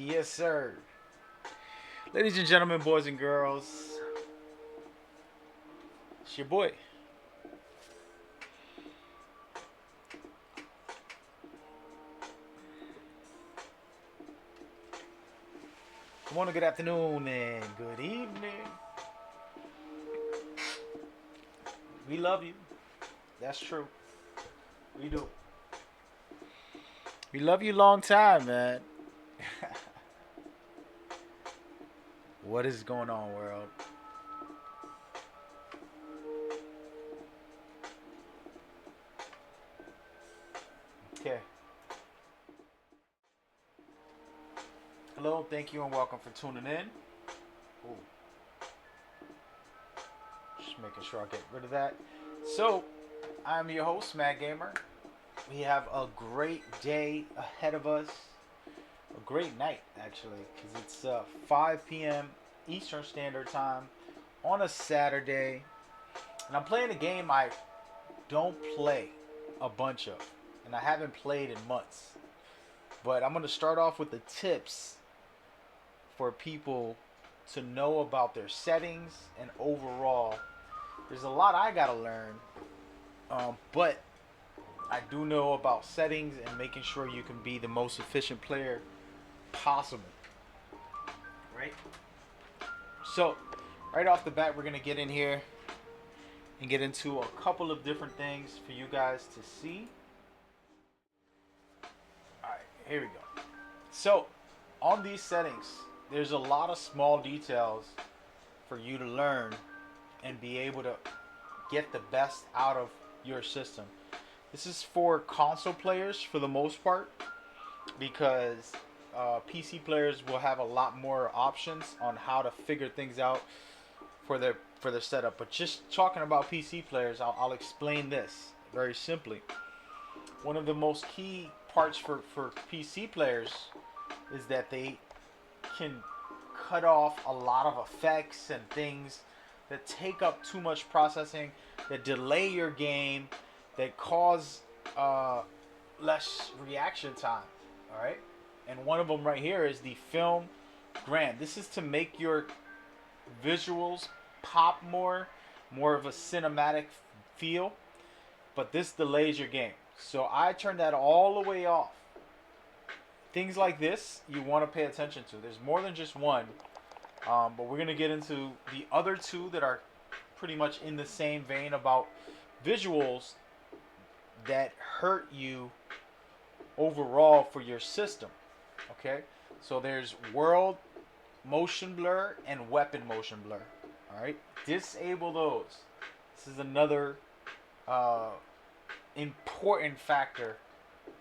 Yes, sir. Ladies and gentlemen, boys and girls, it's your boy. Good morning, good afternoon, and good evening. We love you. That's true. We do. We love you long time, man. What is going on, world? Okay. Hello, thank you, and welcome for tuning in. Ooh, just making sure I get rid of that. So, I'm your host, Mad Gamer. We have a great day ahead of us. A great night, actually, because it's 5 p.m. Eastern Standard Time on a Saturday. And I'm playing a game I don't play a bunch of. And I haven't played in months. But I'm going to start off with the tips for people to know about their settings and overall. There's a lot I got to learn. But I do know about settings and making sure you can be the most efficient player possible. Right? So, right off the bat, we're going to get in here and get into a couple of different things for you guys to see. Alright, here we go. So, on these settings, there's a lot of small details for you to learn and be able to get the best out of your system. This is for console players for the most part, because PC players will have a lot more options on how to figure things out for their setup. But just talking about PC players, I'll explain this very simply. One of the most key parts for PC players is that they can cut off a lot of effects and things that take up too much processing, that delay your game, that cause less reaction time. All right, and one of them right here is the film grand. This is to make your visuals pop more of a cinematic feel, but this delays your game. So I turn that all the way off. Things like this you want to pay attention to. There's more than just one, but we're gonna get into the other two that are pretty much in the same vein about visuals that hurt you overall for your system. Okay, so there's world motion blur and weapon motion blur. All right, disable those. This is another uh, important factor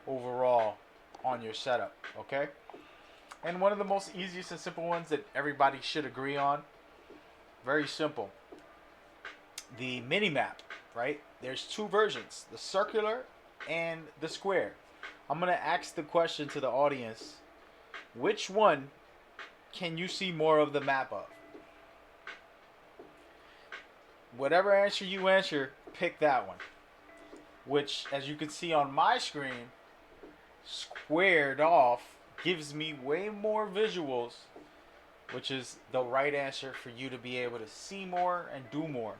overall on your setup. Okay, and one of the most easiest and simple ones that everybody should agree on. Very simple. The mini map. Right, there's two versions: the circular and the square. I'm gonna ask the question to the audience: which one can you see more of the map of? Whatever answer you answer, pick that one. Which, as you can see on my screen, squared off gives me way more visuals, which is the right answer for you to be able to see more and do more.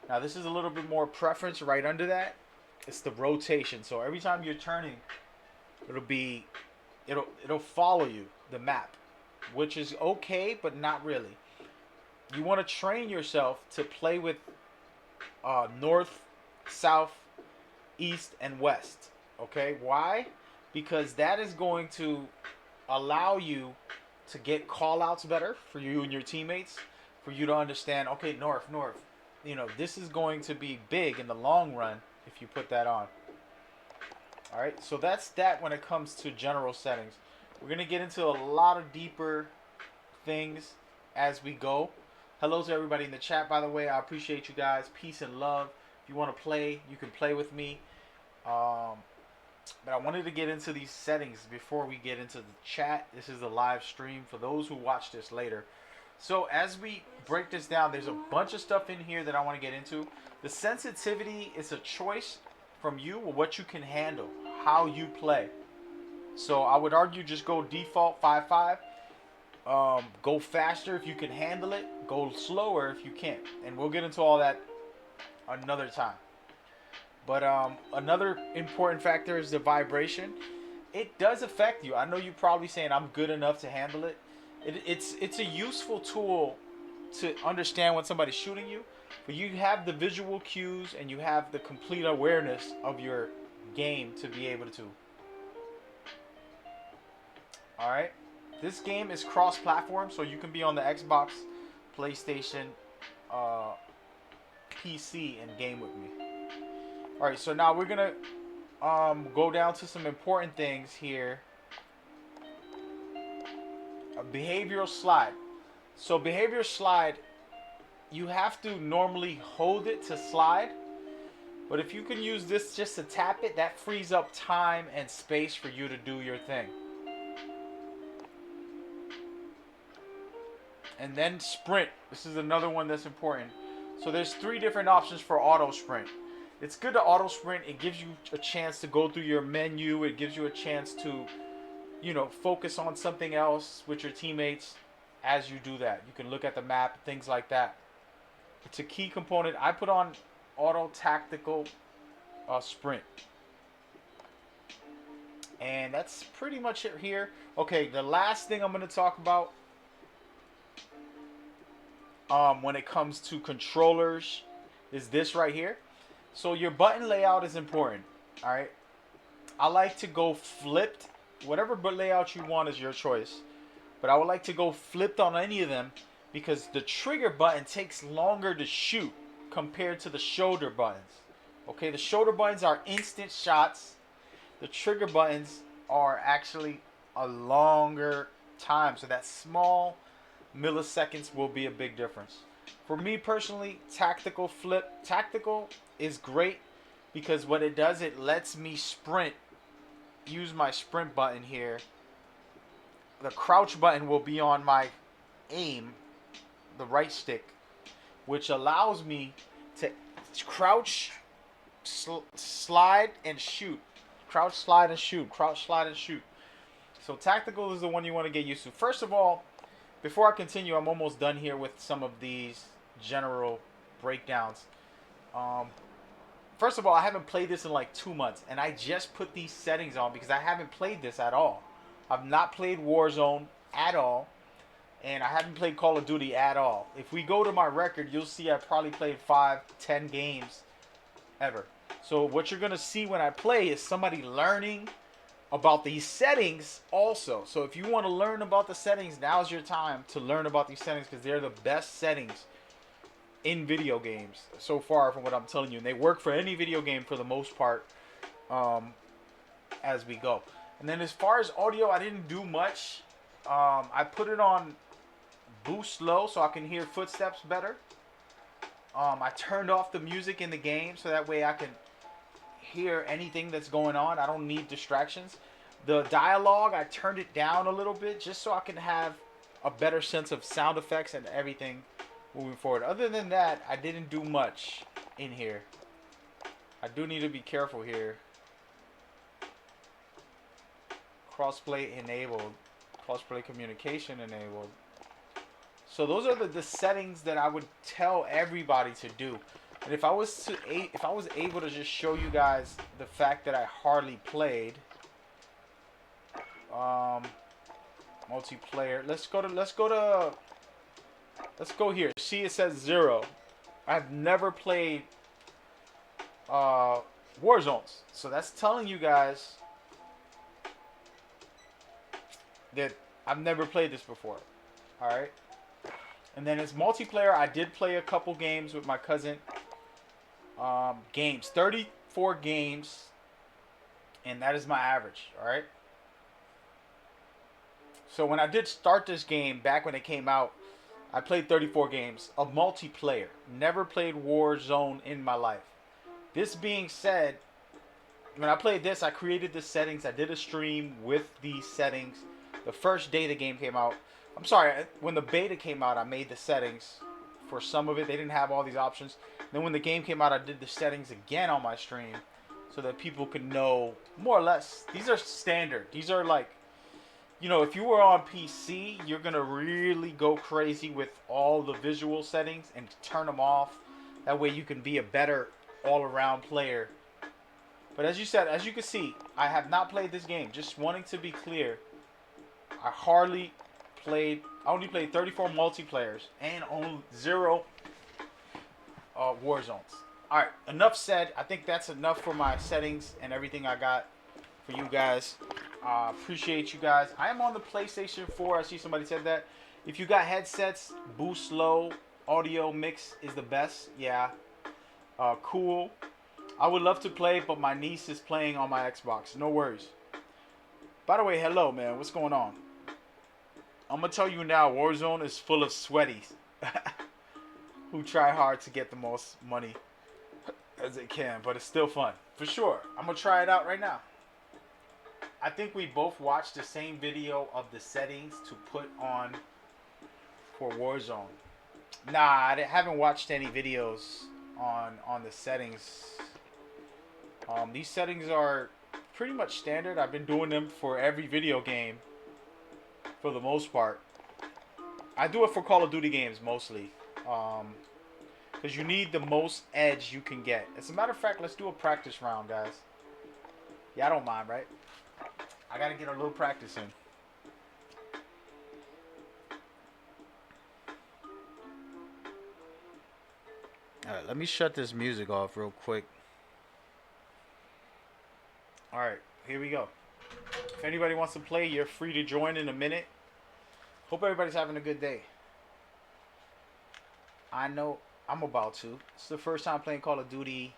Now, this is a little bit more preference right under that. It's the rotation. So every time you're turning, it'll follow you, the map, which is okay, but not really. You want to train yourself to play with north, south, east, and west. Okay, why? Because that is going to allow you to get call outs better for you and your teammates, for you to understand, okay, north, north. This is going to be big in the long run if you put that on. All right, so that's that when it comes to general settings. We're going to get into a lot of deeper things as we go. Hello to everybody in the chat, by the way. I appreciate you guys. Peace and love. If you want to play, you can play with me. But I wanted to get into these settings before we get into the chat. This is a live stream for those who watch this later. So as we break this down, there's a bunch of stuff in here that I want to get into. The sensitivity is a choice from you, or what you can handle, how you play. So I would argue just go default 5.5. Go faster if you can handle it. Go slower if you can't. And we'll get into all that another time. But another important factor is the vibration. It does affect you. I know you're probably saying I'm good enough to handle it. It's a useful tool to understand when somebody's shooting you, but you have the visual cues and you have the complete awareness of your game to be able to. All right. This game is cross-platform, so you can be on the Xbox, PlayStation, uh, PC, and game with me. All right. So now we're gonna go down to some important things here. A behavioral slide. So behavioral slide, you have to normally hold it to slide. But if you can use this just to tap it, that frees up time and space for you to do your thing. And then sprint. This is another one that's important. So there's 3 different options for auto sprint. It's good to auto sprint. It gives you a chance to go through your menu. It gives you a chance to, focus on something else with your teammates as you do that. You can look at the map, things like that. It's a key component. I put on auto tactical sprint. And that's pretty much it here. Okay, the last thing I'm going to talk about when it comes to controllers is this right here. So your button layout is important. All right. I like to go flipped. Whatever layout you want is your choice. But I would like to go flipped on any of them because the trigger button takes longer to shoot compared to the shoulder buttons. Okay, the shoulder buttons are instant shots. The trigger buttons are actually a longer time. So that small milliseconds will be a big difference. For me personally, tactical is great because what it does, it lets me sprint. Use my sprint button here. The crouch button will be on my aim, the right stick, which allows me to crouch, slide, and shoot. Crouch, slide, and shoot. Crouch, slide, and shoot. So tactical is the one you want to get used to. First of all, before I continue, I'm almost done here with some of these general breakdowns. First of all, I haven't played this in like 2 months, and I just put these settings on because I haven't played this at all. I've not played Warzone at all, and I haven't played Call of Duty at all. If we go to my record, you'll see I probably played 5-10 games ever. So what you're going to see when I play is somebody learning about these settings also. So if you want to learn about the settings, now's your time to learn about these settings because they're the best settings in video games so far from what I'm telling you. And they work for any video game for the most part as we go. And then as far as audio, I didn't do much. I put it on boost low so I can hear footsteps better. I turned off the music in the game so that way I can hear anything that's going on. I don't need distractions. The dialogue, I turned it down a little bit just so I can have a better sense of sound effects and everything moving forward. Other than that, I didn't do much in here. I do need to be careful here. Crossplay enabled. Crossplay communication enabled. So those are the settings that I would tell everybody to do. And if I was able to just show you guys the fact that I hardly played multiplayer. Let's go here. See, it says 0. I've never played Warzones. So that's telling you guys that I've never played this before. Alright. And then it's multiplayer. I did play a couple games with my cousin. 34 games. And that is my average. Alright. So when I did start this game, back when it came out, I played 34 games of multiplayer. Never played Warzone in my life. This being said, when I played this, I created the settings. I did a stream with these settings. The first day the game came out. I'm sorry, when the beta came out, I made the settings for some of it. They didn't have all these options. Then when the game came out, I did the settings again on my stream. so that people can know more or less. These are standard. These are like, you know, if you were on PC, you're gonna really go crazy with all the visual settings and turn them off. That way you can be a better all-around player. But as you said, as you can see, I have not played this game. Just wanting to be clear, I only played 34 multiplayers and only 0 Warzones. Alright, enough said. I think that's enough for my settings and everything I got for you guys. Appreciate you guys. I am on the PlayStation 4. I see somebody said that. If you got headsets, boost low audio mix is the best. Yeah. Cool. I would love to play, but my niece is playing on my Xbox. No worries. By the way, hello, man. What's going on? I'm going to tell you now, Warzone is full of sweaties who try hard to get the most money as they can, but it's still fun. For sure. I'm going to try it out right now. I think we both watched the same video of the settings to put on for Warzone. Nah, I haven't watched any videos on the settings. These settings are pretty much standard. I've been doing them for every video game for the most part. I do it for Call of Duty games mostly. Because you need the most edge you can get. As a matter of fact, let's do a practice round, guys. Yeah, I don't mind, right? I gotta get a little practice in. Alright, let me shut this music off real quick. Alright, here we go. If anybody wants to play, you're free to join in a minute. Hope everybody's having a good day. I know I'm about to. It's the first time playing Call of Duty,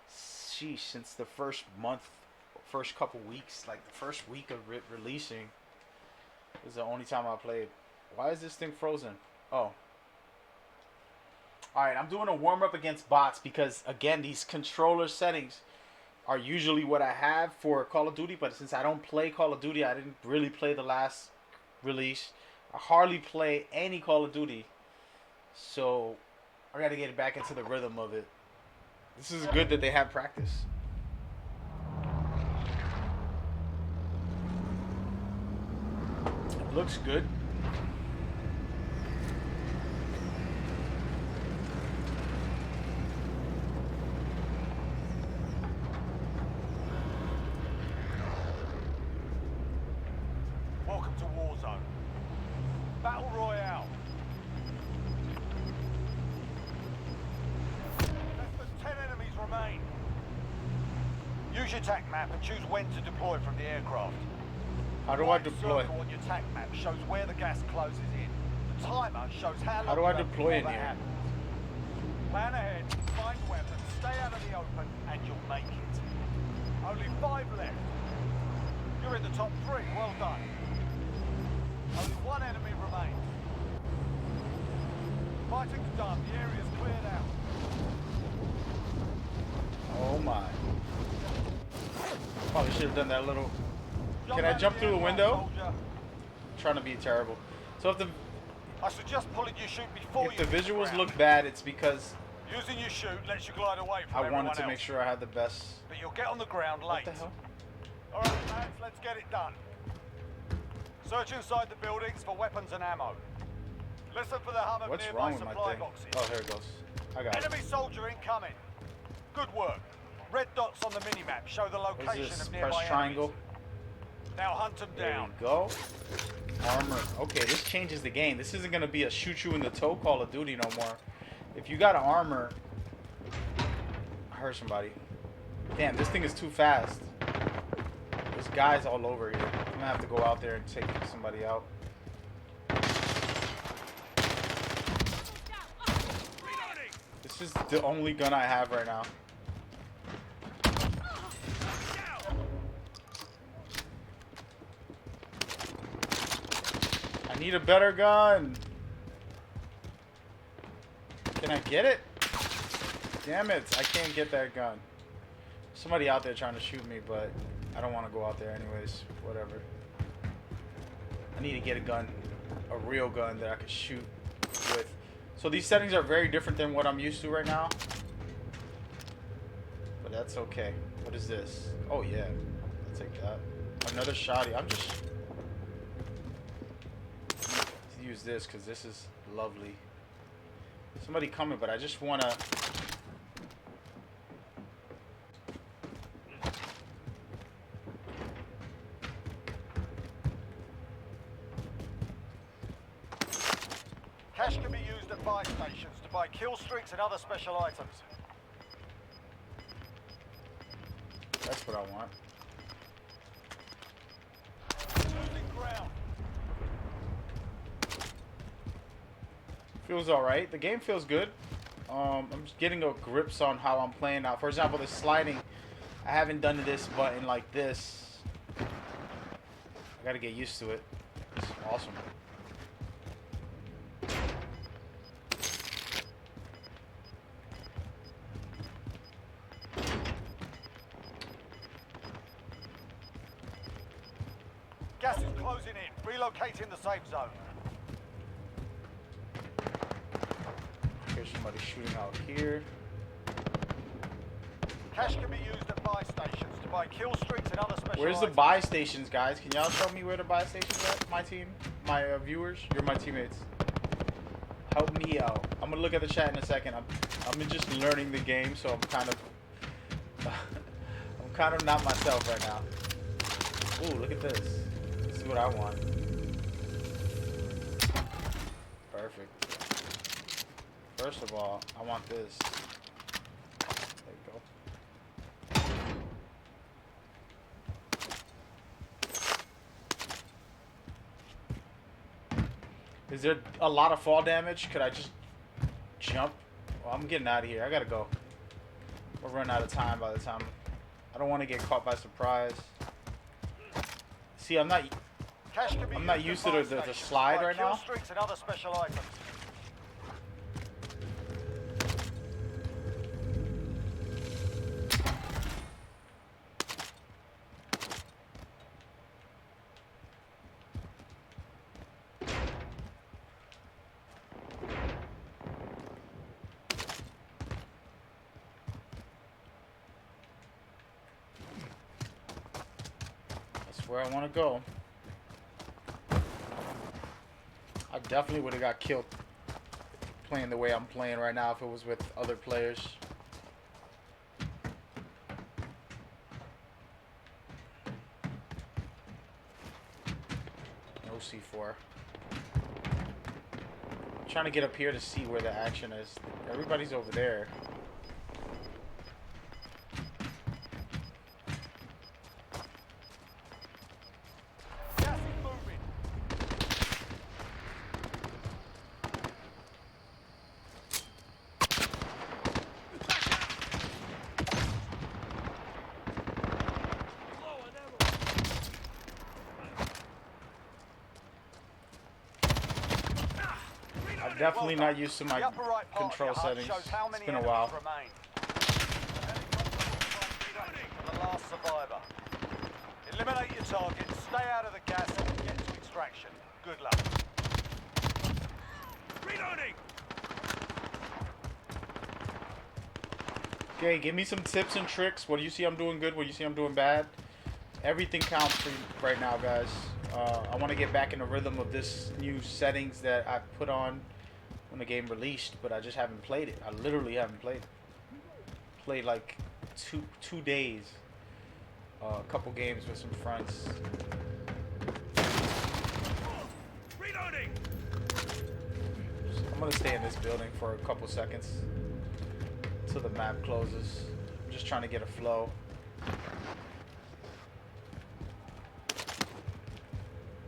sheesh, since the first month, first couple weeks, like the first week of releasing. This is the only time I played. Why is this thing frozen? Oh. Alright, I'm doing a warm-up against bots because, again, these controller settings are usually what I have for Call of Duty, but since I don't play Call of Duty, I didn't really play the last release. I hardly play any Call of Duty, so I gotta get back into the rhythm of it. This is good that they have practice. It looks good. Welcome to Warzone. Battle Royale. Less than 10 enemies remain. Use your TAC map and choose when to deploy from the aircraft. How do I deploy? The circle on your TAC map shows where the gas closes in. The timer shows how long. How do I deploy in here? Happens. Plan ahead, find weapons, stay out of the open, and you'll make it. Only 5 left. You're in the top 3. Well done. Only 1 enemy remains. Fighting's done. The area's cleared out. Oh my. Probably should have done that little... Can I jump through the window? I'm trying to be terrible. So if the... I suggest pulling your chute before if the visuals look bad, it's because... Using your chute lets you glide away from I wanted to make sure I had the best... But you'll get on the ground late. What the hell? Alright lads, let's get it done. Search inside the buildings for weapons and ammo. Listen for the hum of nearby supply boxes. Oh, here it goes. I got it. Enemy soldier incoming. Good work. Red dots on the minimap show the location of nearby Press triangle. enemies. Now hunt them down. There we go. Armor. Okay, this changes the game. This isn't going to be a shoot you in the toe Call of Duty no more. If you got armor... I heard somebody. Damn, this thing is too fast. There's guys all over here. I'm going to have to go out there and take somebody out. This is the only gun I have right now. I need a better gun. Can I get it? Damn it, I can't get that gun. Somebody out there trying to shoot me, but I don't want to go out there anyways. Whatever. I need to get a gun. A real gun that I can shoot with. So these settings are very different than what I'm used to right now. But that's okay. What is this? Oh yeah, I'll take that. Another shotty. I'm just use this because this is lovely. Somebody coming, but I just wanna. Cash can be used at buy stations to buy kill streaks and other special items. That's what I want. Losing ground. Feels alright. The game feels good. I'm just getting a grips on how I'm playing now. For example, the sliding. I haven't done this button like this. I gotta get used to it. It's awesome. Gas is closing in. Relocating the safe zone. Here's somebody shooting out here. Cash can be used at buy stations to buy kill streaks and other special Where's the items. buy stations, guys? Can y'all show me where the buy stations at? My team, my viewers, you're my teammates. Help me out. I'm gonna look at the chat in a second. I'm just learning the game, so I'm kind of not myself right now. Ooh, look at this. This is what I want. Perfect. First of all, I want this. There you go. Is there a lot of fall damage? Could I just jump? Well, I'm getting out of here. I gotta go. We'll run out of time by the time. I don't want to get caught by surprise. See, I'm not used to the slide right now. Kill streaks and other special items. That's where I want to go. I definitely would have got killed playing the way I'm playing right now if it was with other players. No C4. I'm trying to get up here to see where the action is. Everybody's over there. Gas is moving. I'm definitely not used to my The upper right part control of your HUD settings. shows how It's many been a enemies while. remain. The last survivor. Eliminate your targets, stay out of the gas and get to extraction. Good luck. Reloading! Okay, give me some tips and tricks. What do you see I'm doing good? What do you see I'm doing bad? Everything counts for you right now, guys. I want to get back in the rhythm of this new settings that I put on when the game released, but I just haven't played it. I literally haven't played it. Played like two days. A couple games with some friends. Reloading! I'm gonna stay in this building for a couple seconds till the map closes. I'm just trying to get a flow.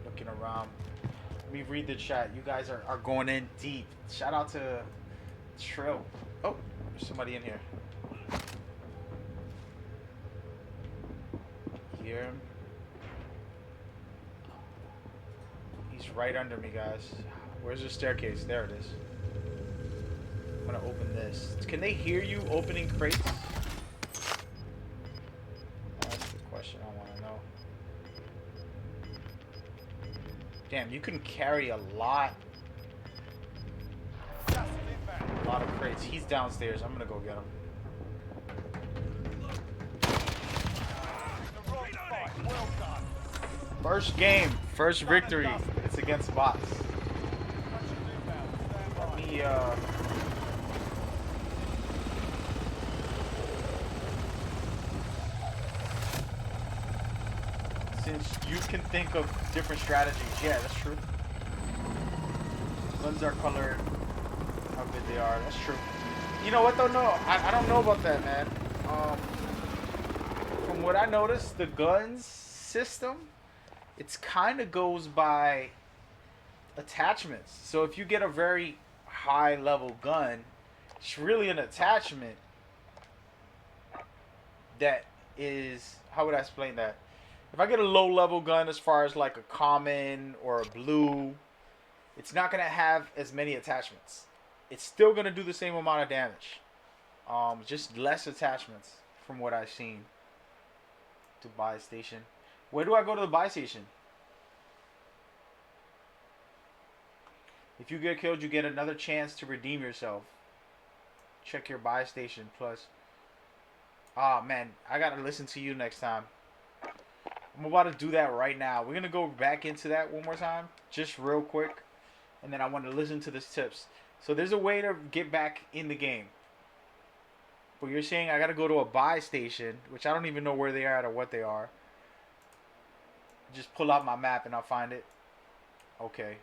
Looking around. Let me read the chat. You guys are going in deep. Shout out to Trill. Oh, there's somebody in here. Hear him? He's right under me, guys. Where's the staircase? There it is. I'm gonna open this. Can they hear you opening crates? That's the question I want to know. Damn, you can carry a lot of crates. He's downstairs. I'm gonna go get him. First game, first victory. It's against bots. Let me since you can think of different strategies, yeah, that's true. Guns are colored, how good they are, that's true. You know what though? No, I don't know about that, man. From what I noticed, the guns system, it's kind of goes by attachments. So if you get a very high level gun, it's really an attachment that is, how would I explain that? If I get a low level gun as far as like a common or a blue, it's not going to have as many attachments. It's still going to do the same amount of damage. Just less attachments from what I've seen. To buy station. Where do I go to the buy station? If you get killed, you get another chance to redeem yourself. Check your buy station plus. Ah, man, I gotta listen to you next time. I'm about to do that right now. We're gonna go back into that one more time, just real quick, and then I want to listen to this tips. So there's a way to get back in the game. But you're saying I gotta go to a buy station, which I don't even know where they are or what they are. Just pull out my map and I'll find it. Okay.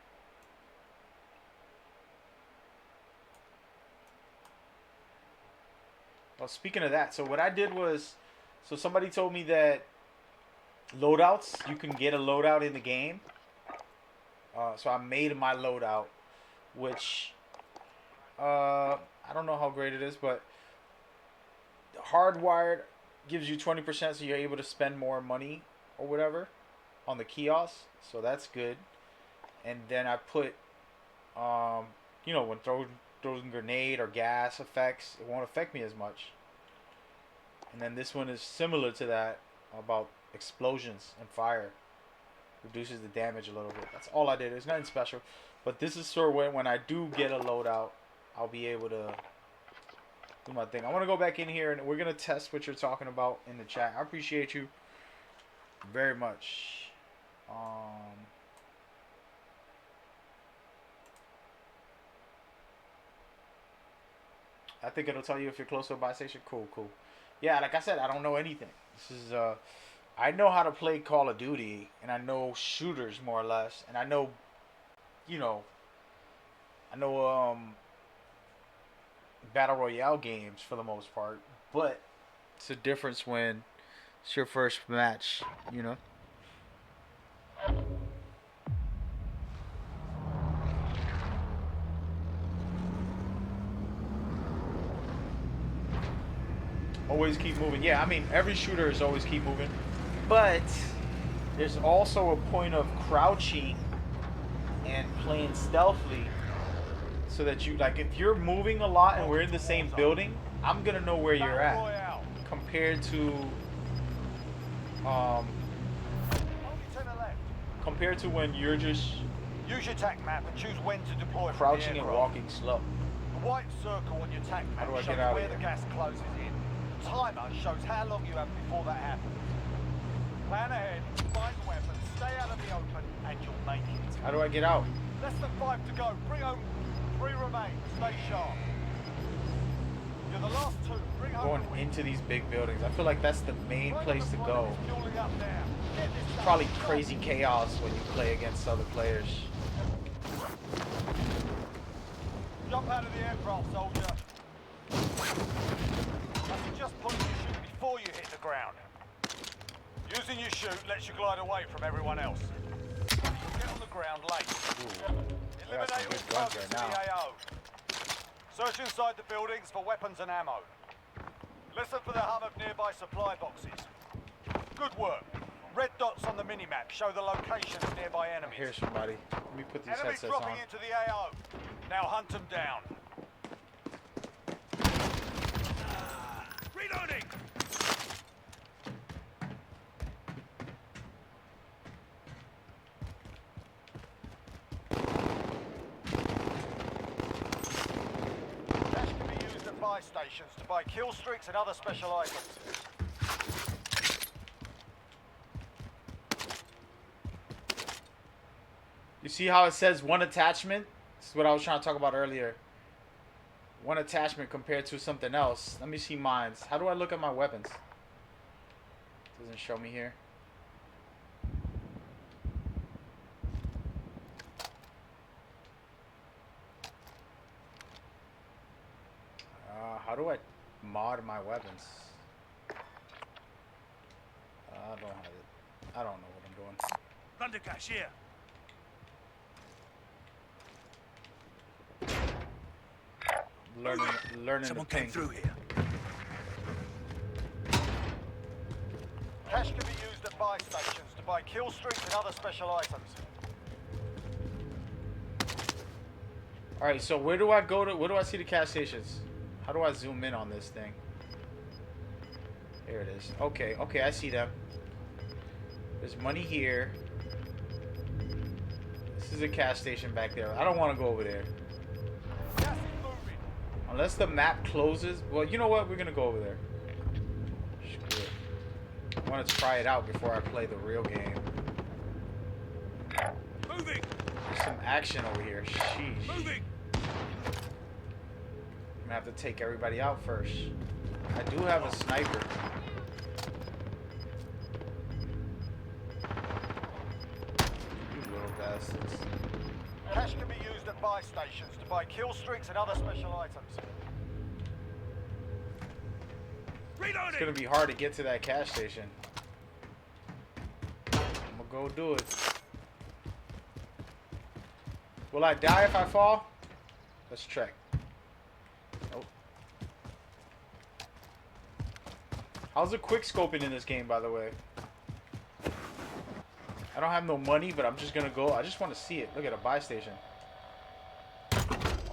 Well, speaking of that, so what I did was, so somebody told me that loadouts, you can get a loadout in the game. So I made my loadout, which I don't know how great it is, but hardwired gives you 20%, so you're able to spend more money or whatever on the kiosk. So that's good. And then I put, you know, when throwing grenade or gas effects, it won't affect me as much. And then this one is similar to that, about explosions and fire. Reduces the damage a little bit. That's all I did. There's nothing special. But this is sort of when I do get a loadout, I'll be able to do my thing. I want to go back in here and we're going to test what you're talking about in the chat. I appreciate you very much. I think it'll tell you if you're close to a buy station. Cool, cool. Yeah, like I said, I don't know anything. This is, I know how to play Call of Duty, and I know shooters more or less, and I know, you know, Battle Royale games for the most part, but it's a difference when it's your first match, you know? Always keep moving. Yeah, I mean, every shooter is always keep moving. But there's also a point of crouching and playing stealthily so that you, like, if you're moving a lot and we're in the same building, I'm going to know where you're at compared to when you're just use your tac map and choose when to deploy. Crouching and walking slow. The white circle on your tac map shows where the gas closes in. The timer shows how long you have before that happens. Plan ahead, find weapons, stay out of the open, and you'll make it. How do I get out? Less than 5 to go. Bring home 3 remain. Stay sharp. You're the last 2. Bring home going into these big buildings. I feel like that's the main place to go. It's probably crazy chaos when you play against other players. Jump out of the aircraft, soldier. That's just pulling your chute before you hit the ground. Using your chute lets you glide away from everyone else. Get on the ground late. Eliminate all targets in the AO. Search inside the buildings for weapons and ammo. Listen for the hum of nearby supply boxes. Good work. Red dots on the minimap show the location of nearby enemies. Here's somebody. Let me put these Enemies headsets dropping on. into the AO. Now hunt them down. Reloading! Cash can be used at buy stations to buy kill streaks and other special items. You see how it says one attachment? This is what I was trying to talk about earlier. One attachment compared to something else. Let me see mines. How do I look at my weapons? Doesn't show me here. How do I mod my weapons? I don't have it. I don't know what I'm doing. Thundercash here. Learning Someone the came ping. through here. Cash can be used at buy stations to buy kill streaks and other special items. All right, so where do I go to? Where do I see the cash stations? How do I zoom in on this thing? Here it is. Okay, okay, I see them. There's money here. This is a cash station back there. I don't want to go over there. Gas is moving. Unless the map closes. Well, you know what? We're going to go over there. Screw it. I want to try it out before I play the real game. Moving. There's some action over here. Sheesh. Moving. I'm going to have to take everybody out first. I do have a sniper. You little bastards. Cash can be used at buy stations to buy kill streaks and other special items. It's going to be hard to get to that cash station. I'm going to go do it. Will I die if I fall? Let's check. Nope. How's the quick scoping in this game, by the way? I don't have no money, but I'm just gonna go. I just want to see it. Look at a buy station.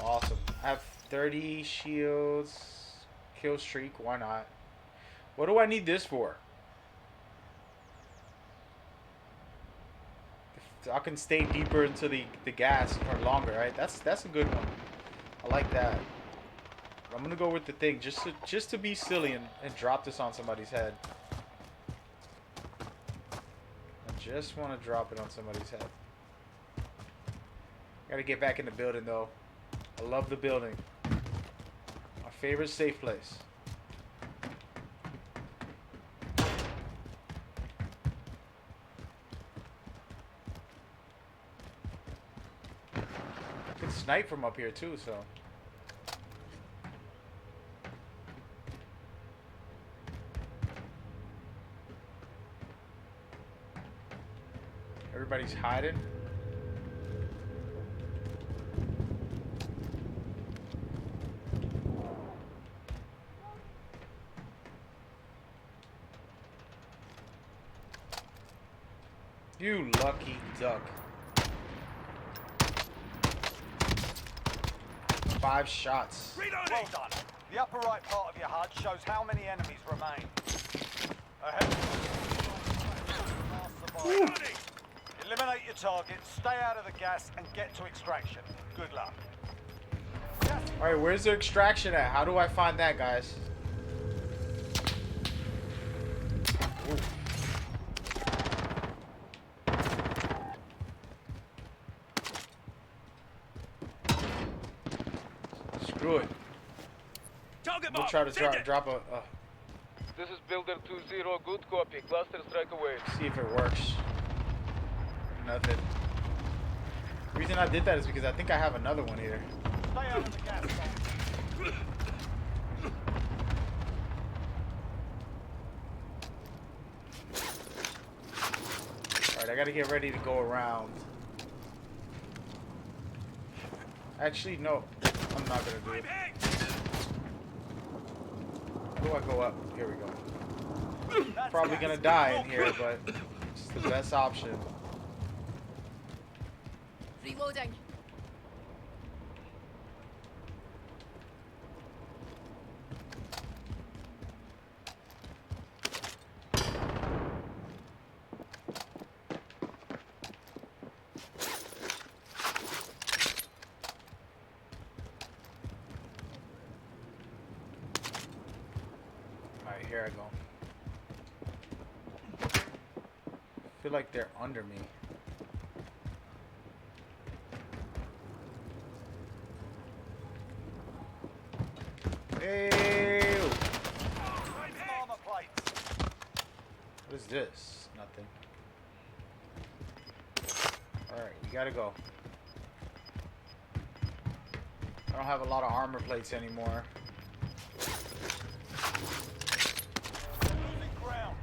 Awesome. I have 30 shields. Kill streak. Why not? What do I need this for? I can stay deeper into the gas for longer, right? That's a good one. I like that. I'm gonna go with the thing just to be silly and drop this on somebody's head. I just want to drop it on somebody's head. Gotta get back in the building though. I love the building. My favorite safe place. I can snipe from up here too, so. Everybody's hiding. You lucky duck. 5 shots. Well done. The upper right part of your HUD shows how many enemies remain. Ahead. Eliminate your targets, stay out of the gas, and get to extraction. Good luck. Alright, where's the extraction at? How do I find that, guys? Ooh. Screw it. We'll try to drop a... This is Builder 2-0, good copy. Cluster strike away. see if it works. Nothing. The reason I did that is because I think I have another one here. Stay out of the gas zone. Alright, I gotta get ready to go around. Actually, no. I'm not gonna do it. How do I go up? Here we go. Probably gonna die in here, but it's the best option. Reloading. Alright, here I go. I feel like they're under me. What is this? Nothing. Alright, we gotta go. I don't have a lot of armor plates anymore. Losing ground.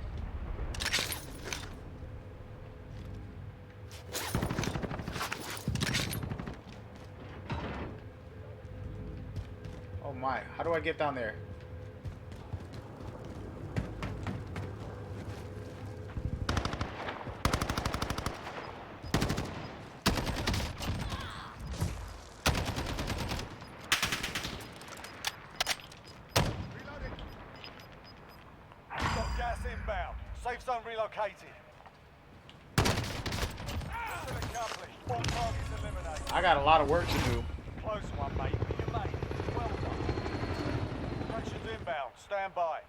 Oh my, how do I get down there? Got gas inbound. Safe zone relocated. Mission accomplished. All targets eliminated. I got a lot of work to do. Close one, mate. But you made it. Well done. Directions inbound. Stand by.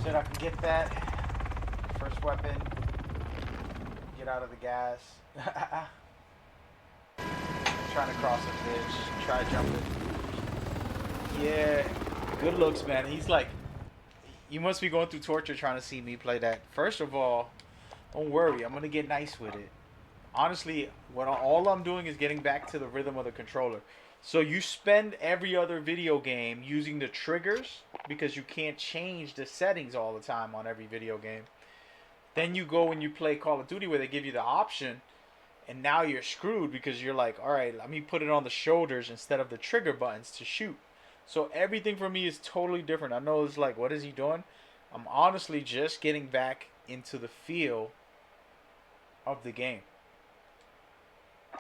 Said I can get that. First weapon. Get out of the gas. Trying to cross a bridge. Try jumping. Yeah. Good looks, man. He's like, you must be going through torture trying to see me play that. First of all, don't worry. I'm going to get nice with it. Honestly, all I'm doing is getting back to the rhythm of the controller. So you spend every other video game using the triggers because you can't change the settings all the time on every video game. Then you go and you play Call of Duty where they give you the option, and now you're screwed because you're like, all right, let me put it on the shoulders instead of the trigger buttons to shoot. So everything for me is totally different. I know it's like, what is he doing? I'm honestly just getting back into the feel of the game.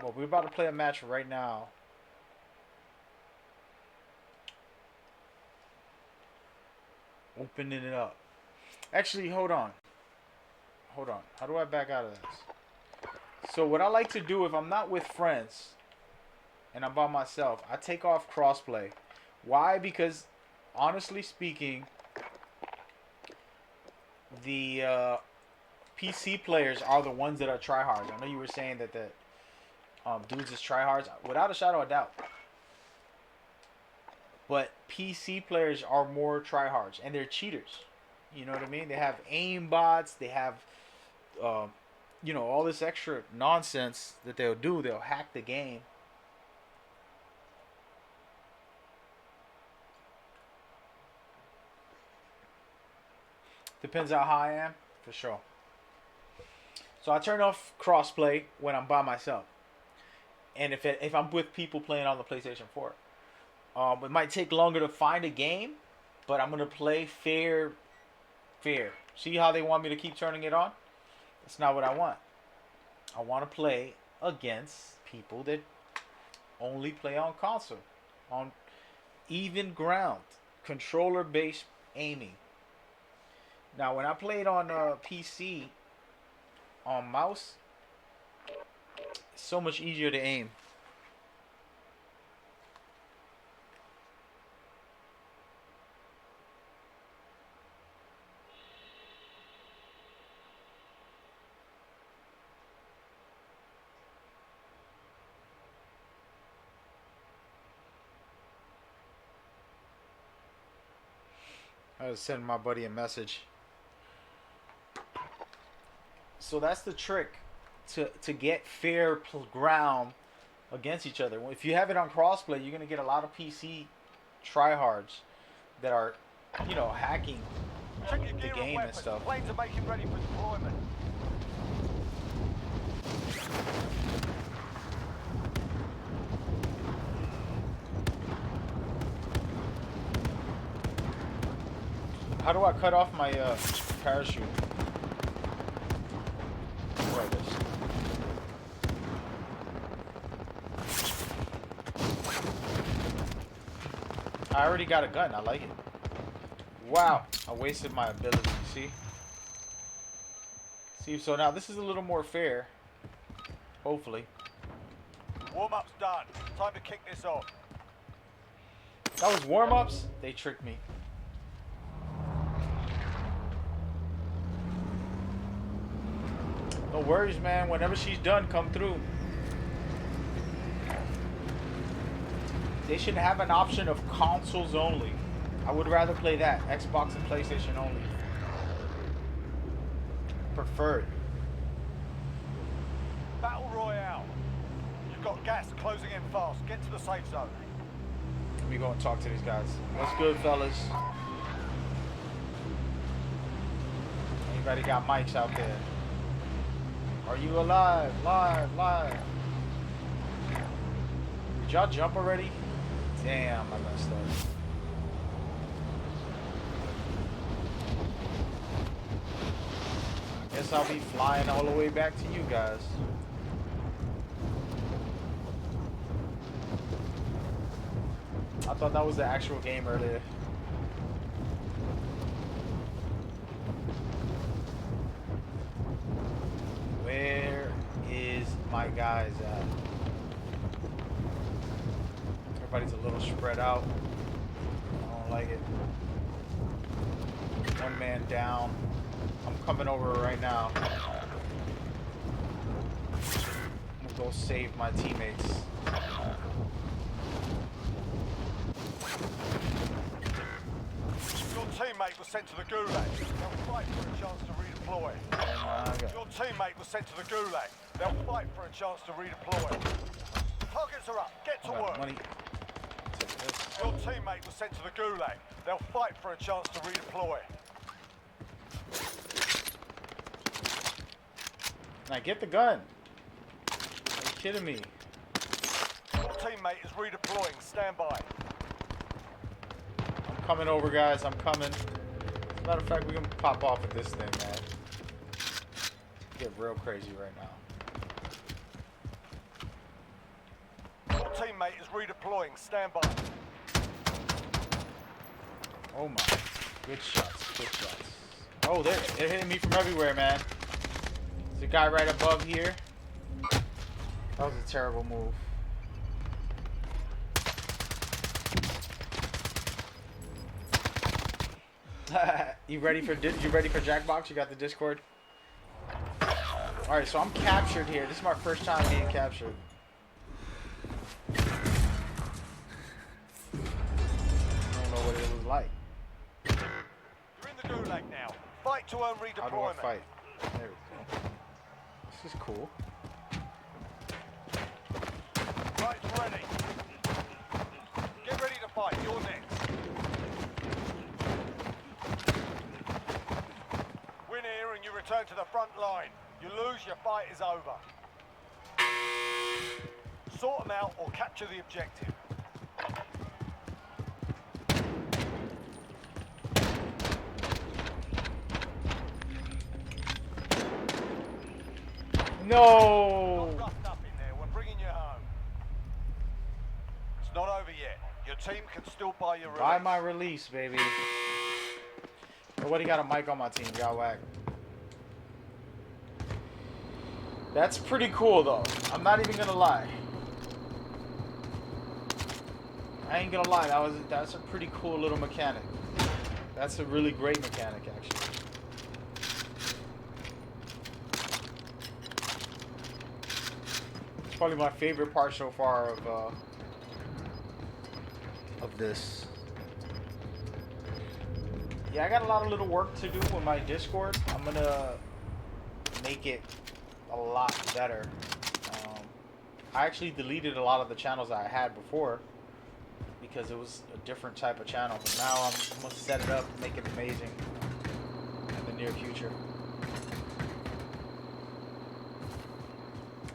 Well, we're about to play a match right now. Opening it up. Actually, hold on. Hold on. How do I back out of this? So what I like to do if I'm not with friends and I'm by myself, I take off crossplay. Why? Because honestly speaking, the PC players are the ones that are tryhards. I know you were saying that the dudes is tryhards. Without a shadow of doubt. But PC players are more tryhards, and they're cheaters. You know what I mean? They have aim bots. They have, you know, all this extra nonsense that they'll do. They'll hack the game. Depends on how I am, for sure. So I turn off crossplay when I'm by myself, and if I'm with people playing on the PlayStation 4. It might take longer to find a game, but I'm gonna play fair. See how they want me to keep turning it on? That's not what I want. I want to play against people that only play on console, on even ground, controller-based aiming. Now, when I played on PC, on mouse, it's so much easier to aim. I was sending my buddy a message. So that's the trick to get fair ground against each other. If you have it on crossplay, you're gonna get a lot of PC tryhards that are, you know, hacking Check your the gear and game and weapons. stuff. Planes are making ready for deployment. How do I cut off my parachute? There it is. I already got a gun. I like it. Wow, I wasted my ability. See? See, so now this is a little more fair. Hopefully. Warm-up's done. Time to kick this off. That was warm-ups. They tricked me. No worries, man. Whenever she's done, come through. They should have an option of consoles only. I would rather play that. Xbox and PlayStation only. Preferred. Battle Royale. You've got gas closing in fast. Get to the safe zone. Let me go and talk to these guys. What's good, fellas? Anybody got mics out there? Are you alive? Live. Did y'all jump already? Damn, I messed up. Guess I'll be flying all the way back to you guys. I thought that was the actual game earlier. Where is my guys at? Everybody's a little spread out. I don't like it. One man down. I'm coming over right now. I'm gonna go save my teammates. Your teammate was sent to the Gulag. They'll fight for a chance to redeploy. Your teammate was sent to the Gulag. They'll fight for a chance to redeploy. Targets are up. Get to work. Money. Your teammate was sent to the Gulag. They'll fight for a chance to redeploy. Now get the gun. Are you kidding me? Your teammate is redeploying. Stand by. I'm coming over, guys. I'm coming. As a matter of fact, we can pop off at this thing, man. Get real crazy right now. Your teammate is redeploying. Stand by. Oh my. Good shots. Good shots. Oh, they're hitting me from everywhere, man. There's a guy right above here. That was a terrible move. You ready for Jackbox? You got the Discord? Alright, so I'm captured here. This is my first time being captured. I don't know what it was like. You're in the Gulag now. Fight to earn redeployment. How do I fight? There we go. This is cool. Right's ready. Get ready to fight. You're next. Win here and you return to the front line. You lose, your fight is over. Sort them out or capture the objective. No! Not roughed up in there. We're bringing you home. It's not over yet. Your team can still buy your release. Buy my release, baby. Nobody got a mic on my team. Got whacked. That's pretty cool, though. I'm not even gonna lie. I ain't gonna lie. That's a pretty cool little mechanic. That's a really great mechanic, actually. It's probably my favorite part so far of this. Yeah, I got a lot of little work to do with my Discord. I'm gonna make it a lot better. I actually deleted a lot of the channels I had before because it was a different type of channel. But now I'm gonna set it up, make it amazing in the near future.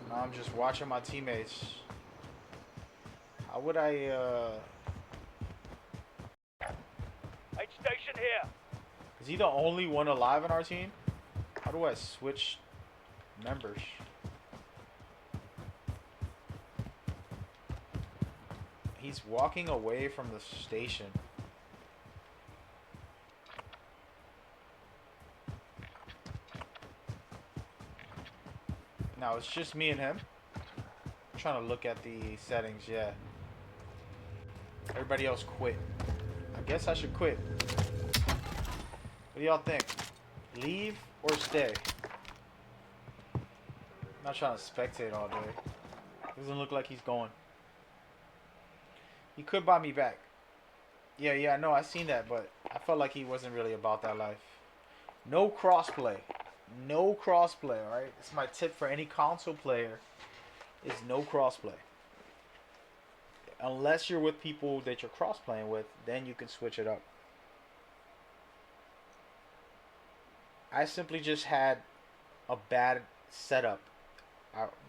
Now I'm just watching my teammates. How would I? H station here. Is he the only one alive in our team? How do I switch members? He's walking away from the station. Now it's just me and him. I'm trying to look at the settings, yeah. Everybody else quit. I guess I should quit. What do y'all think? Leave or stay? I'm not trying to spectate all day. Doesn't look like he's going. He could buy me back. Yeah, yeah, no, I seen that, but I felt like he wasn't really about that life. No crossplay. No crossplay, alright? It's my tip for any console player is no crossplay. Unless you're with people that you're cross-playing with, then you can switch it up. I simply just had a bad setup.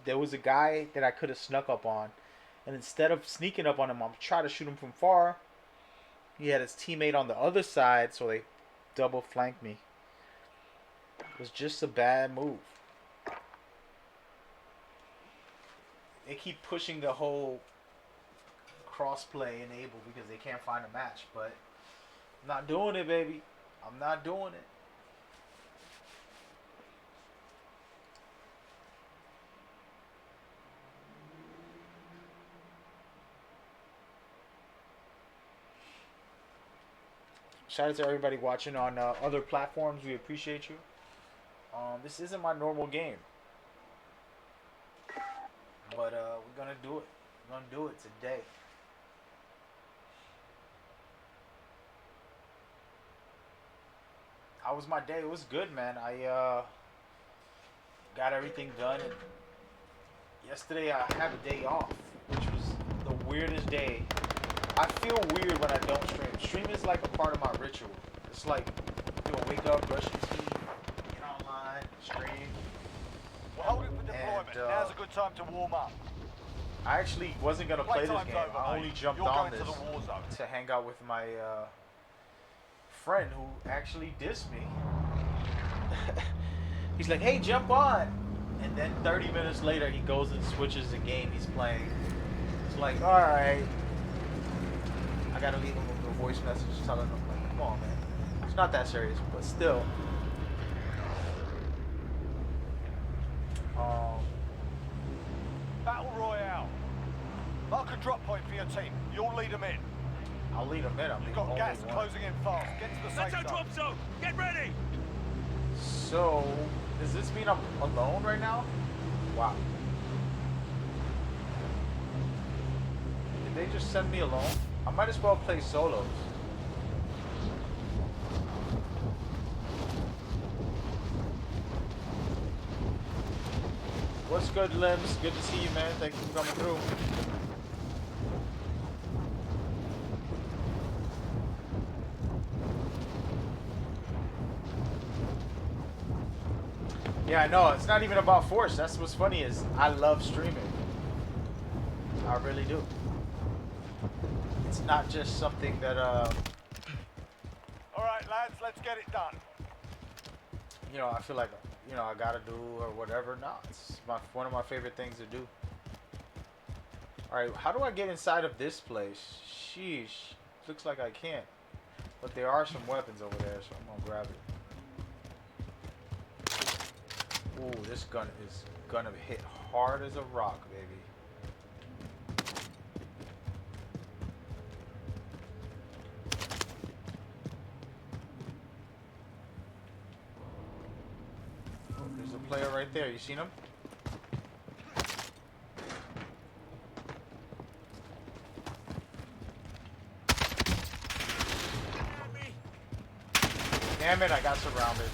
There was a guy that I could have snuck up on, and instead of sneaking up on him, I'm trying to shoot him from far. He had his teammate on the other side, so they double flanked me. It was just a bad move. They keep pushing the whole crossplay enable because they can't find a match, but I'm not doing it, baby. I'm not doing it. Shout out to everybody watching on other platforms. We appreciate you. This isn't my normal game, but we're gonna do it. We're gonna do it today. How was my day? It was good, man. I got everything done. And yesterday I had a day off, which was the weirdest day. I feel weird when I don't stream. Stream is like a part of my ritual. It's like, wake up, brush your teeth, get online, stream. We're holding for deployment. And, Now's a good time to warm up. I actually wasn't gonna play this Playtime's game. over, I only mate. jumped You're on going this to the war zone. to hang out with my friend who actually dissed me. He's like, "Hey, jump on," and then 30 minutes later, he goes and switches the game he's playing. It's like, all right, I gotta leave him a voice message telling him, like, "Come on, man, it's not that serious," but still. Battle Royale. Mark a drop point for your team. You'll lead them in. I'll lead him in. I'm You've the got only gas one. closing in fast. Get to the safe That's our zone. drop zone. Get ready. So, does this mean I'm alone right now? Wow. Did they just send me alone? I might as well play solos. What's good, Limbs? Good to see you, man. Thank you for coming through. Yeah, I know. It's not even about force. That's what's funny is I love streaming. I really do. It's not just something that All right, lads, let's get it done. I feel like I gotta do or whatever. No, it's one of my favorite things to do. All right, how do I get inside of this place? Sheesh, looks like I can't. But there are some weapons over there, so I'm gonna grab it. Ooh, this gun is gonna hit hard as a rock, baby. Oh, there's a player right there. You seen him? Damn it, I got surrounded.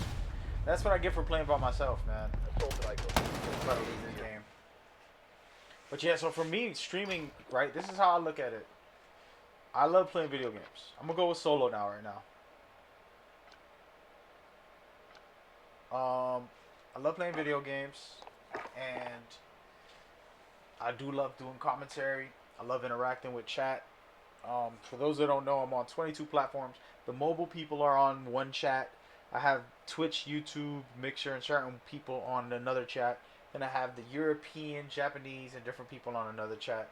That's what I get for playing by myself, man. That's what I try to lose this game. But yeah, so for me, streaming, right, this is how I look at it. I love playing video games. I'm going to go with solo now, right now. I love playing video games. And I do love doing commentary. I love interacting with chat. For those that don't know, I'm on 22 platforms. The mobile people are on one chat. I have Twitch, YouTube, Mixer, and certain people on another chat. Then I have the European, Japanese, and different people on another chat.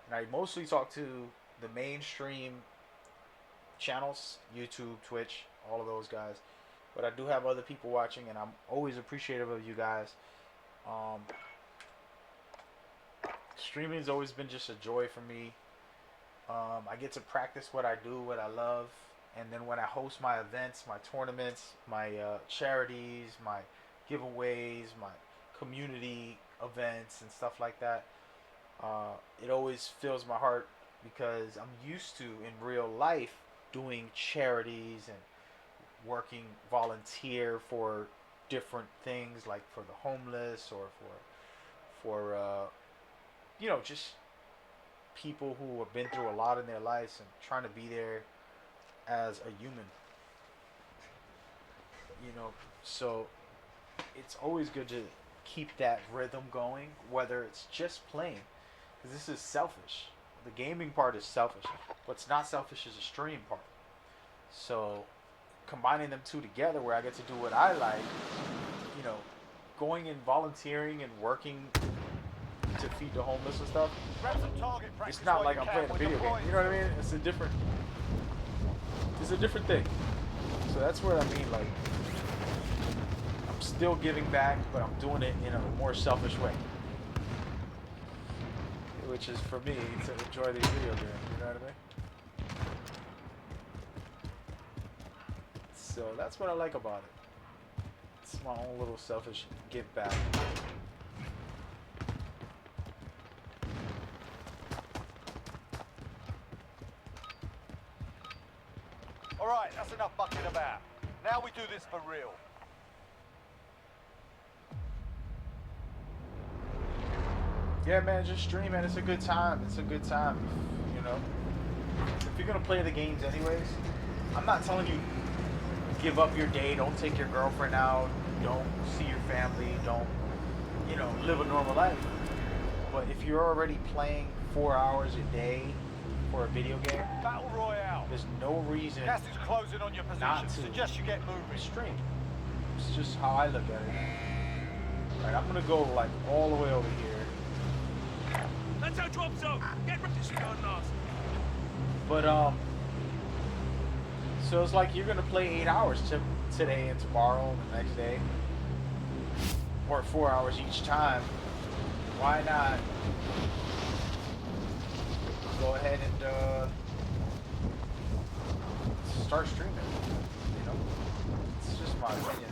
And I mostly talk to the mainstream channels, YouTube, Twitch, all of those guys. But I do have other people watching, and I'm always appreciative of you guys. Streaming has always been just a joy for me. I get to practice what I do, what I love. And then when I host my events, my tournaments, my charities, my giveaways, my community events and stuff like that, it always fills my heart because I'm used to in real life doing charities and working volunteer for different things like for the homeless or for just people who have been through a lot in their lives and trying to be there as a human. So it's always good to keep that rhythm going, whether it's just playing, because this is selfish. The gaming part is selfish. What's not selfish is the stream part. So combining them two together, where I get to do what I like, you know, going and volunteering and working to feed the homeless and stuff. Grab some target practice It's not while like you I'm can. playing a We're video game. deploying You know what I soon. mean? It's a different thing. So that's what I mean. Like, I'm still giving back, but I'm doing it in a more selfish way, which is for me to enjoy these video games. You know what I mean? So that's what I like about it. It's my own little selfish give back. All right, that's enough bucking about. Now we do this for real. Yeah, man, just stream, man. It's a good time. It's a good time. You know, if you're gonna play the games anyways, I'm not telling you give up your day. Don't take your girlfriend out. Don't see your family. Don't live a normal life. But if you're already playing 4 hours a day for a video game, Battle Royale. there's no reason Gas is closing on your not position. to. Suggest you get moving. Stream. It's just how I look at it. Right, I'm gonna go like all the way over here. That's our drop zone. Get ready to go last. But so it's like you're gonna play 8 hours today and tomorrow and the next day, or 4 hours each time. Why not go ahead and start streaming? It's just my opinion.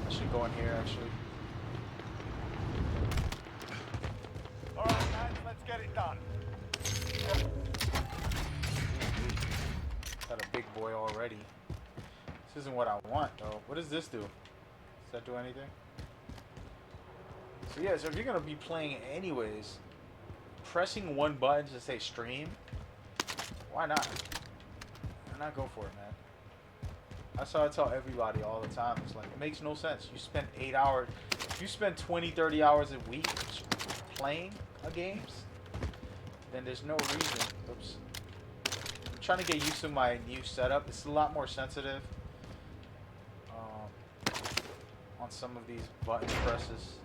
I should go in here actually. All right, man, let's get it done. Got a big boy already. This isn't what I want though. What does this do? Does that do anything? So yeah, so if you're gonna be playing anyways, pressing one button to say stream, why not? Why not go for it, man? That's how I tell everybody all the time. It's like, it makes no sense. You spend 8 hours, if you spend 20, 30 hours a week playing a games, then there's no reason. Oops. I'm trying to get used to my new setup. It's a lot more sensitive on some of these button presses.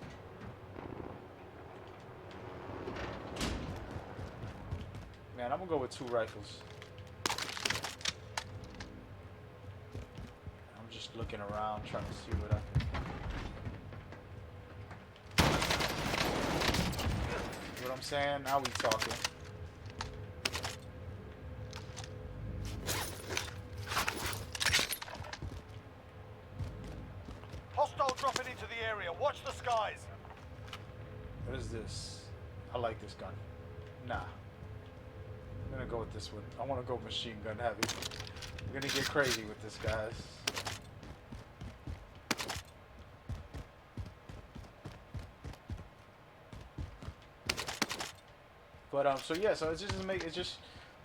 Man, I'm gonna go with 2 rifles. I'm just looking around, trying to see what I can. You know what I'm saying? Now we talking. Hostile dropping into the area. Watch the skies. What is this? I like this gun. Nah. I'm gonna go with this one. I wanna go machine gun heavy. We're gonna get crazy with this, guys. But so yeah, so it's just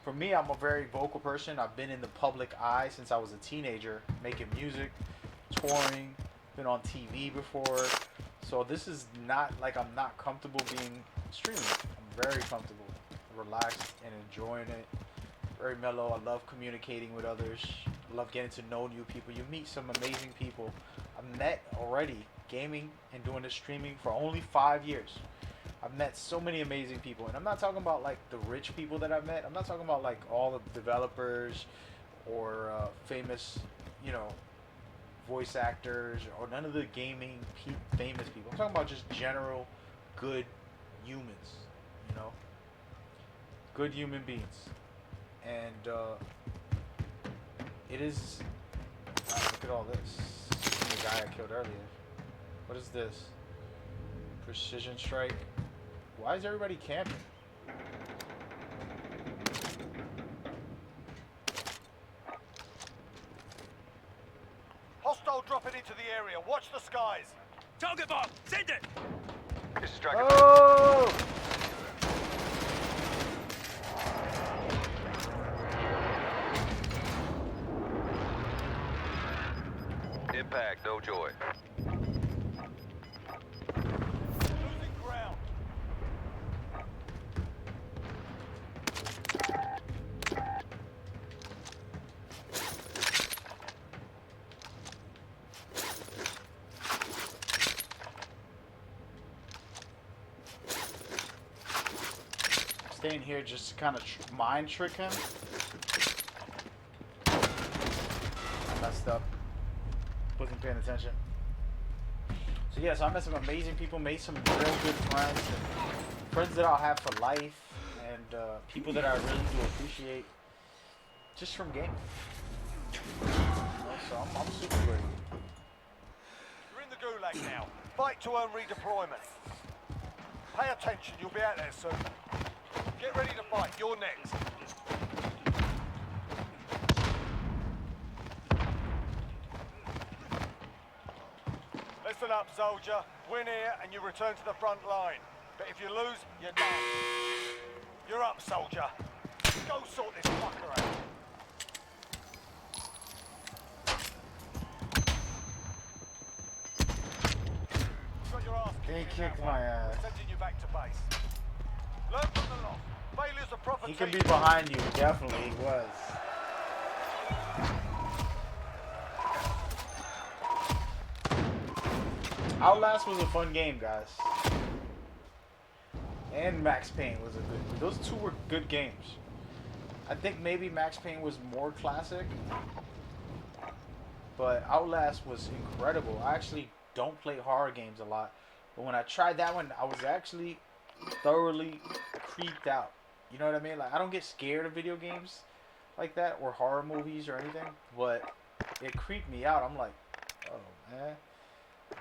for me, I'm a very vocal person. I've been in the public eye since I was a teenager, making music, touring, been on TV before. So this is not like I'm not comfortable being streaming. I'm very comfortable, relaxed, and enjoying it. Very mellow. I love communicating with others. I love getting to know new people. You meet some amazing people. I've met already gaming and doing this streaming for only 5 years. I've met so many amazing people, and I'm not talking about like the rich people that I've met. I'm not talking about like all the developers or famous, voice actors or none of the gaming famous people. I'm talking about just general good humans, good human beings. And it is. Wow, look at all this. The guy I killed earlier. What is this? Precision strike. Why is everybody camping? to the area. Watch the skies. Target bomb! Send it! This is Striker. Oh! Impact, no joy. Losing ground. Staying here just to kind of mind trick him. I messed up. Wasn't paying attention. So yeah, so I met some amazing people, made some real good friends, and friends that I'll have for life, and people that I really do appreciate just from gaming. So I'm super grateful. You're in the gulag now. Fight to earn redeployment. Pay attention, you'll be out there soon. Get ready to fight, you're next. Listen up, soldier. Win here and you return to the front line. But if you lose, you're done. You're up, soldier. Go sort this fucker out. You got your ass He kicked in that kicked one. my ass. Sending you back to base. Learn from the loss. Failure's a proper He could be team. behind you, definitely he was. Outlast was a fun game, guys. And Max Payne was a good. Those two were good games. I think maybe Max Payne was more classic, but Outlast was incredible. I actually don't play horror games a lot, but when I tried that one, I was actually thoroughly creeped out. You know what I mean? Like, I don't get scared of video games like that or horror movies or anything, but it creeped me out. I'm like, oh man.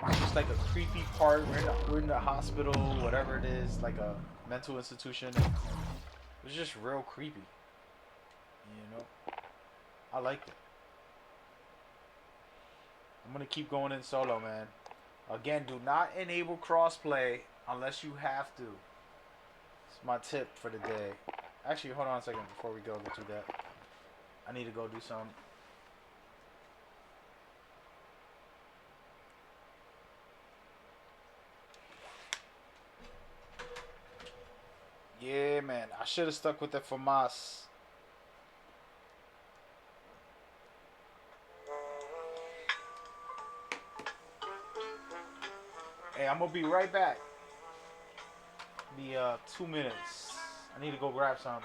It's just like a creepy part. We're in the hospital, whatever it is, like a mental institution. It was just real creepy. You know? I liked it. I'm gonna keep going in solo, man. Again, do not enable crossplay unless you have to. It's my tip for the day. Actually, hold on a second before we go do that. I need to go do some. Yeah, man. I should have stuck with the FAMAS. Hey, I'm gonna be right back. Be 2 minutes. I need to go grab some.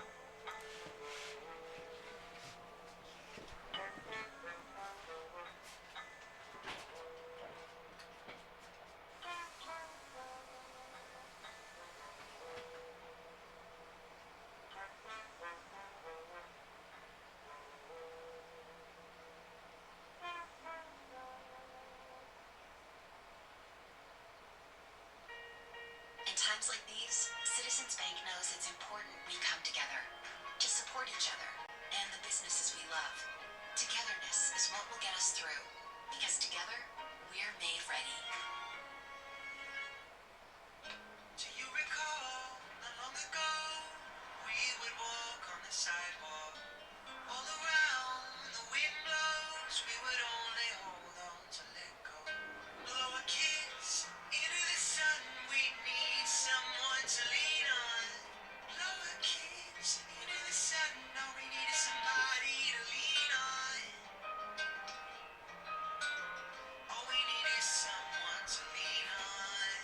In times like these, Citizens Bank knows it's important we come together to support each other and the businesses we love. Togetherness is what will get us through, because together, we're made ready. Do you recall not long ago we would walk on the sidewalk? All around the wind blows, we would only hold on to let go. Blow a kiss into the sun, we need someone to lean on. Blow a kiss into the sun, all we need is somebody to lean on. All we need is someone to lean on.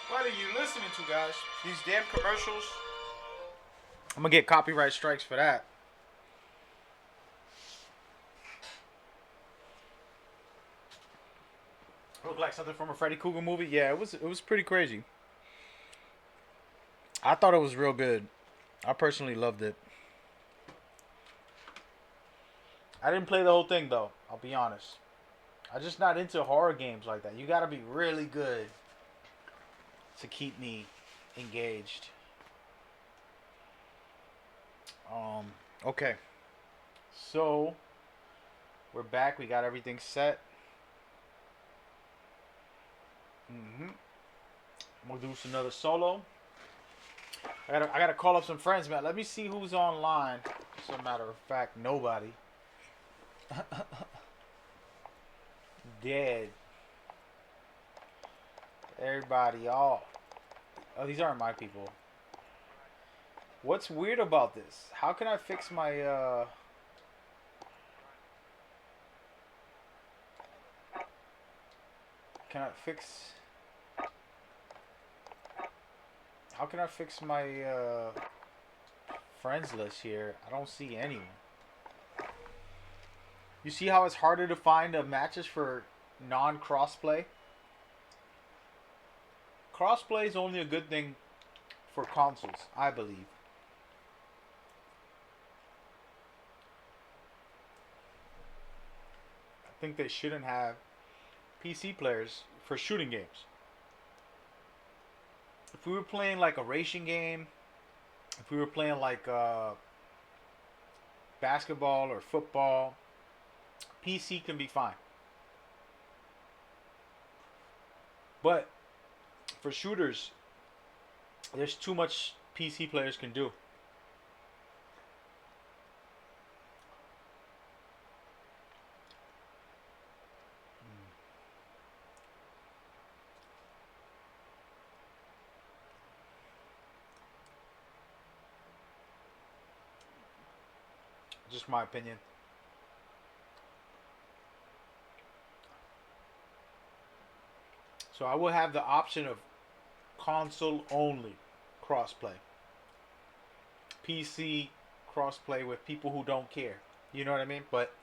What are you listening to, guys? These damn commercials. I'm gonna get copyright strikes for that. Look like something from a Freddy Krueger movie. Yeah, it was pretty crazy. I thought it was real good. I personally loved it. I didn't play the whole thing though. I'll be honest. I'm just not into horror games like that. You gotta be really good to keep me engaged. Okay. So we're back. We got everything set. I'm gonna do another solo. I gotta call up some friends, man. Let me see who's online. As a matter of fact, nobody. Dead. Everybody, all. Oh, these aren't my people. What's weird about this? How can I fix my Can I fix? How can I fix my friends list here? I don't see anyone. You see how it's harder to find matches for non-crossplay? Crossplay is only a good thing for consoles, I believe. I think they shouldn't have PC players for shooting games. If we were playing like a racing game, if we were playing like basketball or football, PC can be fine. But for shooters, there's too much PC players can do. Just my opinion. So I will have the option of console only crossplay. PC crossplay with people who don't care. You know what I mean? But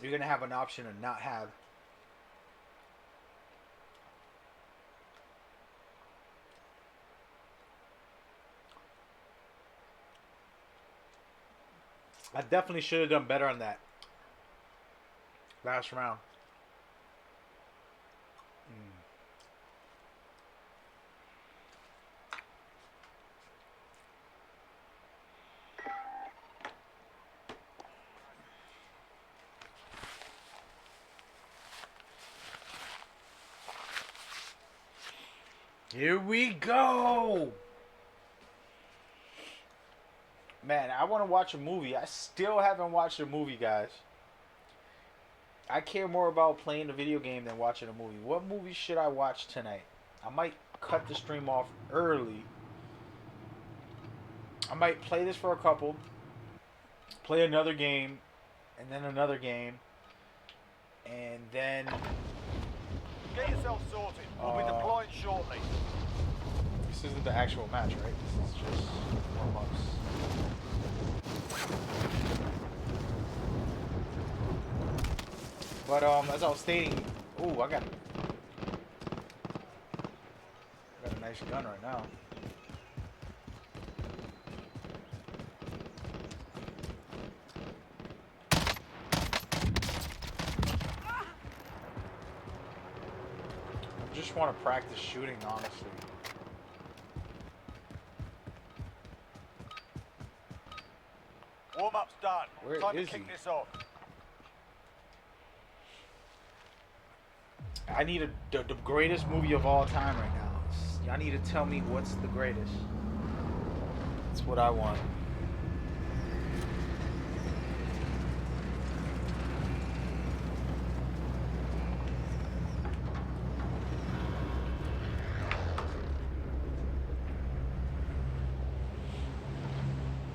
you're going to have an option to not have. I definitely should have done better on that last round. Here we go. Man, I want to watch a movie. I still haven't watched a movie, guys. I care more about playing a video game than watching a movie. What movie should I watch tonight? I might cut the stream off early. I might play this for a couple, play another game, and then another game, and then Get yourself sorted. We'll be deploying shortly. this isn't the actual match, right? This is just warm-ups. But as I was stating, ooh, I got a nice gun right now. I just want to practice shooting, honestly. Warm-up's done. Where Time to is kick he? this off. I need the greatest movie of all time right now. Y'all need to tell me what's the greatest. That's what I want.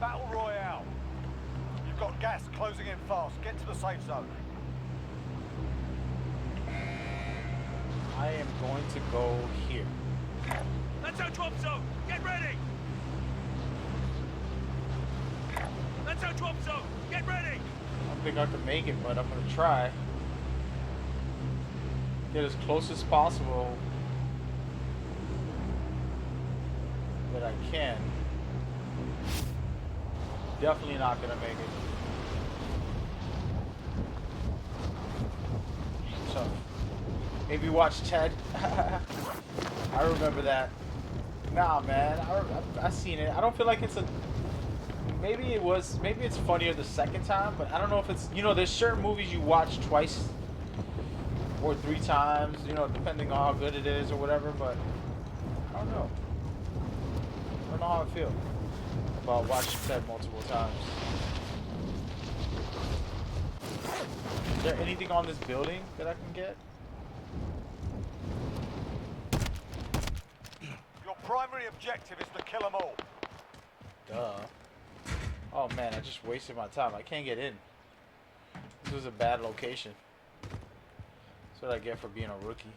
Battle Royale. You've got gas closing in fast. Get to the safe zone. I am going to go here. That's our drop zone. Get ready. That's our drop zone. Get ready. I don't think I can make it, but I'm going to try. Get as close as possible that I can. Definitely not going to make it. So, maybe watch Ted. I remember that. Nah, man. I seen it. I don't feel like it's a. Maybe it was. Maybe it's funnier the second time, but I don't know if it's. You know, there's certain movies you watch twice or three times. You know, depending on how good it is or whatever. But I don't know. I don't know how I feel about watching Ted multiple times. Is there anything on this building that I can get? Your primary objective is to kill them all. Duh. Oh man, I just wasted my time. I can't get in. This was a bad location. That's what I get for being a rookie.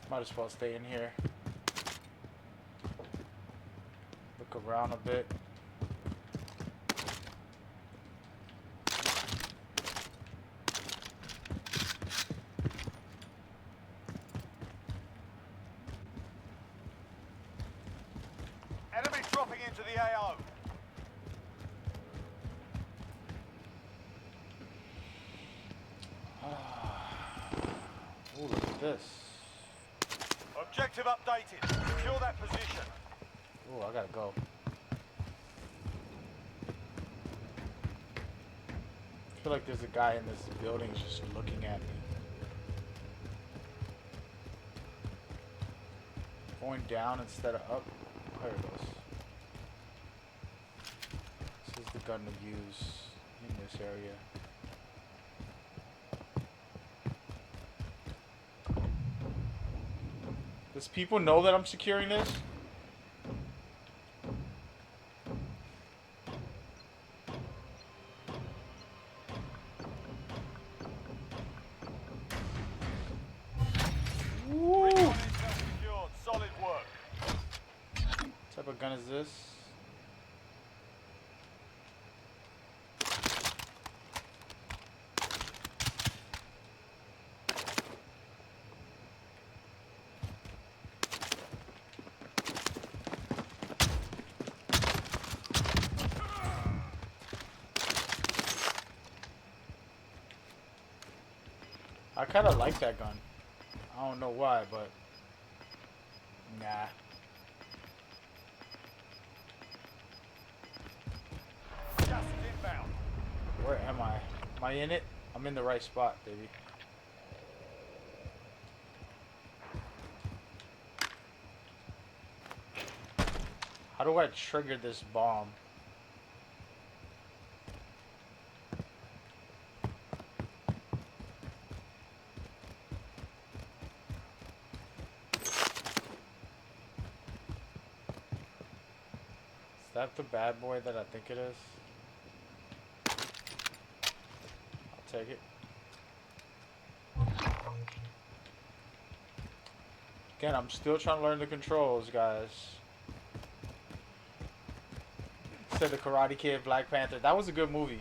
Might as well stay in here. Look around a bit. Enemy dropping into the AO. Ooh, look at this. Objective updated. Secure that position. Ooh, I gotta go. I feel like there's a guy in this building just looking at me. Going down instead of up. There it goes. This is the gun to use in this area. Does people know that I'm securing this? Woo! Recon intel secured. Solid work. What type of gun is this? I kind of like that gun. I don't know why, but nah. Just inbound. Where am I? Am I in it? I'm in the right spot, baby. How do I trigger this bomb? Is that the bad boy that I think it is? I'll take it. Again, I'm still trying to learn the controls, guys. Said the Karate Kid, Black Panther. That was a good movie.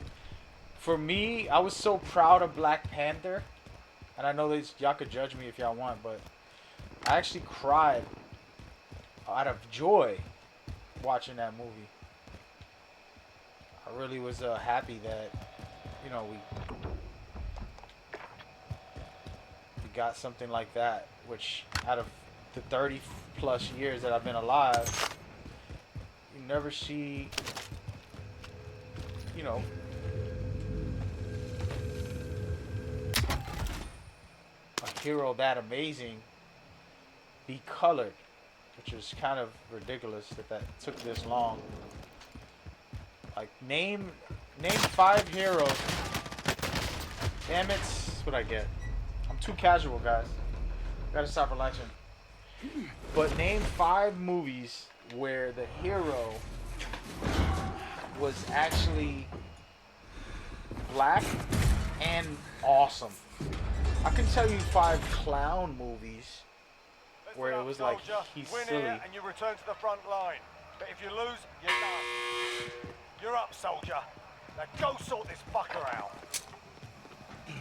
For me, I was so proud of Black Panther. And I know y'all could judge me if y'all want, but I actually cried out of joy watching that movie. I really was happy that, you know, we got something like that, which out of the 30 plus years that I've been alive, you never see, you know, a hero that amazing be colored, which is kind of ridiculous that took this long. Like, name 5 heroes. Damn it, that's what I get. I'm too casual, guys. Gotta stop relaxing. But name 5 movies where the hero was actually black and awesome. I can tell you 5 clown movies where it was like, he's Win silly. here and you return to the front line. But if you lose, you're done. You're up, soldier. Now go sort this fucker out. You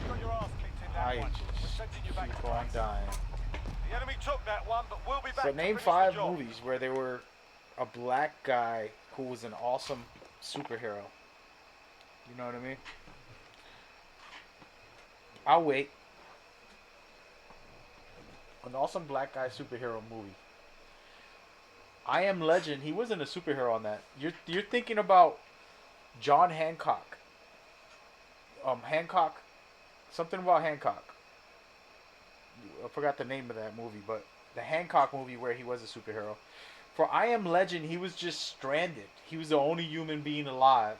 got your ass kicked in that I one. We're just sending you back keep to on base. dying. The enemy took that one, but we'll be back So to name finish 5 the job. movies where there were a black guy who was an awesome superhero. You know what I mean? I'll wait. An awesome black guy superhero movie. I Am Legend. He wasn't a superhero on that. You're thinking about John Hancock. Hancock. Something about Hancock. I forgot the name of that movie, but the Hancock movie where he was a superhero. For I Am Legend, he was just stranded. He was the only human being alive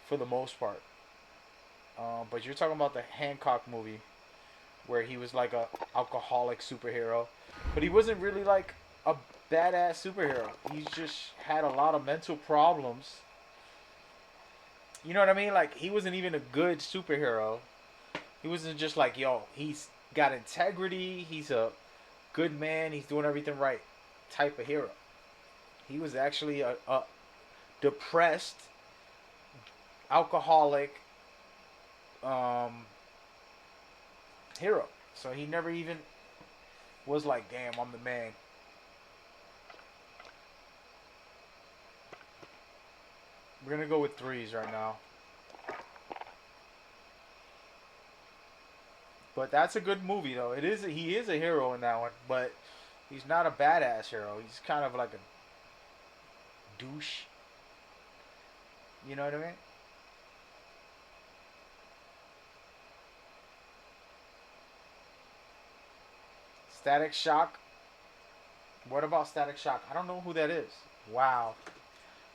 for the most part. But you're talking about the Hancock movie where he was like a alcoholic superhero, but he wasn't really like a badass superhero. He just had a lot of mental problems. You know what I mean? Like, he wasn't even a good superhero. He wasn't just like, yo, he's got integrity, he's a good man, he's doing everything right type of hero. He was actually a depressed, alcoholic hero. So he never even was like, damn, I'm the man. We're gonna go with 3s right now. But that's a good movie though. He is a hero in that one, but he's not a badass hero. He's kind of like a douche. You know what I mean? Static Shock. What about Static Shock? I don't know who that is. Wow.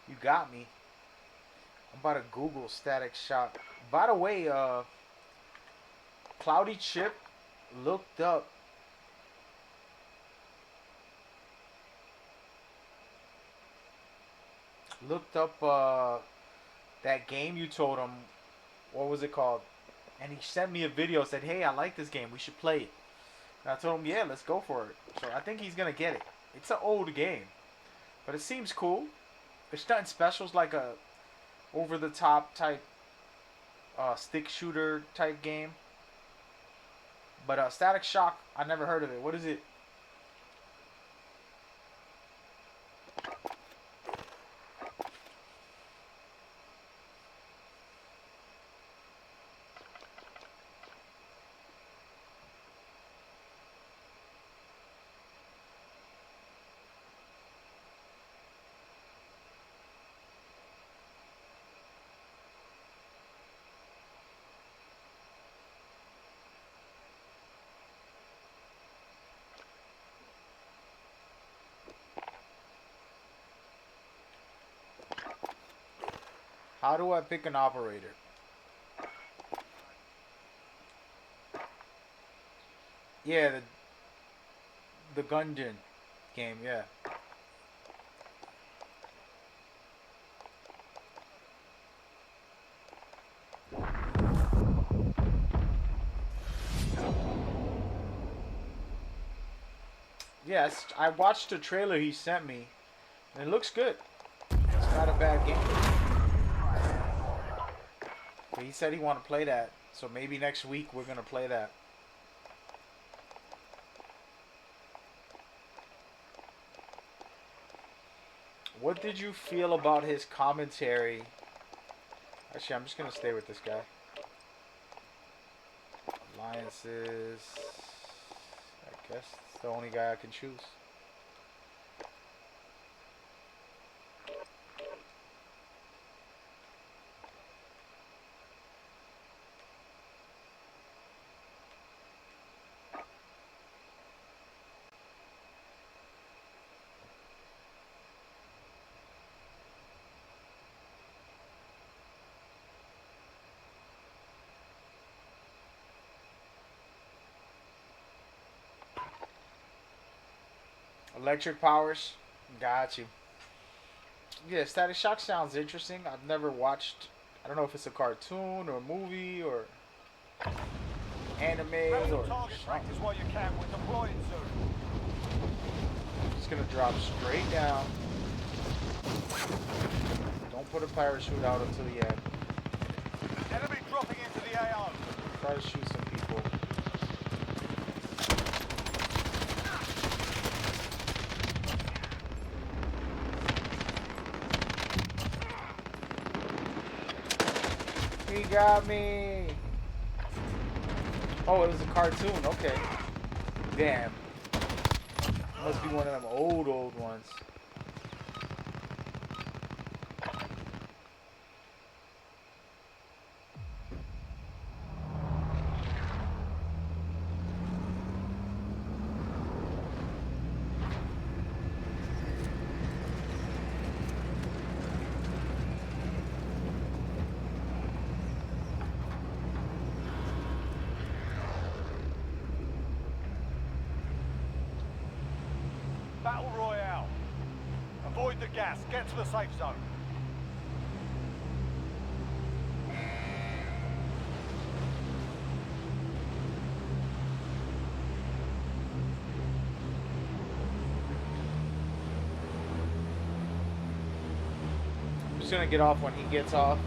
You got me. I'm about to Google Static Shock. By the way, Cloudy Chip looked up that game you told him. What was it called? And he sent me a video, said, hey, I like this game, we should play it. And I told him, yeah, let's go for it. So I think he's gonna get it. It's an old game, but it seems cool. It's nothing special. It's like a over the top type stick shooter type game. But Static Shock, I never heard of it. What is it? How do I pick an operator? Yeah, the Gungeon game, yeah. Yes, I watched the trailer he sent me, and it looks good. It's not a bad game. But he said he wanted to play that, so maybe next week we're gonna play that. What did you feel about his commentary? Actually, I'm just gonna stay with this guy. Alliances. I guess it's the only guy I can choose. Electric powers. Got you. Yeah, Static Shock sounds interesting. I've never watched. I don't know if it's a cartoon or a movie or anime Grab some or target something. practice while you can. We're deploying soon. just gonna drop straight down. Don't put a parachute out until the end. Enemy dropping into the AO. Try to shoot some people. He got me. Oh, it was a cartoon. Okay. Damn. Must be one of them old ones. Battle Royale. Avoid the gas. Get to the safe zone. I'm just gonna get off when he gets off.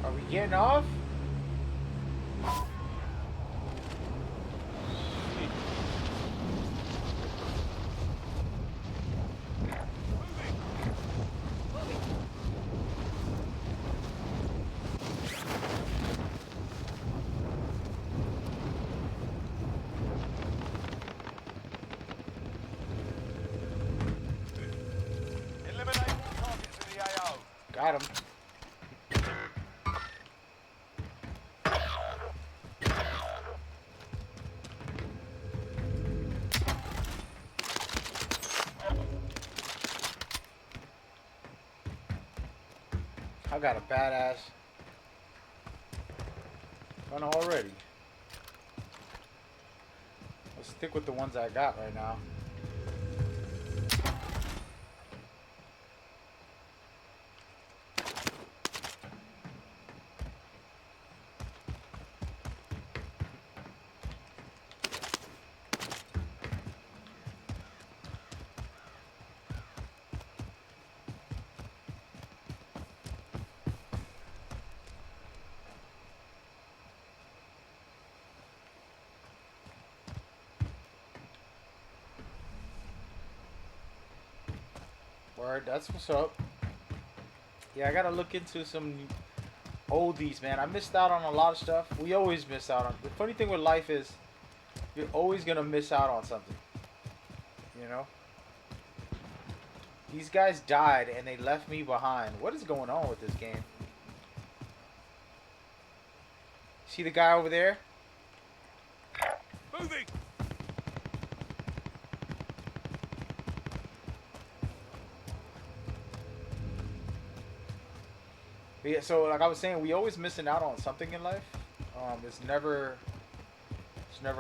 Are we getting off? Eliminate all targets in the AO. Got him. I got a badass gun already. Let's stick with the ones I got right now. Word, that's what's up. Yeah, I gotta look into some oldies, man. I missed out on a lot of stuff. We always miss out on. The funny thing with life is, you're always gonna miss out on something. You know? These guys died and they left me behind. What is going on with this game? See the guy over there? Moving! Yeah, so like I was saying, we always missing out on something in life. It's never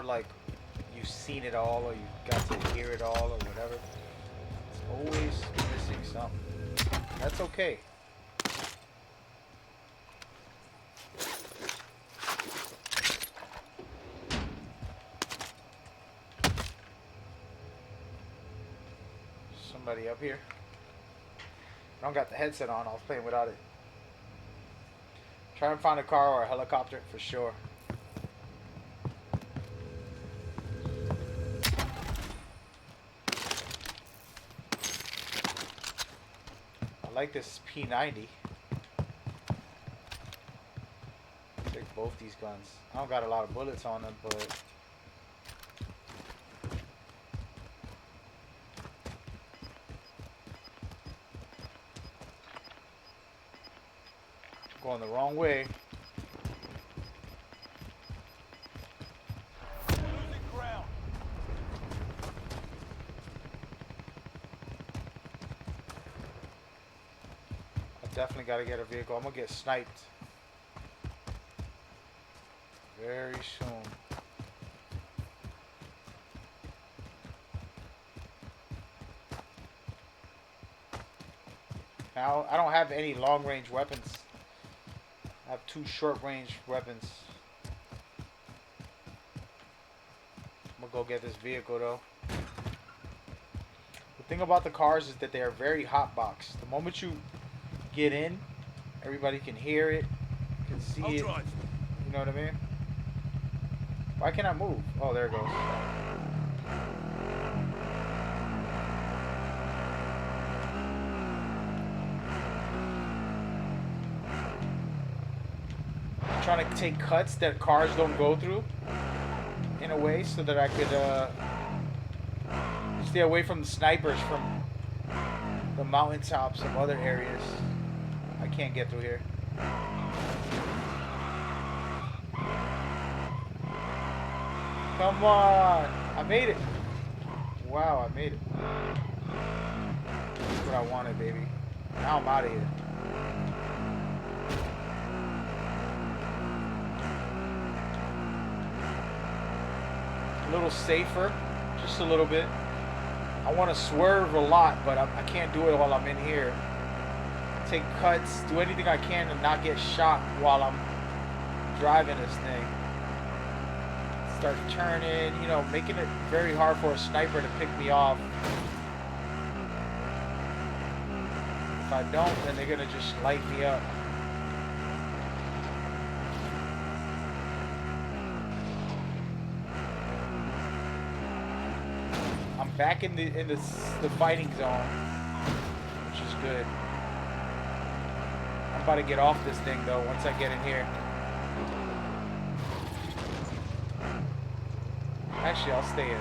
like you've seen it all or you got to hear it all or whatever. It's always missing something. That's okay. Somebody up here. I don't got the headset on. I was playing without it. Try and find a car or a helicopter for sure. I like this P90. Take both these guns. I don't got a lot of bullets on them, but going the wrong way. Losing ground. I definitely got to get a vehicle. I'm gonna get sniped very soon. I don't have any long range weapons. I have 2 short range weapons. I'm gonna go get this vehicle though. The thing about the cars is that they are very hot box. The moment you get in, everybody can hear it, can see I'll it. drive. You know what I mean? Why can't I move? Oh, there it goes. I'm trying to take cuts that cars don't go through in a way so that I could stay away from the snipers from the mountaintops of other areas. I can't get through here. Come on! I made it! Wow, I made it. That's what I wanted, baby. Now I'm out of here. A little safer, just a little bit. I want to swerve a lot, but I can't do it while I'm in here. Take cuts, do anything I can to not get shot while I'm driving this thing. Start turning, you know, making it very hard for a sniper to pick me off. If I don't, then they're gonna just light me up. I'm back in the fighting zone, which is good. I'm about to get off this thing though once I get in here. Actually, I'll stay in.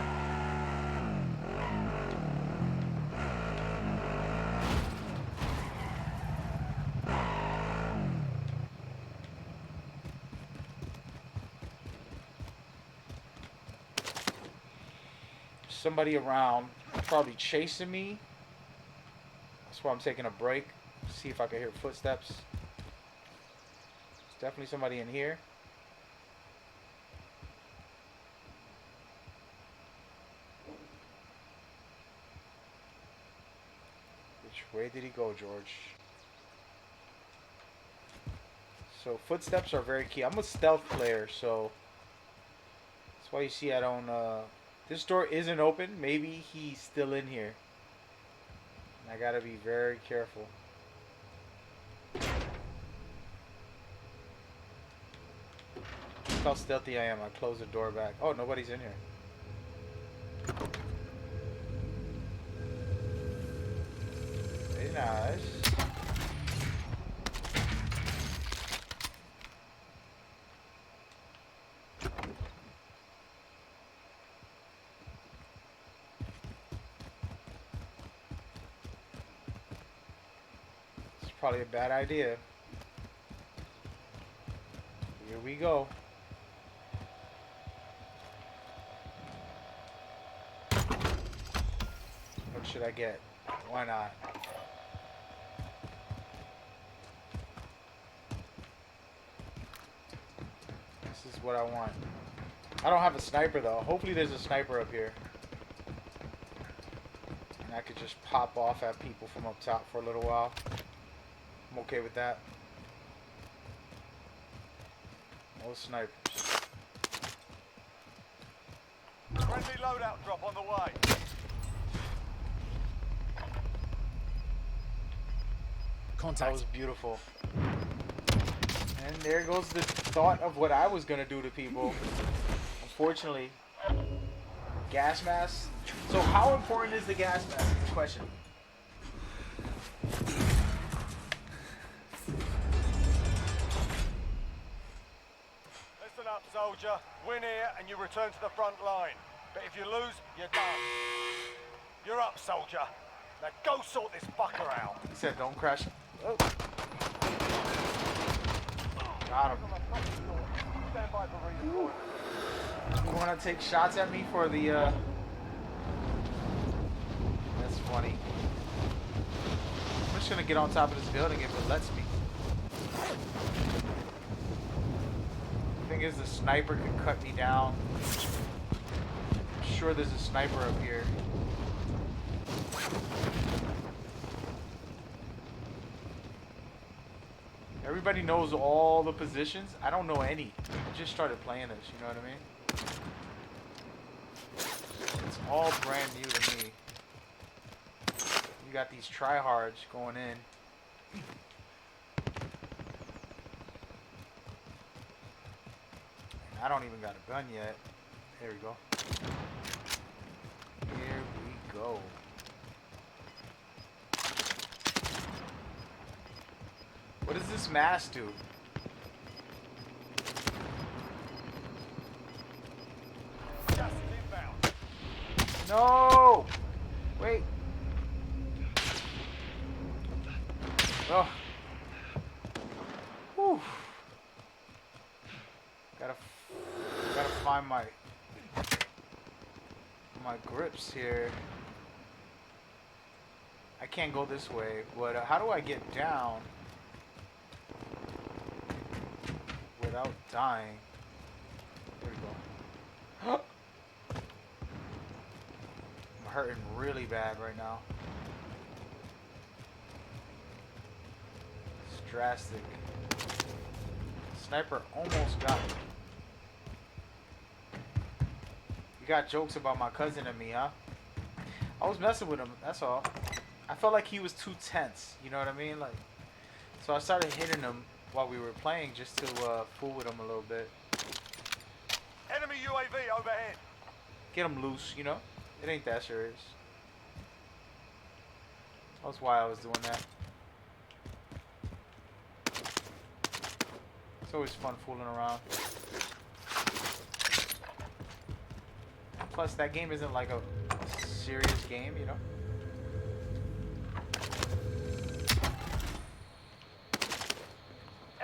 Somebody around, probably chasing me. That's why I'm taking a break. See if I can hear footsteps. There's definitely somebody in here. Which way did he go, George? So footsteps are very key. I'm a stealth player, so that's why you see I don't this door isn't open. Maybe he's still in here. And I gotta be very careful. Look how stealthy I am. I close the door back. Oh, nobody's in here. Very nice. It's probably a bad idea. Here we go. What should I get? Why not? This is what I want. I don't have a sniper though. Hopefully there's a sniper up here. And I could just pop off at people from up top for a little while. I'm okay with that. No snipers. Friendly loadout drop on the way. That was beautiful. And there goes the thought of what I was gonna do to people. Unfortunately, gas mask. So how important is the gas mask? Good question. Listen up, soldier. Win here and you return to the front line. But if you lose, you're done. You're up, soldier. Now go sort this fucker out. He said don't crash. Oh. Got him. Stand by for redeployment. You wanna take shots at me for the That's funny. I'm just gonna get on top of this building if it lets me. The thing is the sniper can cut me down. I'm sure there's a sniper up here. Everybody knows all the positions. I don't know any. I just started playing this, you know what I mean? It's all brand new to me. You got these tryhards going in. And I don't even got a gun yet. There we go. Here we go. What does this mask do? Gas is inbound. No! Wait. Oh. Whew. Gotta find my grips here. I can't go this way, but how do I get down without dying? There we go. I'm hurting really bad right now. It's drastic. Sniper almost got me. You got jokes about my cousin and me, huh? I was messing with him, that's all. I felt like he was too tense, you know what I mean? Like, so I started hitting him while we were playing just to fool with him a little bit. Enemy UAV overhead. Get him loose, you know? It ain't that serious. That's why I was doing that. It's always fun fooling around. Plus, that game isn't like a serious game, you know?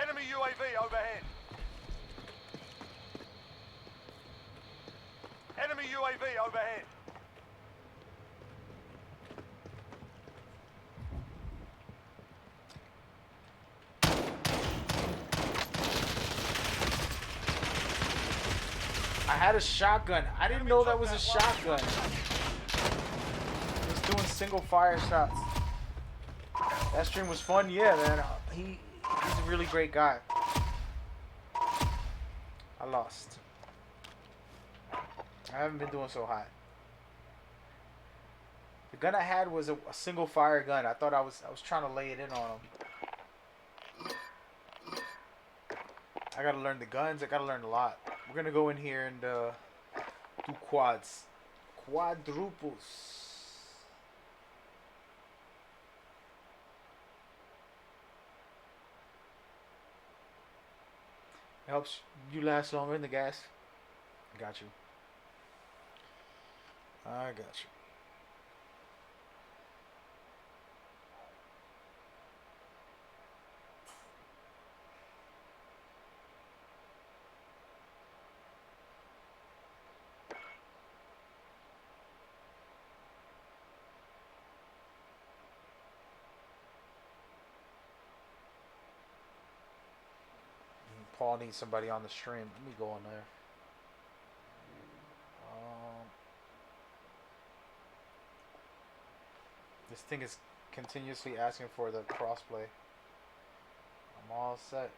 Enemy UAV overhead. Enemy UAV overhead. I had a shotgun. I didn't know that was a shotgun. I was doing single fire shots. That stream was fun, yeah, man. He's a really great guy. I lost. I haven't been doing so hot. The gun I had was a single fire gun. I thought I was trying to lay it in on him. I gotta learn the guns. I gotta learn a lot. We're gonna go in here and do quads. Quadruples. It helps you last longer in the gas. Got you. I got you. Paul needs somebody on the stream. Let me go on there. This thing is continuously asking for the crossplay. I'm all set.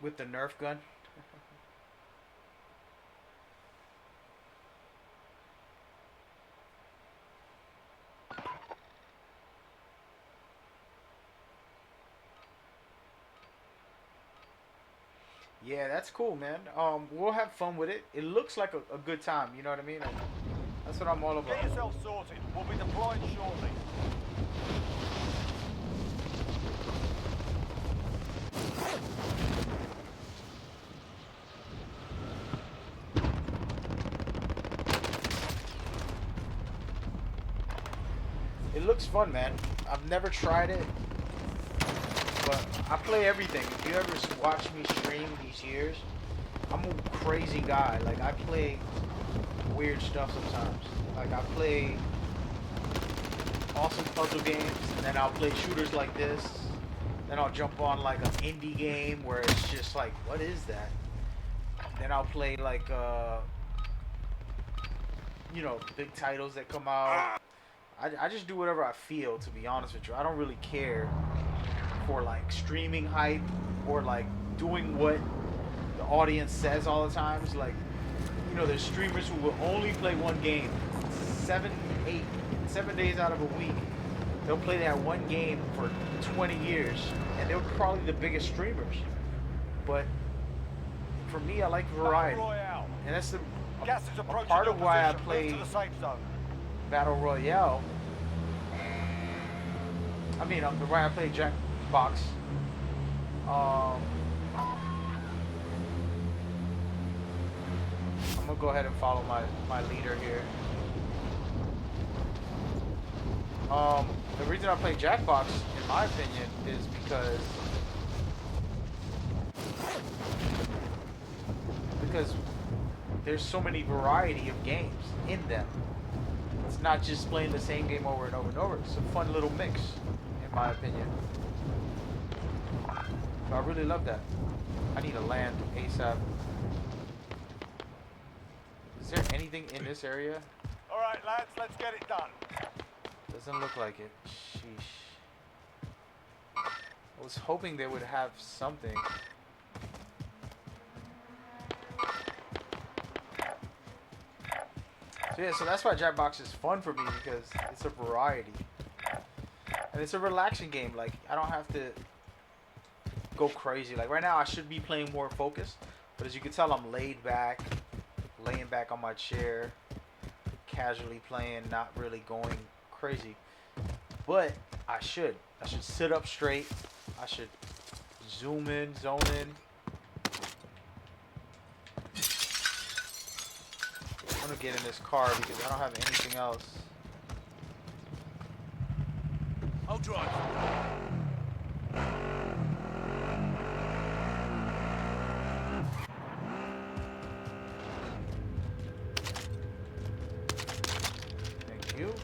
With the Nerf gun. Yeah, that's cool, man. We'll have fun with it. It looks like a good time, you know what I mean? Like, that's what I'm all about. Get yourself sorted. We'll be deployed shortly. It looks fun, man. I've never tried it, but I play everything. If you ever watch me stream these years, I'm a crazy guy. Like, I play weird stuff sometimes. Like, I play awesome puzzle games, and then I'll play shooters like this. Then I'll jump on like an indie game where it's just like, what is that? Then I'll play like, you know, big titles that come out. I just do whatever I feel, to be honest with you. I don't really care for like streaming hype or like doing what the audience says all the time. It's like, you know, there's streamers who will only play one game 7 days out of a week. They'll play that one game for 20 years, and they're probably the biggest streamers. But for me, I like variety, Royale. and that's Gas is a approaching part your of why I position. play Move to the safe zone. Battle Royale. I mean, the way I play Jackbox. I'm gonna go ahead and follow my leader here. The reason I play Jackbox, in my opinion, is because there's so many variety of games in them. It's not just playing the same game over and over and over. It's a fun little mix, in my opinion. So I really love that. I need to land ASAP. Is there anything in this area? All right, lads, let's get it done. Doesn't look like it. Sheesh. I was hoping they would have something. So yeah, so that's why Jackbox is fun for me, because it's a variety. And it's a relaxing game. Like, I don't have to go crazy. Like, right now I should be playing more focused, but as you can tell, I'm laid back, laying back on my chair, casually playing, not really going crazy. But I should sit up straight. I should zoom in, zone in. I'm gonna get in this car because I don't have anything else. I'll drive. Thank you.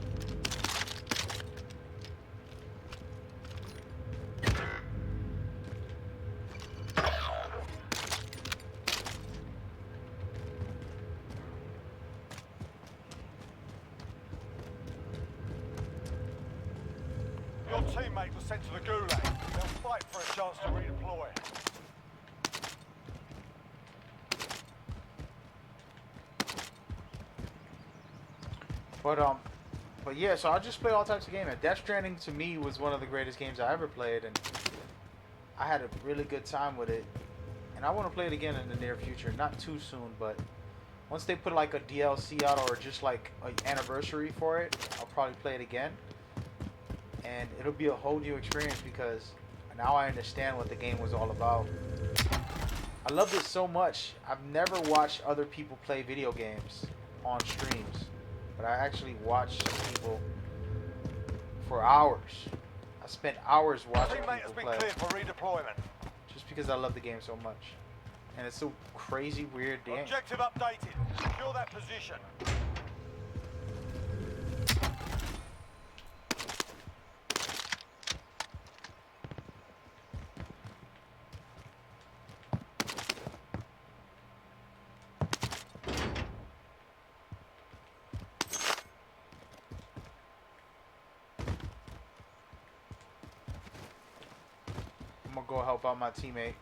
Your teammate was sent to the gulag. They'll fight for a chance to redeploy. But yeah, so I just play all types of games. And Death Stranding to me was one of the greatest games I ever played, and I had a really good time with it. And I want to play it again in the near future, not too soon, but once they put like a DLC out or just like an anniversary for it, I'll probably play it again. And it'll be a whole new experience because now I understand what the game was all about. I loved it so much. I've never watched other people play video games on streams, but I actually watched people for hours. I spent hours watching Teammate has people been play cleared for redeployment. just because I love the game so much. And it's so crazy weird game. Objective updated. Secure that position. I'm gonna go help out my teammate.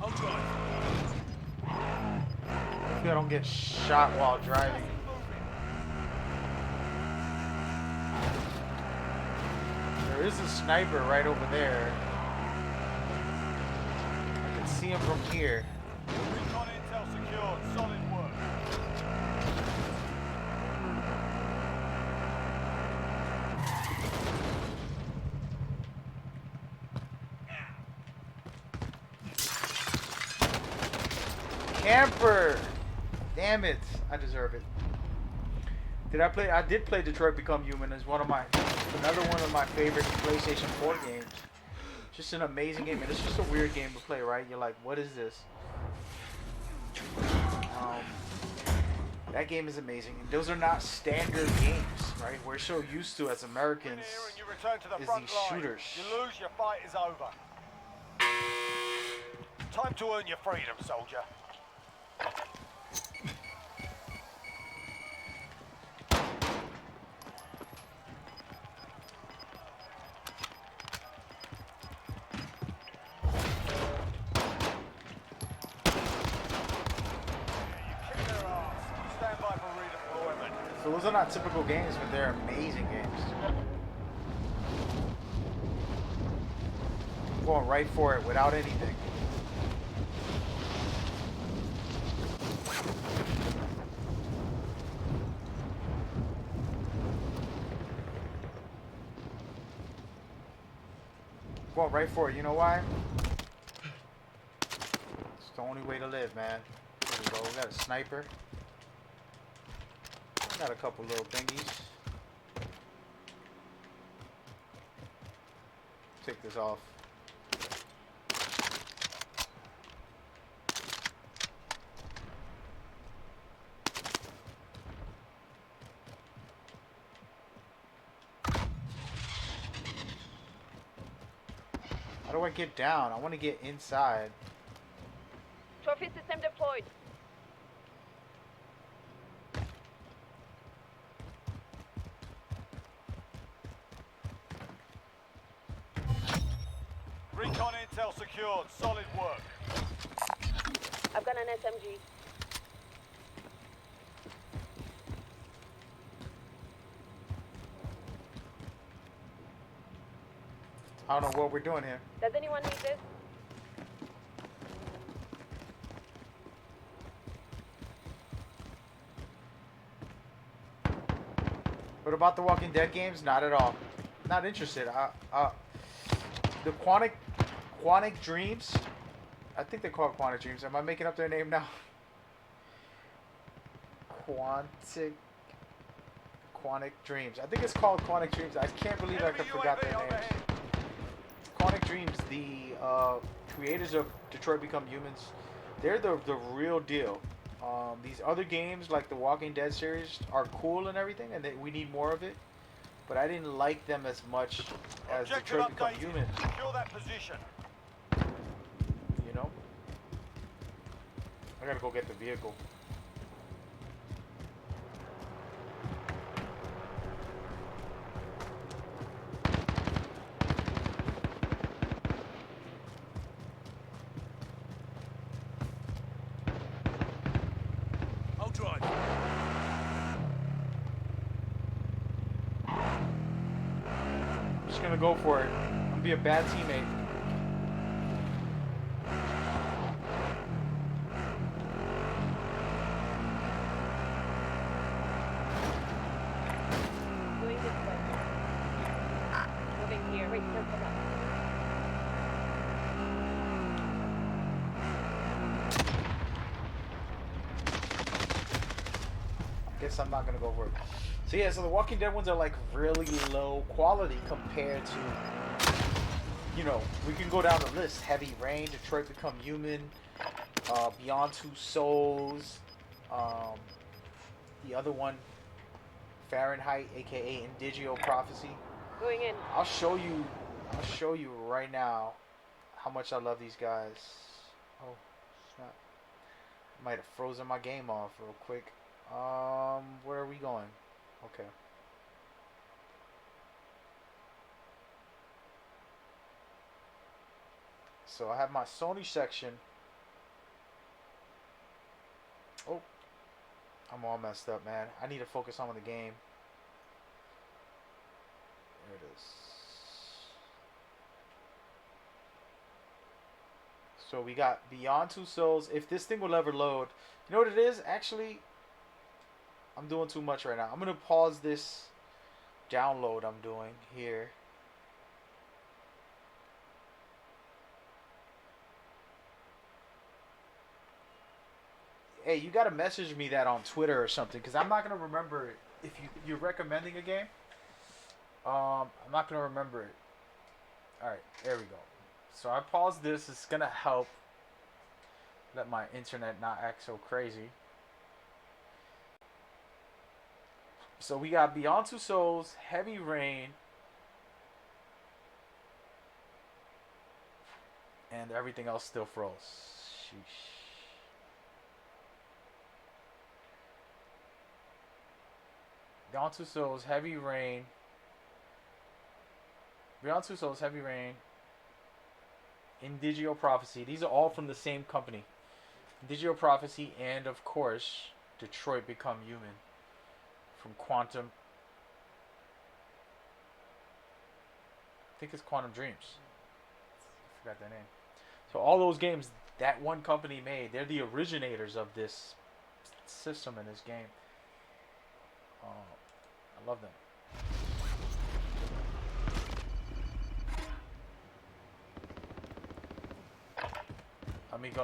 I'll drive. Hopefully I don't get shot while driving. There is a sniper right over there. I can see him from here. Recon intel secured. Solid work. Camper! Damn it. I deserve it. I did play Detroit Become Human as one of my Another one of my favorite PlayStation 4 games. Just an amazing game, and it's just a weird game to play, right? You're like, what is this? That game is amazing. And those are not standard games, right? We're so used to as Americans Here and you return to the is front these line. shooters. You lose, your fight is over. Time to earn your freedom, soldier. Stand by for redeployment. So those are not typical games, but they're amazing games. I'm going right for it without anything. Going right for it. You know why? It's the only way to live, man. There we go. We got a sniper. Got a couple little thingies. Take this off. How do I get down? I want to get inside. Trophy system deployed. Recon intel secured. Solid work. I've got an SMG. I don't know what we're doing here. Does anyone need this? What about the Walking Dead games? Not at all. Not interested. The Quantic Dreams. I think they call it Quantic Dreams. Am I making up their name now? Quantic Dreams. I think it's called Quantic Dreams. I can't believe I forgot their names. Quantic Dreams, the creators of Detroit Become Humans, they're the real deal. These other games like the Walking Dead series are cool and everything, and we need more of it. But I didn't like them as much as Objective Detroit Become updated. Human. Secure that position. You know? I gotta go get the vehicle. I'll drive. I'm just gonna go for it. I'm gonna be a bad teammate. Going this way. Moving here. Wait, circle up. Guess I'm not gonna go for it. So yeah, so the Walking Dead ones are like really low quality compared to, you know, we can go down the list. Heavy Rain, Detroit Become Human, Beyond Two Souls, the other one, Fahrenheit, aka Indigio Prophecy. Going in. I'll show you right now how much I love these guys. Oh, snap. Might have frozen my game off real quick. Where are we going? Okay. So I have my Sony section. Oh, I'm all messed up, man. I need to focus on the game. There it is. So we got Beyond Two Souls. If this thing will ever load, you know what it is? Actually, I'm doing too much right now. I'm gonna pause this download I'm doing here. Hey, you gotta message me that on Twitter or something, because I'm not gonna remember if you're recommending a game. I'm not gonna remember it. All right, there we go. So I paused this. It's gonna help let my internet not act so crazy. So we got Beyond Two Souls, Heavy Rain, and everything else still froze. Sheesh. Beyond Two Souls, Heavy Rain. Beyond Two Souls, Heavy Rain. Indigio Prophecy. These are all from the same company. Indigio Prophecy and, of course, Detroit Become Human from Quantum. I think it's Quantum Dreams. I forgot their name. So all those games that one company made, they're the originators of this system in this game. I love them.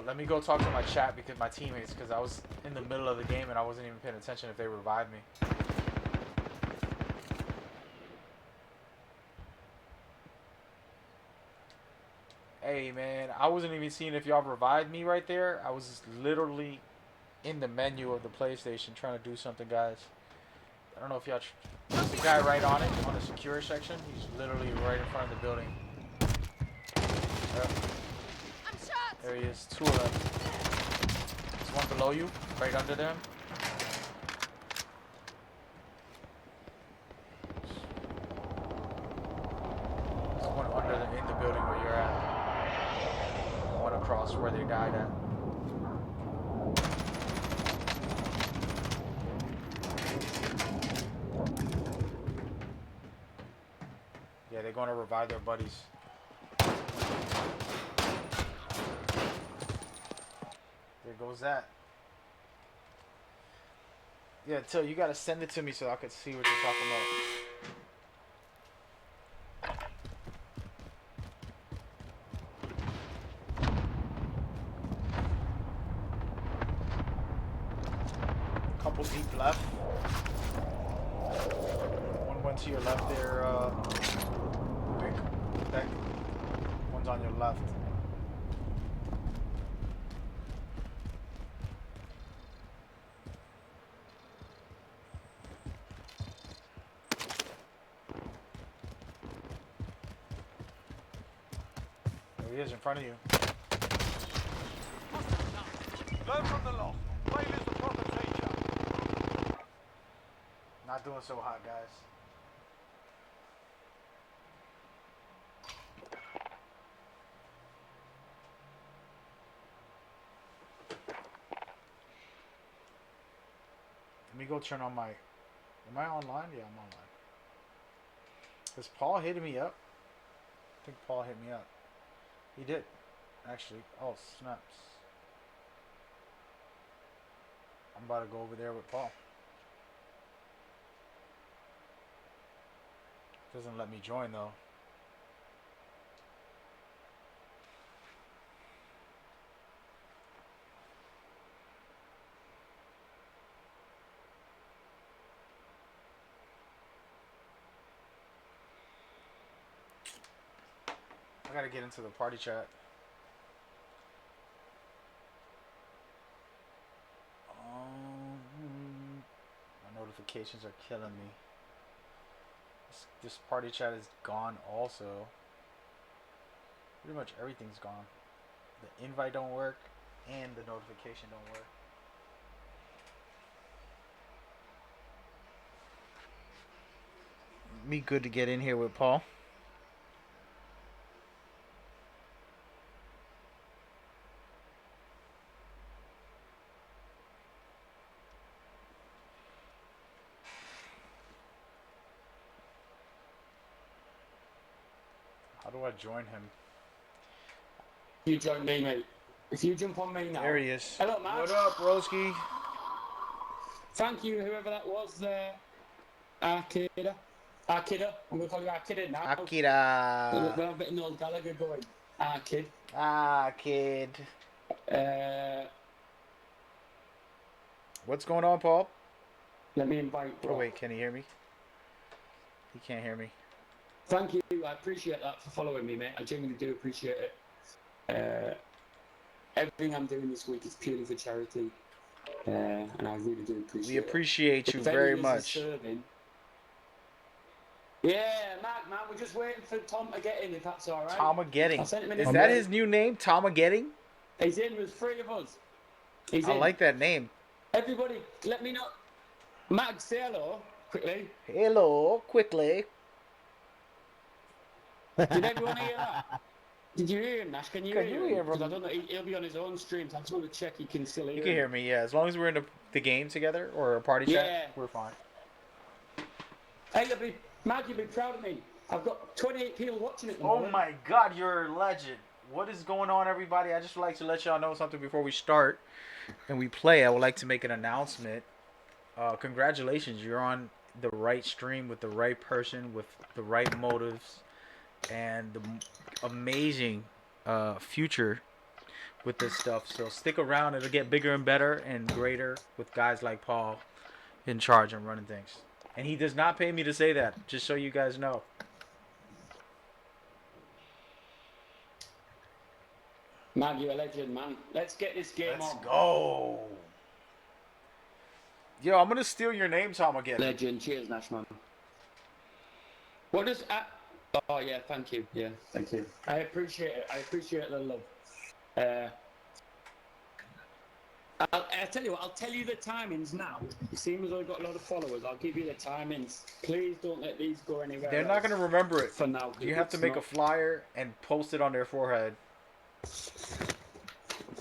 Let me go talk to my chat because my teammates, because I was in the middle of the game and I wasn't even paying attention if they revived me. Hey man, I wasn't even seeing if y'all revived me right there. I was literally in the menu of the PlayStation trying to do something, guys. I don't know if y'all. There's a guy right on it, on the secure section. He's literally right in front of the building. Yep. I'm shot! There he is. Two of them. There's one below you, right under them. There's one under them in the building where you're at. One across where they died at. Yeah, they're going to revive their buddies. There goes that. Yeah, Till, you gotta send it to me so I could see what you're talking about. Couple deep left. One went to your left there, Vic. Deck. One's on your left. There he is in front of you. Learn from the loss. Failure's the proper teacher. Not doing so hot, guys. Let me go turn on my... Am I online? Yeah, I'm online. Is Paul hitting me up? I think Paul hit me up. He did, actually. Oh, snaps. I'm about to go over there with Paul. Doesn't let me join, though. I gotta get into the party chat. My notifications are killing me. This party chat is gone also. Pretty much everything's gone. The invite don't work and the notification don't work. Me good to get in here with Paul. How do I join him? You join me, mate. If you jump on me now. There he is. Hello, Matt. What up, Broski? Thank you, whoever that was there. Akira. Akira. I'm going to call you Akira now. Akira. We'll have a bit of Noel Gallagher going. Kid. Kid. Uh, What's going on, Paul? Let me invite. Oh, wait, can he hear me? He can't hear me. Thank you. I appreciate that for following me, mate. I genuinely do appreciate it. Everything I'm doing this week is purely for charity, and I really do appreciate We it. appreciate you If any very of us is much. serving, yeah, Mark, man, we're just waiting for Tom to get in, if that's all right. Tama I Getting. sent him an Is invite. that his new name? Tama Getting? He's in with 3 of us. He's I in. like that name. Everybody, let me know. Mark, say hello quickly. Hello, quickly. Did everyone hear that? Did you hear him, Nash? Can you Can hear you him? hear Because I him? don't know. He'll be on his own stream, so I just want to check he can still hear You can hear me, yeah. As long as we're in the game together or a party Yeah. chat, we're fine. Hey, Mark, you'll be proud of me. I've got 28 people watching at the Oh moment. my god, you're a legend. What is going on, everybody? I just would like to let y'all know something before we start and we play. I would like to make an announcement. Congratulations, you're on the right stream with the right person with the right motives and the amazing future with this stuff. So stick around. It'll get bigger and better and greater with guys like Paul in charge and running things. And he does not pay me to say that, just so you guys know. Man, you're a legend, man. Let's get this game Let's on. go. Yo, I'm going to steal your name, Tom, again. Legend. Cheers, Nash, man. What does... oh, yeah, thank you. Yeah, thank you. I appreciate it. I appreciate the love. I'll tell you what, I'll tell you the timings now. Seeing as I've got a lot of followers, I'll give you the timings. Please don't let these go anywhere. They're not going to remember it. For now. You have to make a flyer and post it on their forehead.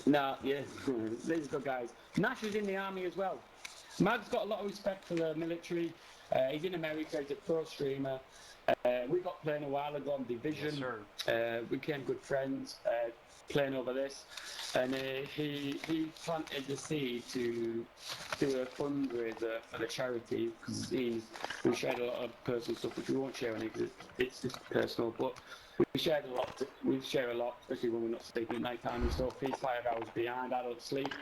Nah, yeah. These good guys. Nash is in the army as well. Mag's got a lot of respect for the military. He's in America. He's a pro streamer. We got playing a while ago on Division. Yes, sir. We became good friends playing over this. And he planted the seed to do a fundraiser for the charity because we shared a lot of personal stuff which we won't share any because it's just personal. But we shared a lot. We share a lot, especially when we're not sleeping at night time and stuff. He's 5 hours behind. I don't sleep.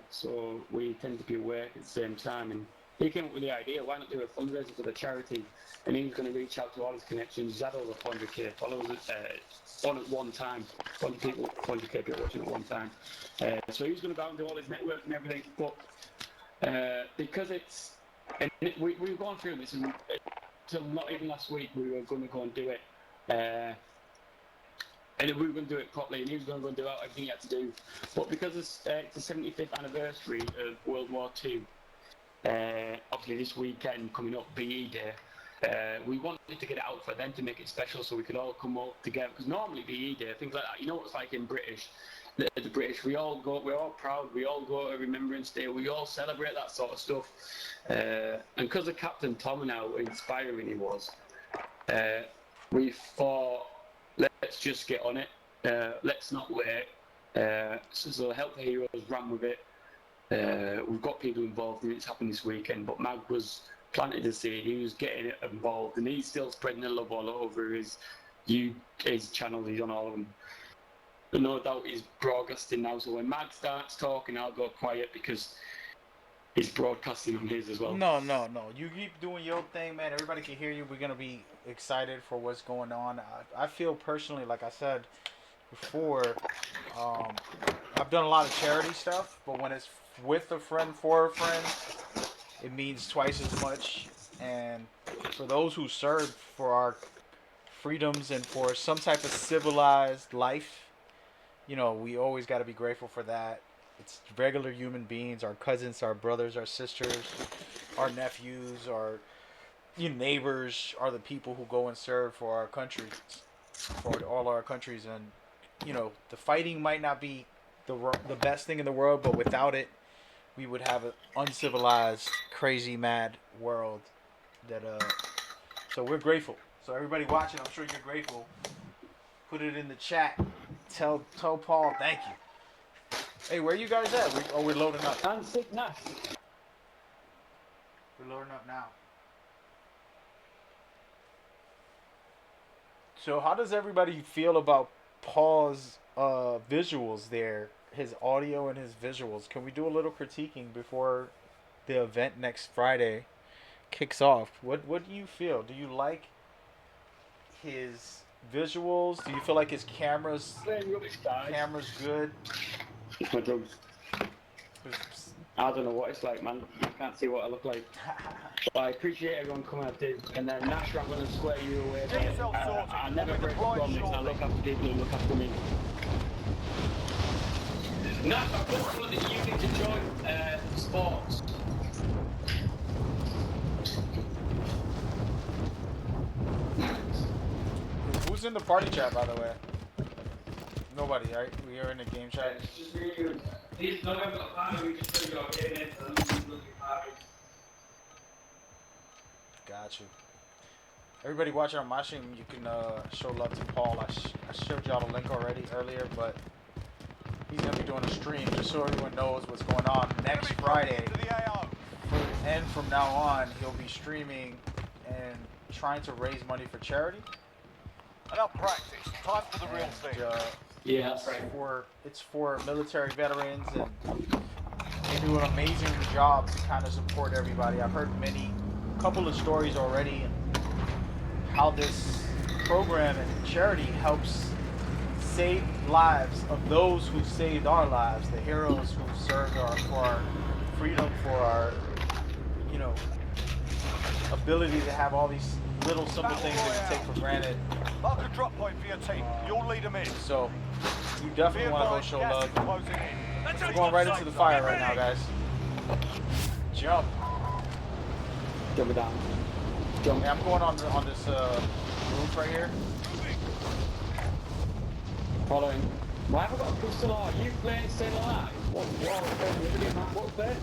So we tend to be awake at the same time. And he came up with the idea, why not do a fundraiser for the charity? And he was going to reach out to all his connections. He's had over 400k followers on at one time. 400k people watching at one time. So he was going to go out and do all his network and everything. But because it's... And we've gone through this until not even last week we were going to go and do it. And we were going to do it properly, and he was going to go and do everything he had to do. But because it's the 75th anniversary of World War II, obviously this weekend coming up, BE Day, we wanted to get it out for them to make it special so we could all come up together. Because normally BE Day, things like that, you know what it's like in British, the British, we're all proud, we all go to Remembrance Day, we all celebrate that sort of stuff. And because of Captain Tom and how inspiring he was, we thought, let's just get on it. Let's not wait. So Help the Heroes ran with it. We've got people involved and it's happened this weekend, but Mag was planted the seed, he was getting it involved, and he's still spreading the love all over his channels, he's on all of them. But no doubt he's broadcasting now, so when Mag starts talking, I'll go quiet because he's broadcasting on his as well. No. You keep doing your thing, man. Everybody can hear you. We're going to be excited for what's going on. I feel personally, like I said before, I've done a lot of charity stuff, but when it's with a friend, for a friend, it means twice as much. And for those who serve for our freedoms and for some type of civilized life, we always got to be grateful for that. It's regular human beings, our cousins, our brothers, our sisters, our nephews, our neighbors are the people who go and serve for our country, for all our countries. And the fighting might not be the best thing in the world, but without it, we would have an uncivilized, crazy, mad world. So we're grateful. So everybody watching, I'm sure you're grateful. Put it in the chat. Tell Paul thank you. Hey, where you guys at? We're loading up. I'm sick Nash. We're loading up now. So how does everybody feel about Paul's visuals there? His audio and his visuals. Can we do a little critiquing before the event next Friday kicks off? What do you feel? Do you like his visuals? Do you feel like his Playing rubbish, guys. camera's good? It's my drugs. I don't know what it's like, man. I can't see what I look like. But I appreciate everyone coming out there. And then Nash, I'm going to swear you away. Get yourself sorted. I never We'll be break a deploying promise. I shortly. look after people who look after me. Nash, I've just told that you need to join sports. Who's in the party chat, by the way? Nobody, right? We are in the game chat. It's just me and you. These November party, we just put your game in for looking parties. Got you. Everybody watching on my stream, you can show love to Paul. I showed y'all the link already earlier, but he's gonna be doing a stream just so everyone knows what's going on next Friday. To the AO. And from now on, he'll be streaming and trying to raise money for charity. Enough practice. Time for the real thing. Yeah, that's right. It's for military veterans, and they do an amazing job to kind of support everybody. I've heard couple of stories already, and how this program and charity helps save lives of those who saved our lives, the heroes who served for our freedom, for our, ability to have all these little simple things that we take for granted. Mark a drop point for your team. You'll lead them in. So you definitely want to go show love. Closing in. We're going right into the fire right now, guys. Jump. Jump it down. Jump. Yeah, I'm going on this roof right here. Following. Why have I got a pistol on? Are you playing still alive? What's there?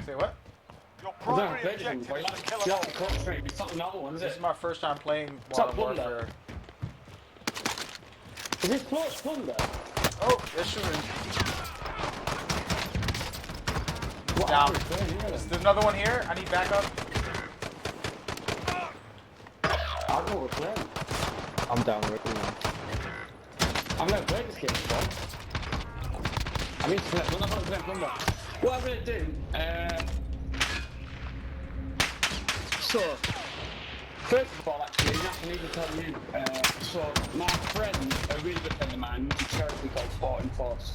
Say what? Your I don't primary know, objective is to kill you them have to all. concentrate. It's not another one, is This it? is my first time playing Top Modern Plunder. Warfare. Is this Plunder? Oh, they're shooting. What Down. are we playing here? There's another one here. I need backup. I don't know what we're playing. I'm down with you. I've never played this game before. I mean, I'm not playing Plunder. What I'm going to do, so, first of all, actually, I need to tell you, so my friend, a really good friend of mine, runs a charity called Sporting Force.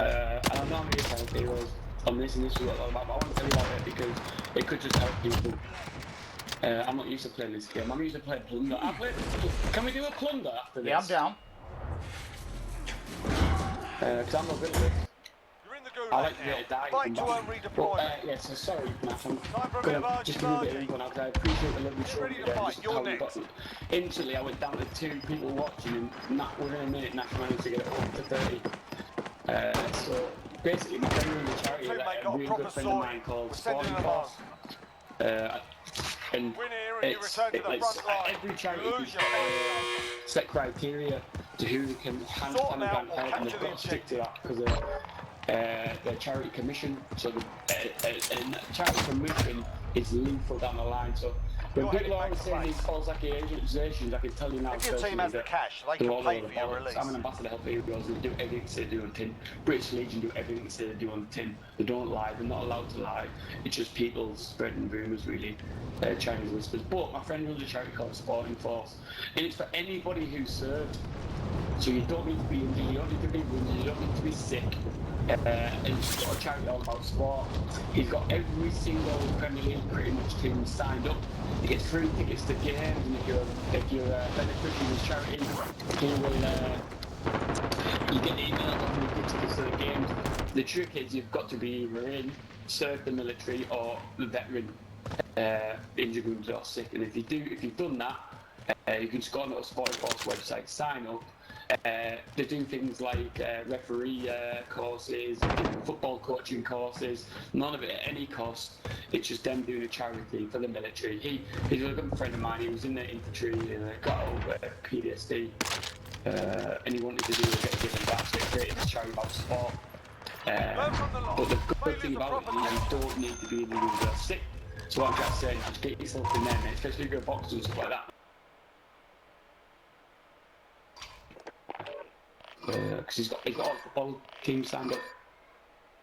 And I'm not really telling heroes on this, and this is what I'm about, but I want to tell you about it because it could just help people. I'm not used to playing this game, I'm used to playing Plunder. Can we do a Plunder after this? Yeah, I'm down. Because I'm not good at this. You're in the gulag I like to now. get a die. Fight to earn redeployment. Yeah, so sorry, Matt. I'm Time for a bit gonna of just give you a bit of argy-bargy. info now because I appreciate the lovely show. ready to fight, you're next. Instantly, I went down to 2 people watching, and within a minute, Nash managed to get it up to 30. So basically, my friend runs a charity, Teammate like a got a really proper good friend of sword. mine called We're sending Sporting them on. Force. And Win here and you it's, return to the it's front line. every charity Lose has your got set criteria to who they can hand Sort them out, grant we'll help, and capture they've got the to stick to that because of their charity commission. So the charity commission is lethal down the line. So when You're people heading are back always to saying base. these false accusations, I can tell you now. If your team personally has the that cash, they they're can all pay over for your bollocks. release. I'm an ambassador help heroes. They do everything they say they do on tin. British Legion do everything they say they do on tin. They don't lie. They're not allowed to lie. It's just people spreading rumours, really. Chinese whispers. But my friend runs a charity called Sporting Force, and it's for anybody who served. So you don't need to be injured, you don't need to be wounded, you don't need to be sick. And he's got a charity all about sport. He's got every single Premier League pretty much team signed up. He gets free tickets to games, and if you're a beneficiary of his charity, he will you get email of the tickets to the games. The trick is you've got to be either in, serve the military, or the veteran, injured, wounded, or sick. And if you've done that, you can just go on the Sporting Force website, sign up. They do things like referee courses, football coaching courses, none of it at any cost. It's just them doing a charity for the military. He's a good friend of mine. He was in the infantry and got over PTSD, and he wanted to get given back, so he created this charity about sport. But the good thing about it is you don't need to be in the room or sick. So what I'm just saying, just get yourself in there, mate, especially if you're a boxer and stuff like that. Because he's got all teams signed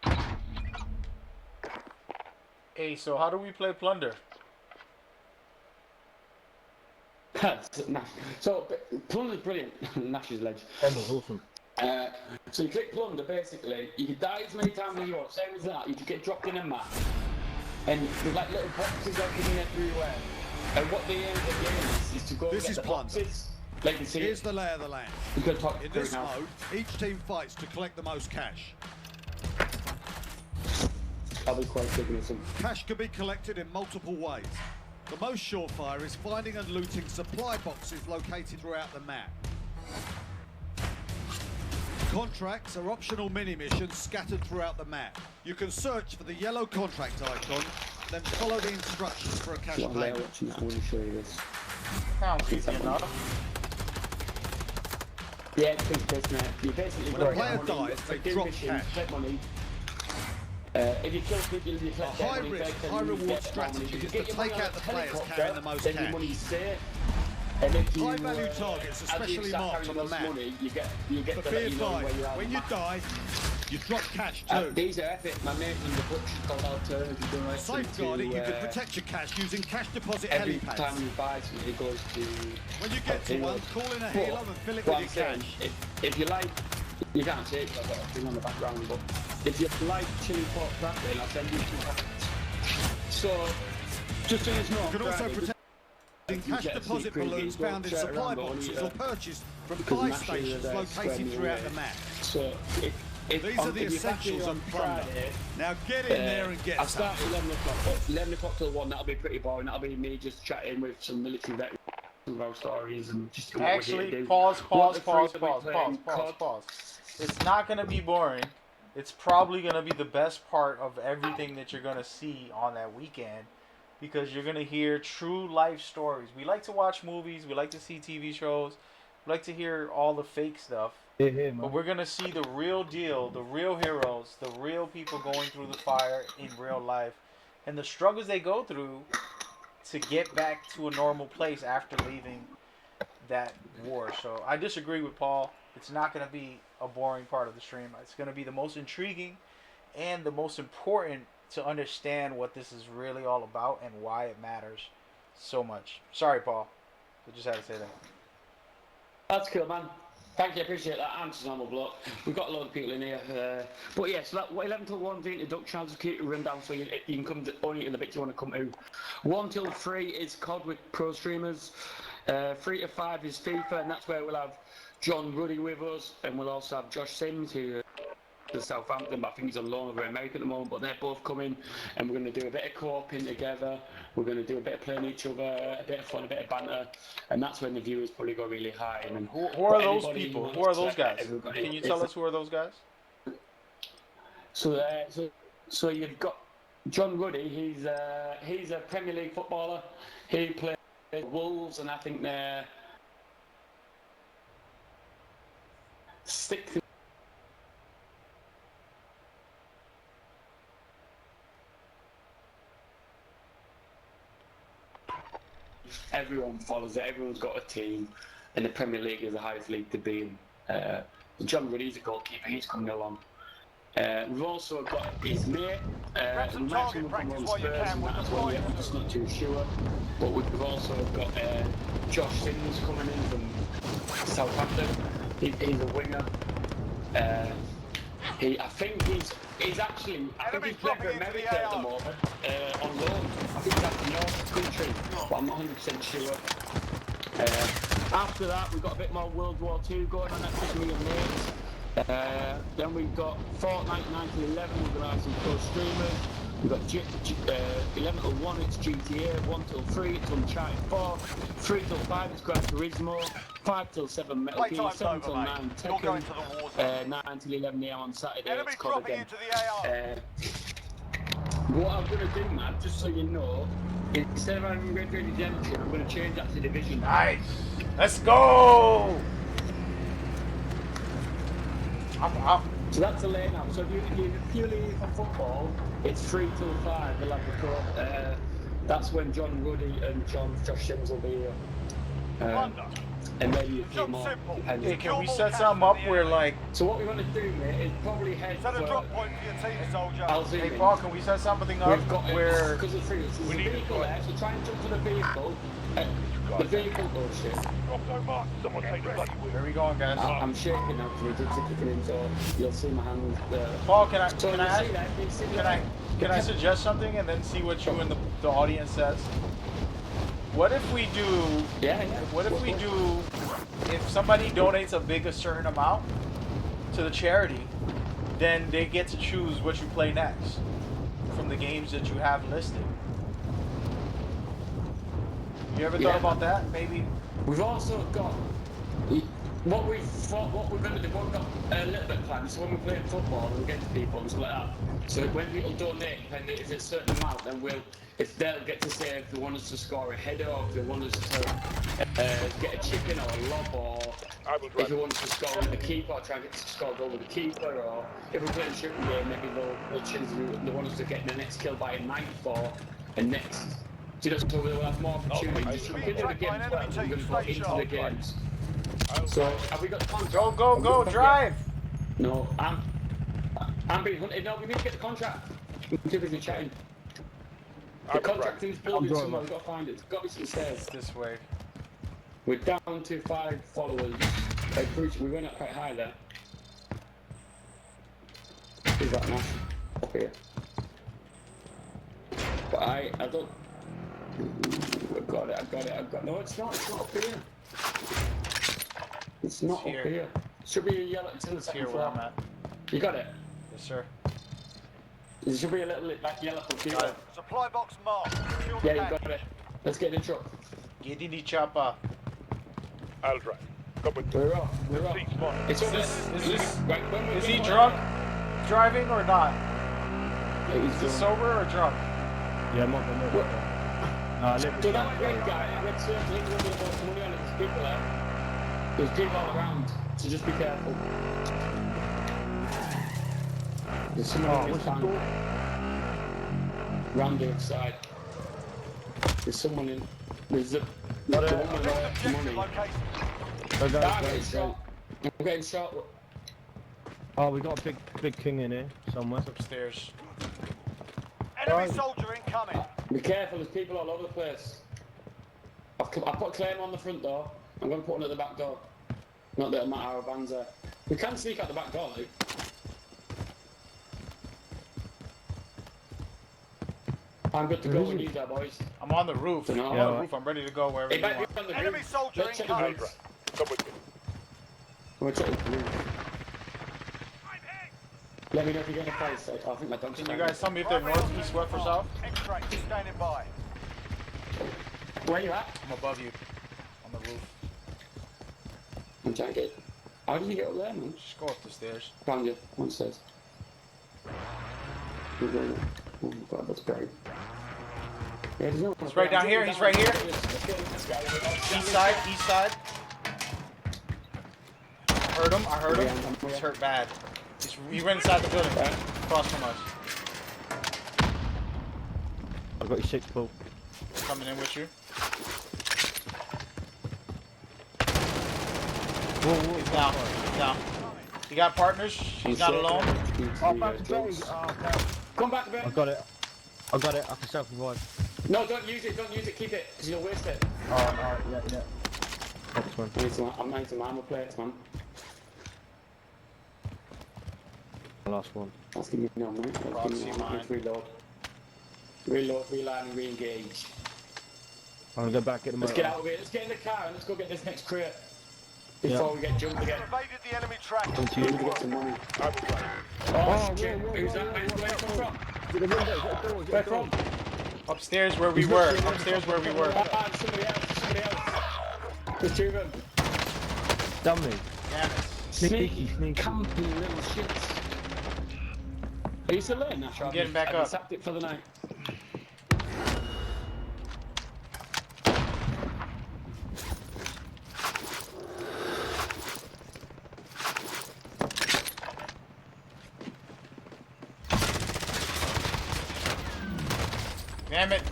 up. Hey, so how do we play Plunder? Nash. So Plunder's brilliant. Nash is ledge. That was awesome. So you click Plunder, basically, you can die as many times as you want, same as that, you just get dropped in a map, and there's like little boxes opening everywhere, and what the aim of the game is to go This get is the Plunder. boxes, like you see, Here's the lay of the land. you can talk In through this now. mode, each team fights to collect the most cash. I'll be quite significant. Cash can be collected in multiple ways. The most surefire is finding and looting supply boxes located throughout the map. Contracts are optional mini-missions scattered throughout the map. You can search for the yellow contract icon, then follow the instructions for a cash What I'm payment. watching that, I want to show you this. Sounds easy enough. Yeah, it's big business. You basically When a go player get money, dies, they do drop missions, cash. collect money. If you kill people, you A collect their money, high-risk, then you high-reward get strategy money. is You to get your money take on out a the players helicopter, carrying the most then your cash. money's safe. And if you, High-value targets, as you especially start marked carrying on the most map. money, you get But to be let you know where advised, you are on when the you map. die, you drop cash too. These are epic. My mate in the book is called Alternative Direction. Safeguarding, you can protect your cash using cash deposit every helipads. time you buy something, it goes to. When you get to one, call in a helo and fill it What with I'm your saying, cash. if you like, you can't see it because I've got a thing on the background, but if you like chili pork crackling, I'll send you 2 packets. So, just so you know, You can also Friday, protect you cash get a deposit secret balloons gift found in voucher supply around, but only boxes that. or purchased from Because buy naturally stations they're located spreading throughout away. the map. So, These are the essentials of plunder. Now get in there and get I'll some. start at 11 o'clock. 11 o'clock till 1, that'll be pretty boring. That'll be me just chatting with some military veterans about stories and just what we're here Actually, to do. pause. One to three, we'll be playing COD. It's not gonna be boring. It's probably gonna be the best part of everything that you're gonna see on that weekend, because you're gonna hear true life stories. We like to watch movies. We like to see TV shows. We like to hear all the fake stuff. Yeah, But man. we're gonna see the real deal, the real heroes, the real people going through the fire in real life, and the struggles they go through to get back to a normal place after leaving that war. So I disagree with Paul. It's not gonna be a boring part of the stream. It's gonna be the most intriguing and the most important to understand what this is really all about and why it matters so much. Sorry, Paul. I just had to say that. That's cool, man. Thank you, appreciate that. Answers on the block. We've got a lot of people in here. But yeah, so that 11 till 1 is the introduction. I'll just keep it run down so you can come to only in the bit you want to come to. 1 till 3 is COD with pro streamers. 3 to 5 is FIFA, and that's where we'll have John Ruddy with us, and we'll also have Josh Sims, who to Southampton, but I think he's on loan over in America at the moment, but they're both coming, and we're going to do a bit of co-oping together. We're going to do a bit of playing each other, a bit of fun, a bit of banter, and that's when the viewers probably go really high. And Who are those people? Who are those guys? Everybody. Can you tell us who are those guys? So you've got John Ruddy. He's a Premier League footballer. He plays Wolves, and I think they're sixth. Everyone follows it. Everyone's got a team, and the Premier League is the highest league to be in. John Ruddy's a goalkeeper. He's coming along. We've also got his mate. Grab some we target mentioned practice from while you Spurs can and with that the as well. Yeah, I'm boys. just not too sure. But we've also got Josh Sims coming in from Southampton. He's a winger. I think he's actually. I think he's playing for America at the moment on loan. I think that's the North country, but I'm not 100% sure. After that, we've got a bit more World War II going on. That's just me and mates. Then we've got Fortnite 9 to 11. We're going to have some pro streamers. We've got 11 till 1, it's GTA. 1 till 3, it's Uncharted 4. 3 till 5, it's Gran Turismo. 5 till 7, Metal Gear. 7 till 9, Tekken. 9 till 11 AM on Saturday, Enemy it's COD dropping again. into the AR. What I'm going to do, man, just so you know, instead of having Red Dead Redemption, I'm going to change that to Division. Nice. Let's go. So that's the layout. So if you're purely for football, it's 3 till 5. They'll have the court. That's when John Ruddy and Josh Sims will be here. and maybe a few Job's more. simple. Depending. Hey, can we set something up where like, So what we want to do, mate, is probably head Set a for drop point for your team, soldier. I'll zoom hey in. Paul, can we set something up We've got where because of three. There's a vehicle there, so try and jump to the vehicle. The vehicle, oh shit. Someone take the bloody wheel. where are we going, guys? I'm shaking now because we did kicking in, so you'll see my hands there. Paul, can I So can you'll I see that, you see can that? I can I suggest something and then see what you and the audience says? What if we do? Yeah. What if we do? If somebody donates a certain amount to the charity, then they get to choose what you play next from the games that you have listed. You ever thought about that? Maybe. We've also got what we're going to do. We've got a little bit planned. So when we play football and we get to people and stuff like that. So when people donate, depending if it's a certain amount, then if they'll get to say if they want us to score a header or if they want us to get a chicken or a lob or if they want us to score with the keeper or try and get to score a goal with the keeper or if we're playing a shooting game, maybe they'll choose they want us to get the next kill by a ninth or a next. So we'll have more opportunities. We can do the games well. We're going to go into the games. So have we got the contract? Go, drive! No, I'm being hunted. No, we need to get the contract. We're too busy chatting. The contract is building somewhere. We've got to find it. There's got to be some stairs. This way. We're down to 5 followers. We went up quite high there. Who's that now? Up here. But I don't. I've got it. No, it's not up here. It's not up here. Should be a yellow. It's in the second Here where floor. I'm at. You got it? Yes, sir. There should be a little like yellow computer. Supply box marked. Secure the Yeah, you package. got it. Let's get in the truck. Get in the chopper. I'll drive. Come with me. We're off. It's over. Is he drunk driving or not? He's Is he sober or drunk? Yeah, I'm not gonna know. So that red guy, I read certain things when we bought some money on it, there's people there. There's people all around, so just be careful. There's someone in this van. Round the other side. There's someone in. There's the one with the money. I'm getting shot. I'm getting shot. Oh, we got a big king in here somewhere. It's upstairs. Enemy soldier incoming. Be careful, there's people all over the place. I've put a claim on the front door. I'm going to put one at the back door. Not that it matter our van's there. We can sneak out the back door, like. I'm good to go when you there, boys. I'm on the roof. I'm on the roof. I'm ready to go wherever you want. On the Enemy roof. soldier Let's check the incoming. roof. Come with me. We'll check the roof. Let me know if you get a price. I think my dog's Can you guys tell me if they're north, east, west, or south? X-ray standing by. Where you at? I'm above you. On the roof. I'm trying to get. How did you get up there, man? Just go up the stairs. Found you. One stairs. You're going. Oh my god, that's great. Yeah, there's no one. He's right down here. He's right here. East side. East side. I heard him. He's hurt bad. He ran inside the building. Across from us. I've got your 6 pull. Coming in with you. Whoa. He's down. He's down. You got partners? He's not alone. Come back, Ben. I got it. I can self-revive. No, don't use it, keep it, because you'll waste it. Alright, yeah. Next one. I'm going to ammo plates, man. Last one. That's giving me no money. Proxy mine. Reload, reline, and re-engage. I'm gonna go back at the Let's get out of here, let's get in the car and let's go get this next crate. Yeah. Before we get jumped again. Evaded the enemy track. We need to get some money. Oh, shit, who's that man? Where come from? Where from? Upstairs where we were. Upstairs where we were. Somebody else. There's 2 of them. Dummy. Damn it. Sneaky. Campy little shits. Are you still there, Nash? I'm getting back up. I sacked it for the night. Damn it.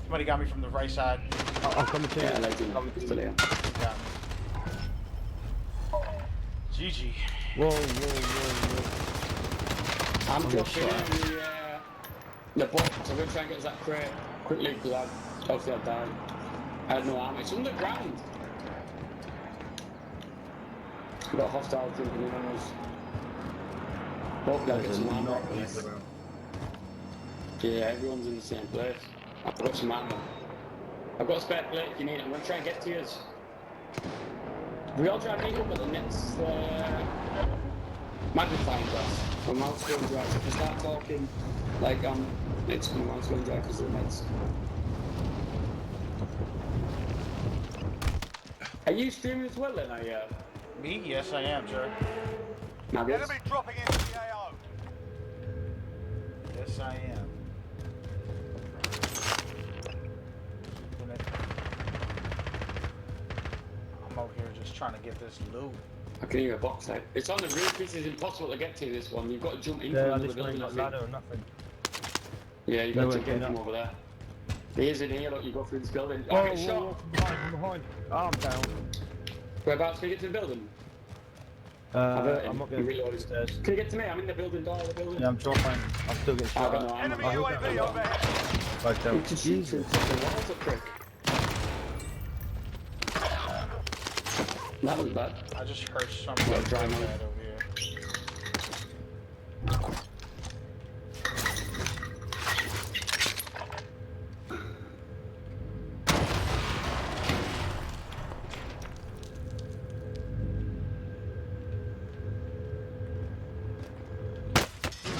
Somebody got me from the right side. I'll come to you. Yeah, like, still here. Got me. GG. Whoa, whoa, whoa, whoa. I'm I'm dropping gonna in the box. I'm going to try and get to that crate quickly because obviously I died. I had no armor. It's underground. We've got hostiles jumping in on us. Hopefully I'll get There's some a armor lot out of of this. people around. Yeah, everyone's in the same place. I've got some ammo. I've got a spare plate if you need it. I'm going to try and get to you. We all try and meet up at the next magnifying glass. My mouth's going dry. So if I start talking like it's my mouth's going dry because of the meds. Are you streaming as well then? Me? Yes, I am, sir. Now this. Enemy dropping into the AO. Yes, I am. I'm over here just trying to get this loot. I can hear a box out. It's on the roof. This is impossible to get to. This one. You've got to jump in from Yeah, another this one ain't building. got ladder or nothing. Yeah, you've No got to way, jump in no. from over there. He is in here. Look, you go through this building. Whoa, I get whoa, shot. whoa, from behind. Arm down. Whereabouts can you get to the building? I'm not going to Reload. get stairs. Can you get to me? I'm in the building door of the building. Yeah, I'm trying. I'm still getting I've shot got at. no armor. Enemy man. UAV overhead. Right down. You can shoot through fucking walls, a prick. That was bad. I just heard something Yeah, like try that mine. over here.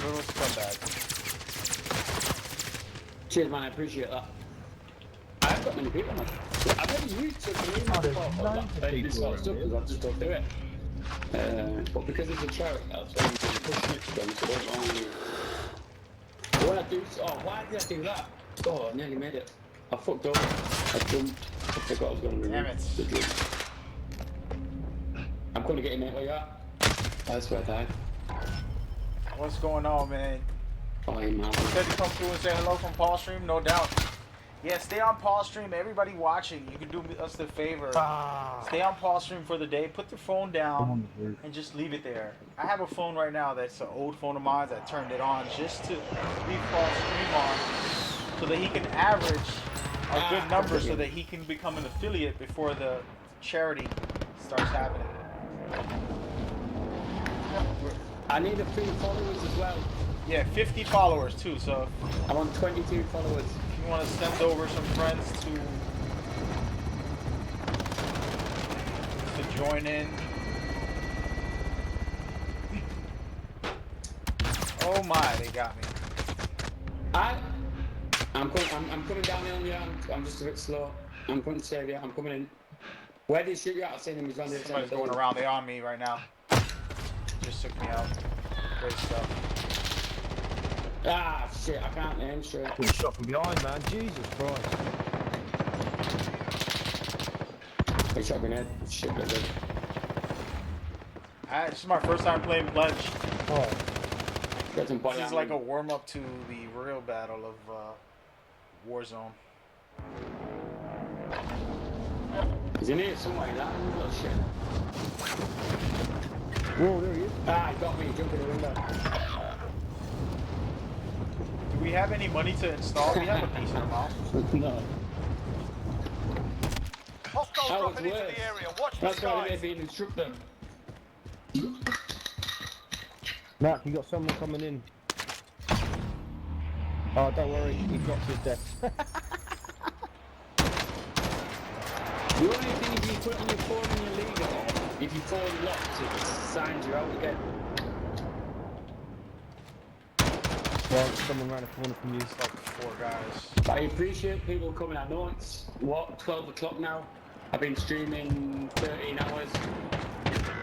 Little scumbag. Cheers, man. I appreciate that. I haven't got many people, man. I've never used social media Oh, there's before. loads of This people sort of stuff around because I just don't do it. But because it's a charity, that's why I'm pushing it to them. So don't only. When I do, why did I do that? Oh, I nearly made it. I fucked up. I jumped. I forgot I was going to Damn it. the jump. I'm going to get in there. Where you at? That's where I died. What's going on, man? Oh, hey, man. Said you come through and say hello from Paul Stream, no doubt. Yeah, stay on Paul Stream. Everybody watching, you can do us the favor. Stay on Paul Stream for the day. Put the phone down and just leave it there. I have a phone right now that's an old phone of mine that turned it on just to leave Paul Stream on so that he can average a good number so that he can become an affiliate before the charity starts happening. I need a few followers as well. Yeah, 50 followers too, so I'm on 22 followers. if you want to send over some friends to join in. Oh my, they got me. I'm coming down the hill, yeah. I'm just a bit slow. I'm coming to save you. I'm coming in. Where did he shoot you at? I've seen him. He's on the other side Somebody's of the going building. around. They on me right now. Just took me out. Great stuff. Ah, shit. I can't aim straight. Getting shot from behind, man. Jesus Christ. They shot a grenade. Shit, they're good. This is my first time playing Pledge. Oh. Got some body This is armor. like a warm up to the real battle of Warzone. He's in here somewhere. That little shit. Whoa, there he is. Ah, he got me. Jumping the window. Do we have any money to install? We have a decent amount. No. Hostiles That was dropping into worse. the area. Watch the That's why skies. they've been instruct them. Mark, you got someone coming in. Oh, don't worry. He dropped his death. The only thing is you put it on your phone and you leave it on. If you fall locked, it signs you out again. Well, someone ran a corner from you. It's like 4 guys. I appreciate people coming. I know it's, 12 o'clock now. I've been streaming 13 hours.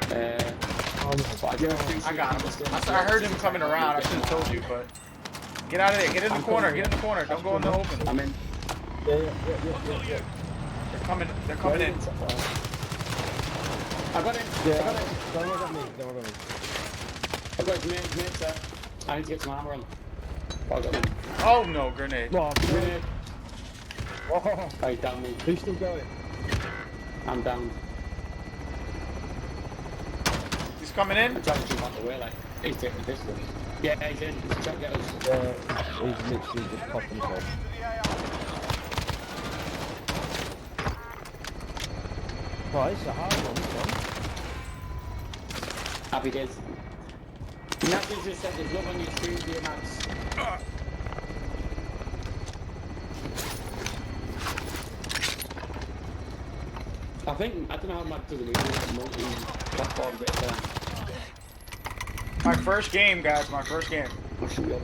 But I do appreciate I got him. people I heard him coming around. I should have told you, but get out of there. Get in the corner. Get in the corner. Don't go in the open. I'm in. Yeah. They're coming in. I got it. Yeah, I got it. don't worry about me. Don't worry about me. I got his mate, sir. I need to get some armor on. I got him. Oh no, grenade. Oh, Grenade. oh, Oh, he's down me. who's still going? I'm down. He's coming in. I'm trying to jump out the way, like, he's taking the piss with me. Yeah, he's in. He's trying to get us. He's literally just popped Enemy himself. dropping into the AR. Right, it's a hard one, this one. Happy days. Nathan just said there's love on your screen, dear Max. I don't know how Max does it, but he's multi-platform bit of time. My first game, guys. My first game. What should we have?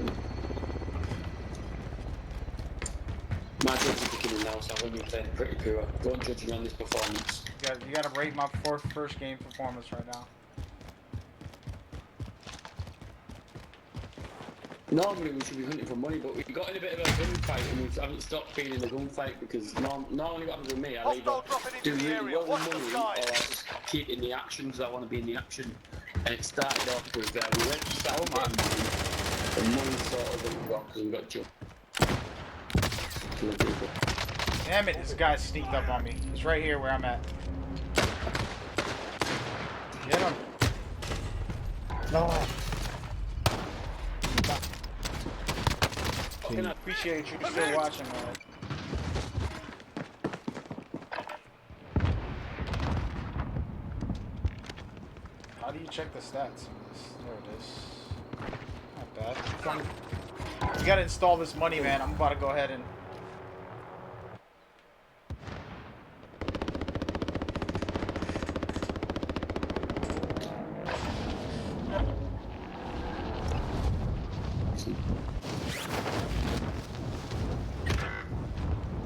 My judge is beginning now, so when you're playing pretty poor, don't judge me on this performance. You gotta rate my first game performance right now. Normally we should be hunting for money, but we got in a bit of a gunfight and we haven't stopped being in the gunfight because normally what happens with me, I'll either Hostile dropping do into the really area. well Watch with the money or skies. I'll just keep in the action because I want to be in the action. And it started off with we went to start getting money, and money sort of didn't rock because we got jumped. Killing people. Damn it! This guy sneaked up on me. He's right here where I'm at. Get him. No. Fucking hell. Appreciate you still watching, man. How do you check the stats? There it is. Not bad. You gotta install this money, man. I'm about to go ahead and.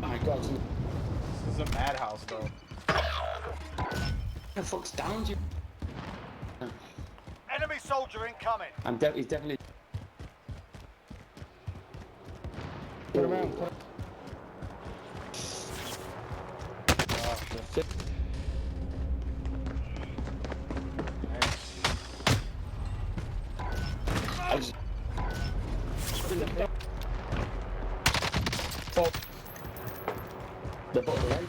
Oh my god, This is a madhouse, though. the fuck's down you? Enemy soldier incoming. He's definitely. Turn around. I just. The bottom right.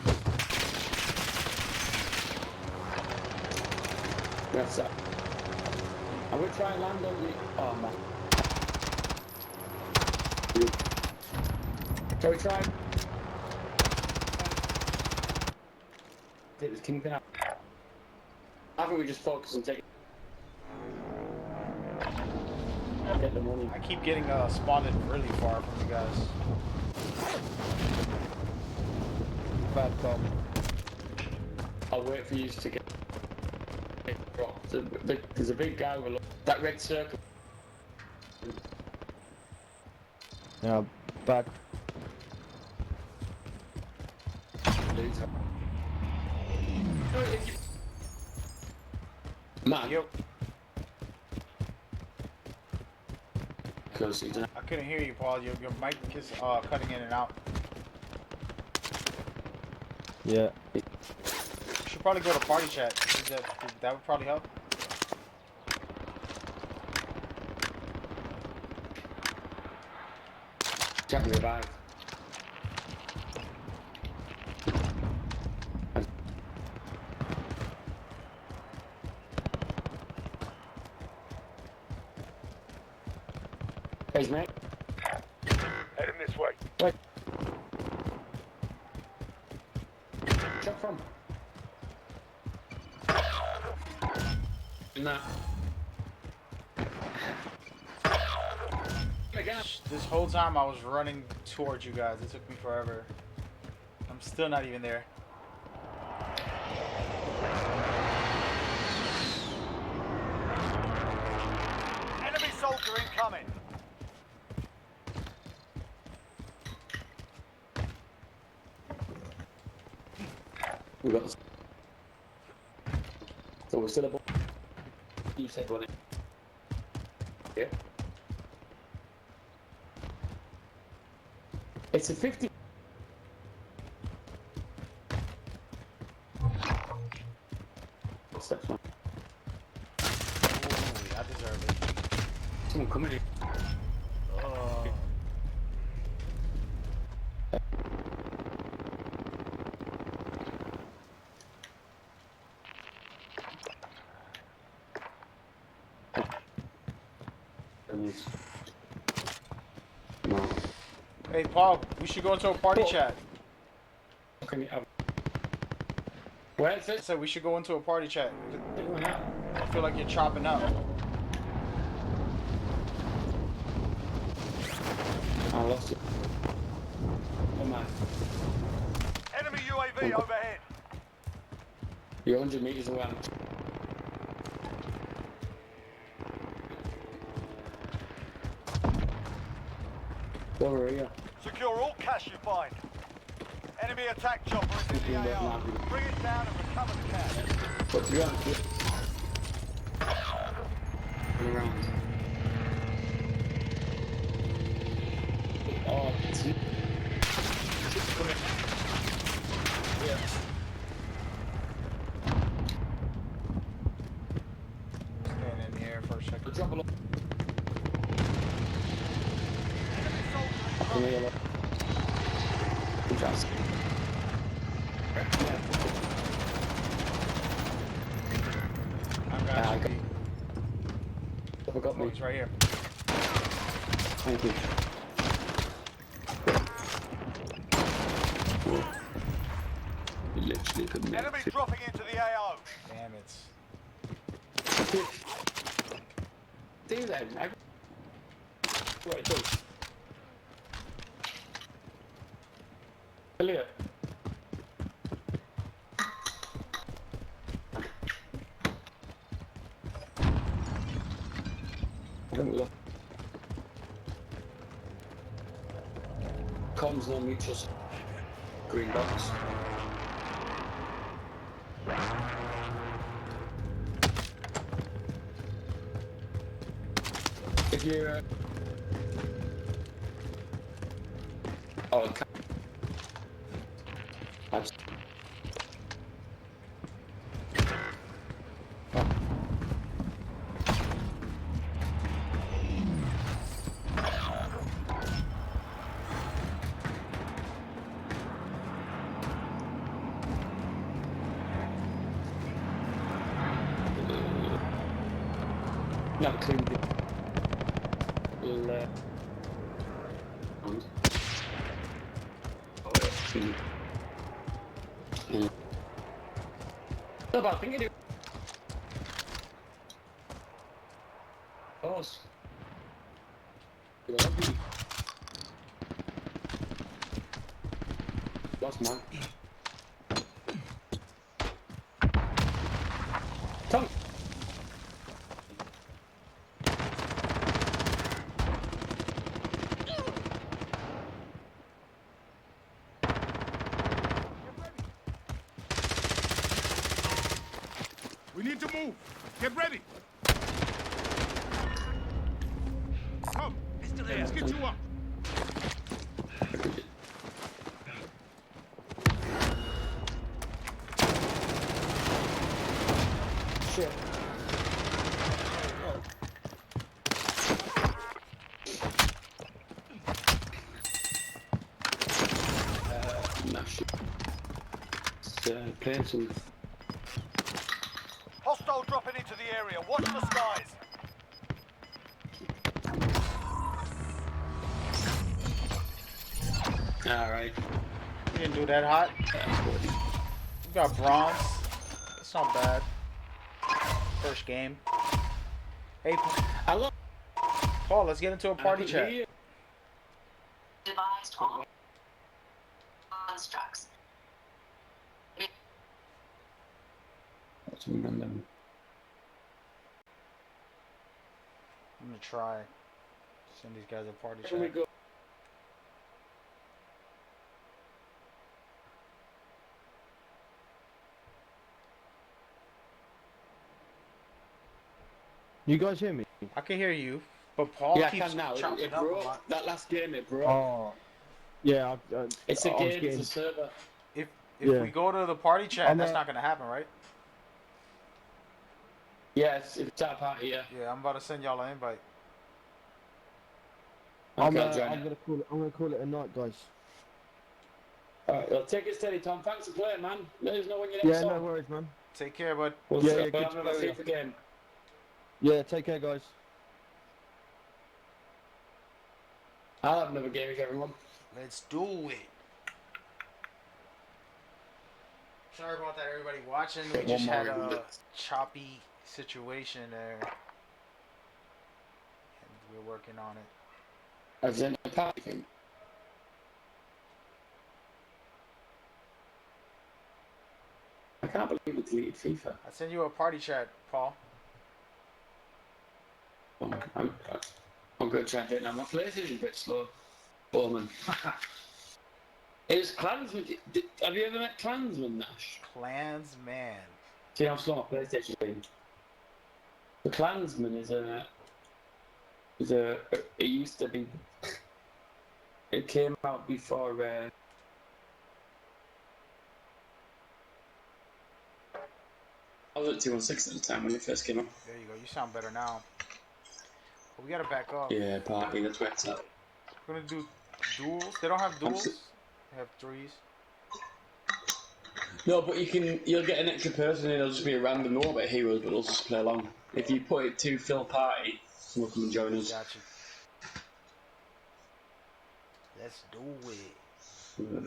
That's that. I will try and land on the. Oh man. Shall we try? Take this kingpin out. I think we just focus and take. Get the money. I keep getting spawned really far from you guys. Bad bomb. I'll wait for you to get dropped. There's a big guy with that red circle. Yeah, bad. Man, Yo, because he didn't. I couldn't hear you, Paul. Your mic is cutting in and out. Yeah. You should probably go to party chat. That would probably help. Jack revive. Hey, mate. Heading this way. Wait. Shot from. Nah. Again. This whole time I was running towards you guys. It took me forever. I'm still not even there. Enemy soldier incoming. We got this. So we're still above. You said one. Yeah. It's a 50. What's that one? Ooh, I deserve it. Someone coming in. Oh. Hey, Paul, we should go into a party What? chat. Where's I it? said we should go into a party chat. I feel like you're chopping up. I lost it. Oh man. Enemy UAV overhead. You're 100 meters away. Over here. Secure all cash you find. Enemy attack chopper is in the AO. Bring it down and recover the cash. But to be honest, around. Oh, it's yeah. Staying in the air for a second. Drop a lot. Enemy soldier Come here, look. Just. I got I you. got- B. Got Oh, me. it's right here. Thank you. You literally couldn't make Enemy it. dropping into the AO. Damn it. Do then. What it does. Elliot. I think we lost. Comms no mutual. Green box. If you're oh, okay. That's not clean. About thinking it. Boss. Lost man. Tom. We need to move. Get ready. Come. Let's get you up. Shit. No shit. It's playing some. Hostile dropping into the area. Watch the skies. Alright. You didn't do that hot. You got bronze. It's not bad. First game. Hey, I love Paul, let's get into a party chat. Devised all constructs. I'm gonna try. Send these guys a party Here we chat. go. You guys hear me? I can hear you, but Paul Yeah, I keeps can now. chopping It up a broke. lot. That last game, it broke. Oh. Yeah, It's a I was game, it's getting- a server. If Yeah. we go to the party chat, I'm that's not- not gonna happen, right? Yeah, it's that party, yeah. Yeah, I'm about to send y'all an invite. Okay, I'll join I'm it. gonna call it a night, guys. Alright, well, take it steady, Tom. Thanks for playing, man. Let us know when you're Yeah, next no on. worries, man. Take care, bud. We'll Yeah, see yeah, you good on to another know you. FIFA game. Yeah, take care, guys. I'll have another game with everyone. Let's do it. Sorry about that, everybody watching. We One just more had a minute. choppy situation there. And we're working on it. As in the party. I can't believe we deleted FIFA. I sent you a party chat, Paul. Oh, I'm going to try and do it now. My PlayStation's a bit slow. Bowman. It was Clansman. Have you ever met Clansman, Nash? Clansman. See how slow my PlayStation is? The Clansman is a. It used to be. It came out before. I was at 216 at the time when it first came out. There you go. You sound better now. But we gotta back up. Yeah, party. That's where it's at. We're gonna do duels. They don't have duels. They have threes. No, but you'll get an extra person and it'll just be a random number of heroes, but they'll just play along. If you put it to Phil Party, someone come and join us. Gotcha. Let's do it.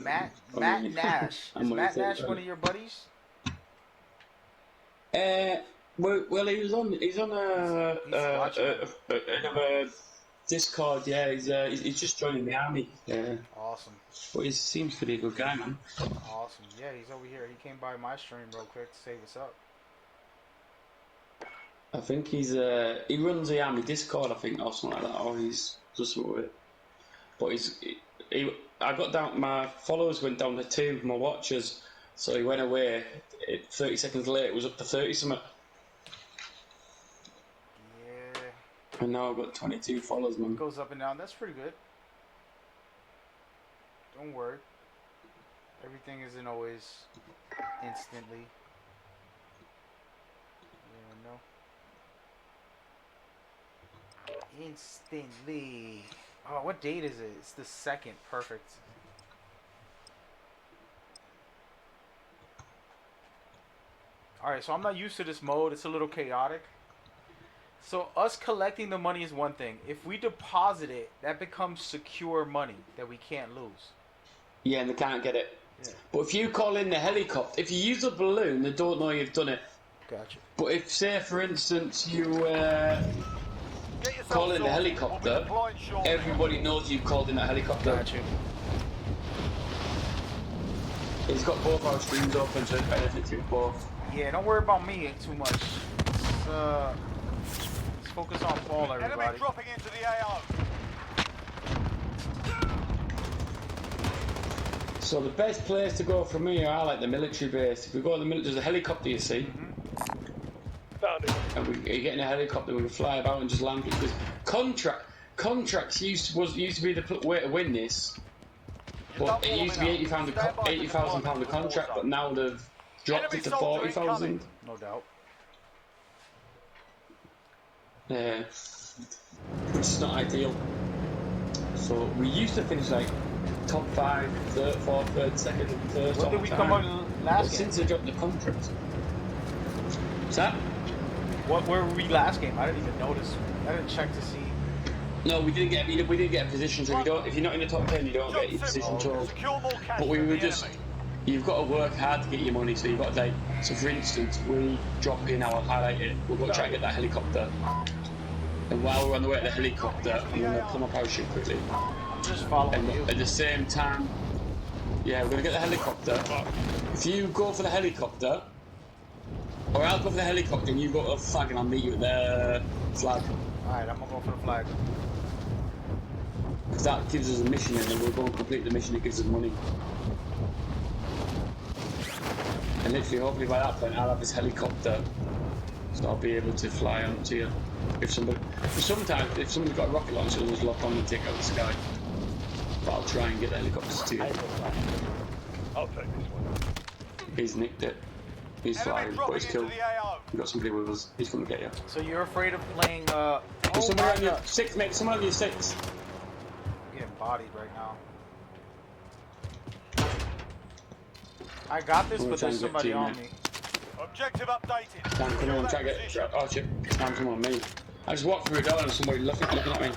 Matt Nash. Is Matt Nash one of your buddies? Well, he's on another Discord. Yeah, he's just joining the army. Yeah. Awesome. But he seems to be a good guy, man. Awesome. Yeah, he's over here. He came by my stream real quick to say what's up. I think he runs the army Discord, I think, or something like that, or he's just with it. But I got down. My followers went down to 2, my watchers. So he went away. 30 seconds later, it was up to 30 something. Yeah. And now I've got 22 followers, man. It goes up and down. That's pretty good. Don't worry. Everything isn't always instantly. You know. Instantly. Oh, what date is it? It's the 2nd. Perfect. Alright, so I'm not used to this mode. It's a little chaotic. So us collecting the money is one thing. If we deposit it, that becomes secure money that we can't lose. Yeah, and they can't get it. Yeah. But if you call in the helicopter, if you use a balloon, they don't know you've done it. Gotcha. But if, say, for instance, you call in the helicopter, everybody knows you've called in the helicopter. Gotcha. He's got both our streams open, so it's benefits you both. Yeah, don't worry about me too much. Let's focus on Paul, everybody. Enemy dropping into the AO. So the best place to go from here, I like the military base. If we go to the military, there's a helicopter, you see. Found it. And you get in a helicopter, we can fly about and just land it. Because contracts used to be the way to win this. But it used to be £80,000 a contract, but now they've dropped it to 40,000. No doubt. Yeah, which is not ideal. So we used to finish like top 5, third, 4th, 3rd, 2nd, 1st. When did we come on But last game? since they dropped the contract. What's that? Where were we last game? I didn't even notice. I didn't check to see. No, we didn't get a position. So if you're not in the top 10, you don't get your position told. But we were just. You've got to work hard to get your money. So you've got to like. So for instance, we drop in our highlight it. We'll go try and get that helicopter. And while we're on the way to the helicopter, I'm going to pull my parachute quickly. I'm just following And you. at the same time, yeah, we're going to get the helicopter. If you go for the helicopter, or I'll go for the helicopter and you go to the flag and I'll meet you at the flag. Alright, I'm going to go for the flag. Because that gives us a mission and then we'll go and complete the mission, it gives us money. And literally, hopefully by that point, I'll have this helicopter. So I'll be able to fly onto you. Sometimes, if somebody's got a rocket launcher, they'll just lock on and take out the sky. But I'll try and get the helicopters to you. I'll take this one. He's nicked it. He's flying, but he's killed. We've got somebody with us. He's going to get you. So you're afraid of playing, Somebody on your 6, mate. Someone on your 6. I'm getting bodied right now. I got this, but there's somebody on me. Objective updated. Sam, come on, try to get. Oh, shit. Sam, come on, me. I just walked through a door and somebody looking at me.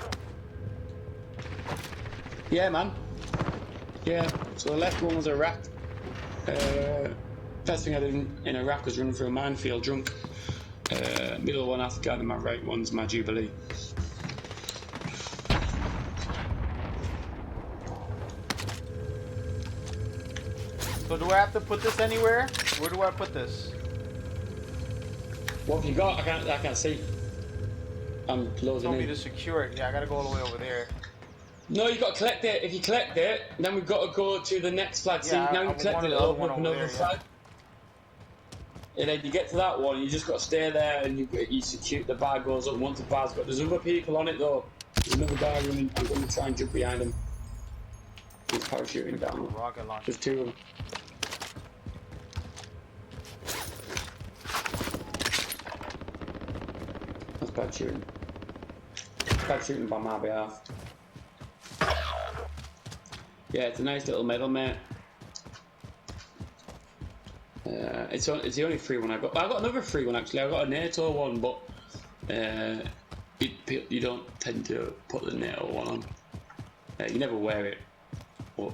Yeah, man. Yeah, so the left one was Iraq. First thing I did in Iraq was run through a minefield drunk. Middle one Afghan and my right one's my Jubilee. So do I have to put this anywhere? Where do I put this? What have you got? I can't see. I'm You closing told me in. to secure it. Yeah, I gotta go all the way over there. No, you got to collect it. If you collect it, then we've got to go to the next flag. See, Yeah, now I you collected wanted it, the other open one up over another there, flag. And then you get to that one, you just got to stay there and you secure the bar goes up. Once the bar's got, there's other people on it though. There's another guy running. I'm going to try and jump behind him. He's parachuting down. Rocket launcher. There's two of them. That's bad shooting. Bad shooting by my behalf. Yeah, it's a nice little medal, mate. It's the only free one I got. I got another free one actually. I got a NATO one, but you don't tend to put the NATO one on. You never wear it, but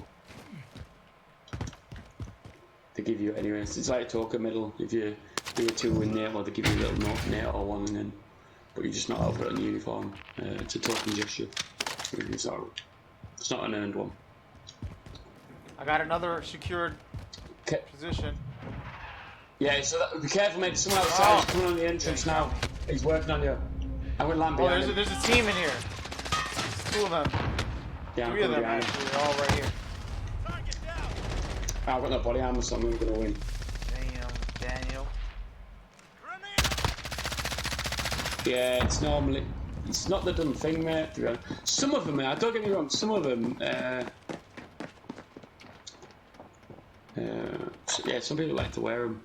they give you it anyway. So it's like a token medal. If you do a 2 in NATO, they give you a little NATO one, and then but you're just not allowed to put it on the uniform. It's a token gesture. It's not an earned one. I got another secured position. Yeah, so be careful, mate. Someone outside is coming on the entrance now. He's working on you. I went land behind him. There's a team in here. Two of them. Yeah, Three of them actually. They're all right here. I've got no body armor, so I'm going to win. Damn, Daniel. Yeah, it's not the done thing, mate. To be honest. Some of them, mate. Don't get me wrong. Some of them. Yeah, some people like to wear them.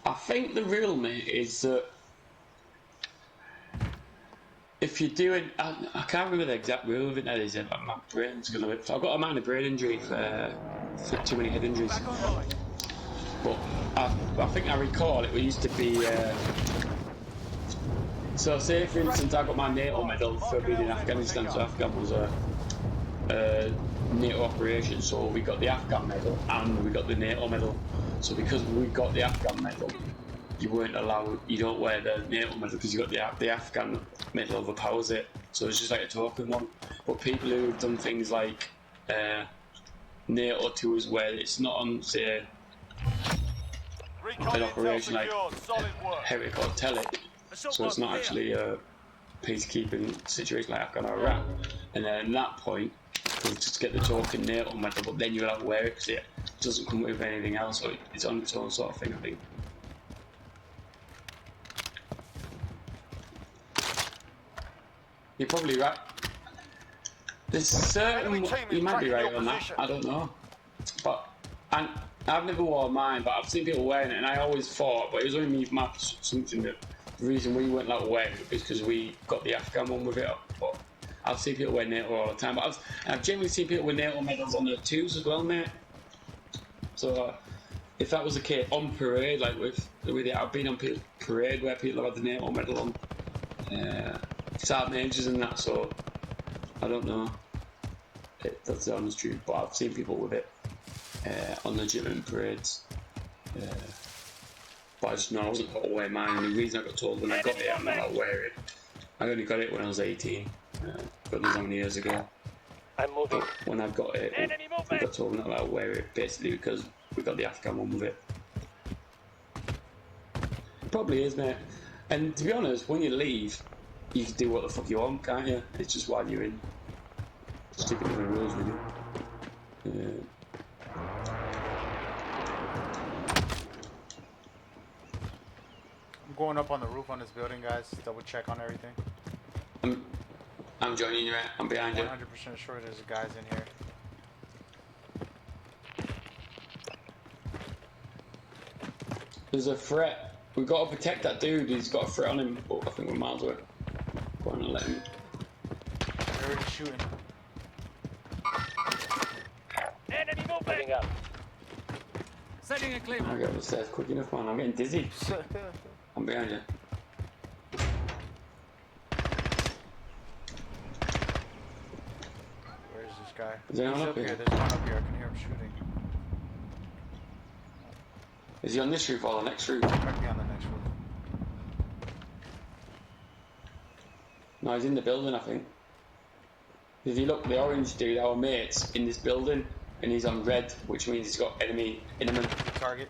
I think the rule, mate, is that if you're doing, I can't remember the exact rule of it now. Is but my brain's gonna. I've got a minor brain injury for too many head injuries. But I think I recall it used to be. So say for instance, I got my NATO medal for being in Afghanistan. So Afghan was a NATO operation, so we got the Afghan medal and we got the NATO medal. So because we got the Afghan medal, you weren't allowed. You don't wear the NATO medal because you got the Afghan medal overpowers it. So it's just like a token one. But people who've done things like NATO tours where it's not on, say, an operation like Herrick or Telic, so it's not actually a peacekeeping situation like Afghan or Iraq, and then at that point you'll just get the token NATO medal, but then you're allowed to wear it because it doesn't come with anything else, so it's on its own sort of thing, I think. You're probably right. There's certain, you might be right on that, I don't know. But I've never worn mine, but I've seen people wearing it, and I always thought, but it was only me, my something that the reason we weren't allowed to wear it is because we got the Afghan one with it. But I've seen people wear NATO all the time. But I've generally seen people with NATO medals on their twos as well, mate. So if that was the case on parade, like with it, I've been on parade where people have had the NATO medal on sergeant majors and that. So I don't know. That's the honest truth. But I've seen people with it on legitimate parades. But I just know I wasn't allowed to wear mine, and the reason I got told when I got it I'm not allowed to wear it. I only got it when I was 18, God knows how many years ago. I'm moving. But when I got it, I got told I'm not allowed to wear it, basically because we got the Afghan one with it. It probably is, mate. And to be honest, when you leave, you can do what the fuck you want, can't you? It's just while you're in. Sticking to the rules, really. I'm going up on the roof on this building, guys. Double check on everything. I'm joining you, mate. I'm behind you. 100% sure there's guys in here. There's a threat. We've got to protect that dude. He's got a threat on him, but I think we're miles away. Go on and let him. They're already shooting. Enemy moving up. Setting a clear. I'll get up the stairs quick enough, man. I'm getting dizzy. I'm behind you. Where's this this guy. Is there He's anyone up up here. here? There's one up here. I can hear him shooting. Is he on this roof or the next roof? Might be on the next roof. No, he's in the building, I think. If you look, the orange dude, our mate's in this building, and he's on red, which means he's got enemy in him. Target.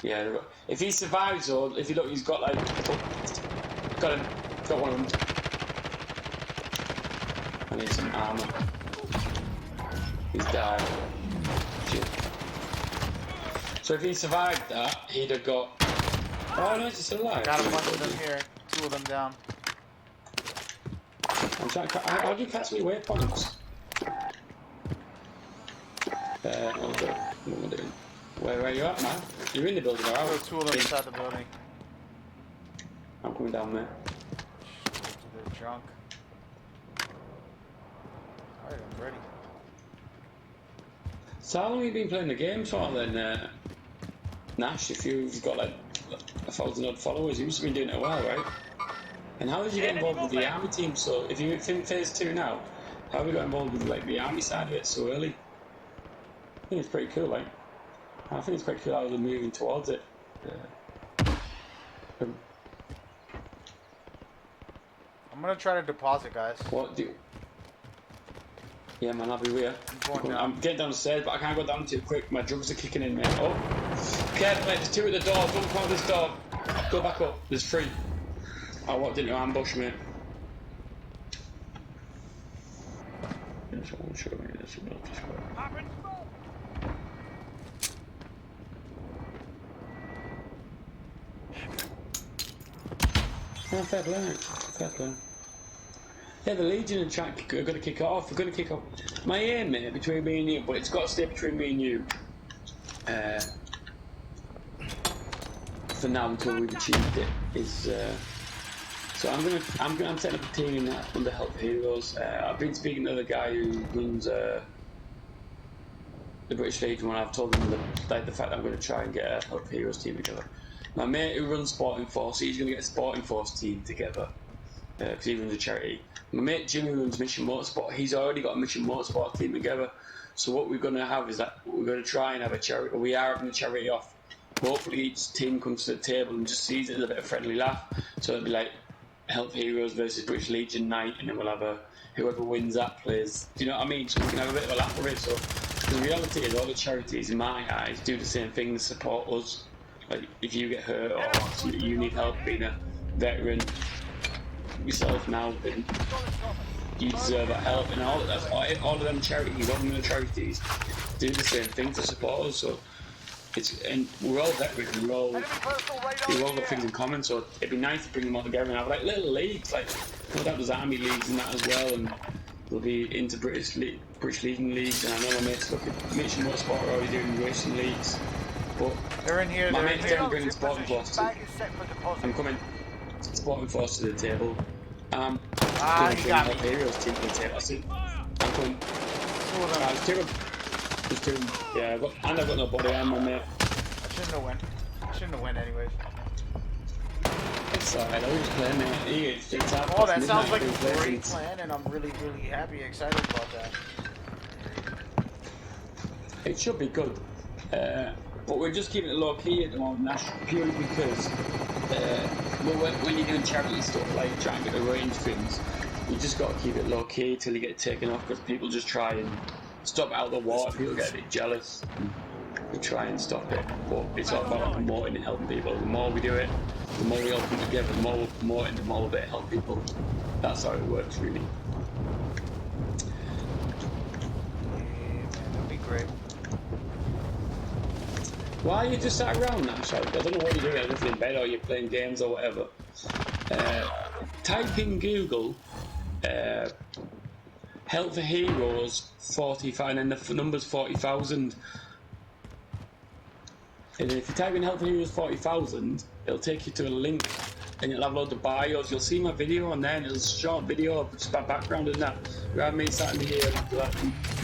Yeah, if he survives, or if you look, he's got like, got him, got one of them. I need some armor. He's died. Shit. So if he survived that, he'd have got. Oh no, he's still alive. Got a bunch of them here. 2 of them down. I'm trying to. How do you catch me waypoints? What am I doing? Where are you at, man? You're in the building, alright? There are 2 of them inside the building. I'm coming down there. They're drunk. Alright, I'm ready. So how long have you been playing the game for then, Nash? If you've got like 1,000 odd followers, you must have been doing it a while, right? And how did you get involved with the army team? So if you're in phase 2 now, how have you got involved with like the army side of it so early? I think it's pretty cool, like. I think it's quite cool how they're moving towards it. I'm gonna try to deposit, guys. What do you... Yeah, man, I'll be with you. I'm getting down the stairs, but I can't go down too quick. My drugs are kicking in, mate. Oh, careful, mate. There's 2 at the door. Don't come out this door. Go back up. There's 3. I walked into ambush, mate. Oh, fair play. Fair play. Yeah, the Legion and Track are going to kick it off. We're going to kick off. My aim, mate, between me and you, but it's got to stay between me and you. For now, until we've achieved it, is. So I'm setting up a team under Help Heroes. I've been speaking to the guy who runs the British Legion, and I've told him the fact that I'm going to try and get a Help Heroes team together. My mate who runs Sporting Force, he's going to get a Sporting Force team together because he runs a charity. My mate Jimmy runs Mission Motorsport. He's already got a Mission Motorsport team together. So what we're going to have is that we're going to try and have a charity. We are having a charity off. Hopefully each team comes to the table and just sees it as a bit of friendly laugh. So it'll be like Help Heroes versus British Legion night, and then we'll have whoever wins that plays. Do you know what I mean? So we can have a bit of a laugh with it. So the reality is, all the charities, in my eyes, do the same thing to support us. Like if you get hurt or you need help being a veteran yourself now, then you deserve that help. And all of them charities, all the charities, do the same thing to support us. So and we're all veterans. We've all got things in common. So it'd be nice to bring them all together and have like little leagues, like that there's army leagues and that as well. And we'll be into British Legion leagues. And I know my mates look at Mission Motorsport are already doing racing leagues. But they're in here. My They're mate's in here. going to bring Sporting Force to. I'm coming. Sporting Force to the table. You Bring got Help me. Heroes team to the table. I see. I'm coming. There's 2 of them. There's 2 of them. Yeah, I've got no body armor, mate. I shouldn't have won. Anyways. It's alright, I was just playing, mate. Oh, that sounds like a great plan, and I'm really, really happy, excited about that. It should be good. But we're just keeping it low key at the moment, Nash, purely because when you're doing charity stuff, like trying to get arrange things, you just got to keep it low key till you get it taken off, because people just try and stop it out of the water. People get a bit jealous. We try and stop it, but it's all about promoting and helping people. The more we do it, the more we all come together, the more we're promoting, the more we'll be able to help people. That's how it works, really. That'd be great. Why are you just sat around now? So I don't know what you're doing. You're in bed or you're playing games or whatever. Type in Google Help for Heroes 45 and the number's 40,000. And if you type in Help for Heroes 40,000, it'll take you to a link and it'll have loads of bios. You'll see my video on there, and it's a short video of just my background and that. Rather me sat in here,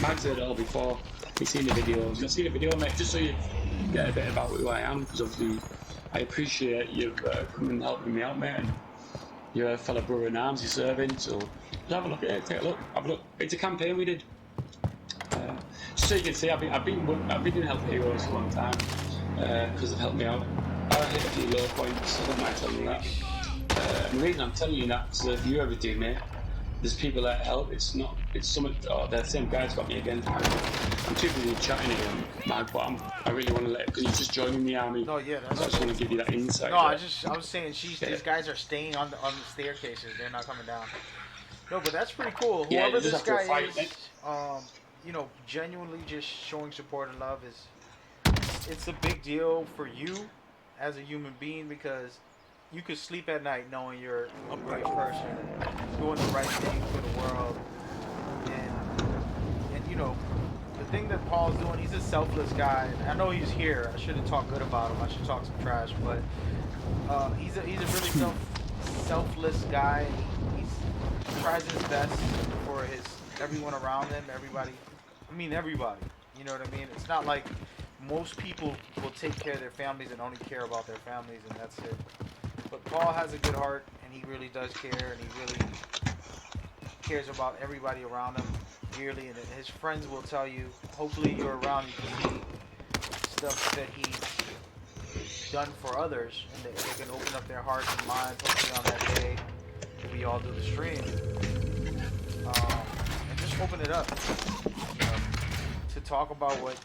Mag's heard it all before. You've seen the videos. You'll see the video, mate, just so you get a bit about who I am, because obviously I appreciate you coming and helping me out, mate. And your fellow brother in arms, you're serving. So have a look at it. Take a look. Have a look. It's a campaign we did. So you can see, I've been in Help Heroes for a long time because they've helped me out. I hit a few low points. I don't mind telling you that. And the reason I'm telling you that is if you ever do, mate, there's people that help. It's something. Oh, the same guy's got me again. I'm too busy chatting again, Mag, but I really want to let because he's just joining the army. No, yeah, that's. So I just want to give you that insight. No, I was saying, these guys are staying on the staircases. They're not coming down. No, but that's pretty cool. Yeah, Whoever you this just have to guy fight, is, you know, genuinely just showing support and love it's a big deal for you as a human being because you could sleep at night knowing you're a great person, doing the right thing for the world, and you know, the thing that Paul's doing, he's a selfless guy. I know he's here. I shouldn't talk good about him. I should talk some trash, but he's a really selfless guy. He tries his best for everyone around him, everybody. You know what I mean? It's not like most people will take care of their families and only care about their families and that's it. But Paul has a good heart and he really does care and he really cares about everybody around him dearly, and his friends will tell you, hopefully you're around, you can see stuff that he's done for others and they can open up their hearts and minds hopefully on that day we all do the stream. And just open it up to talk about what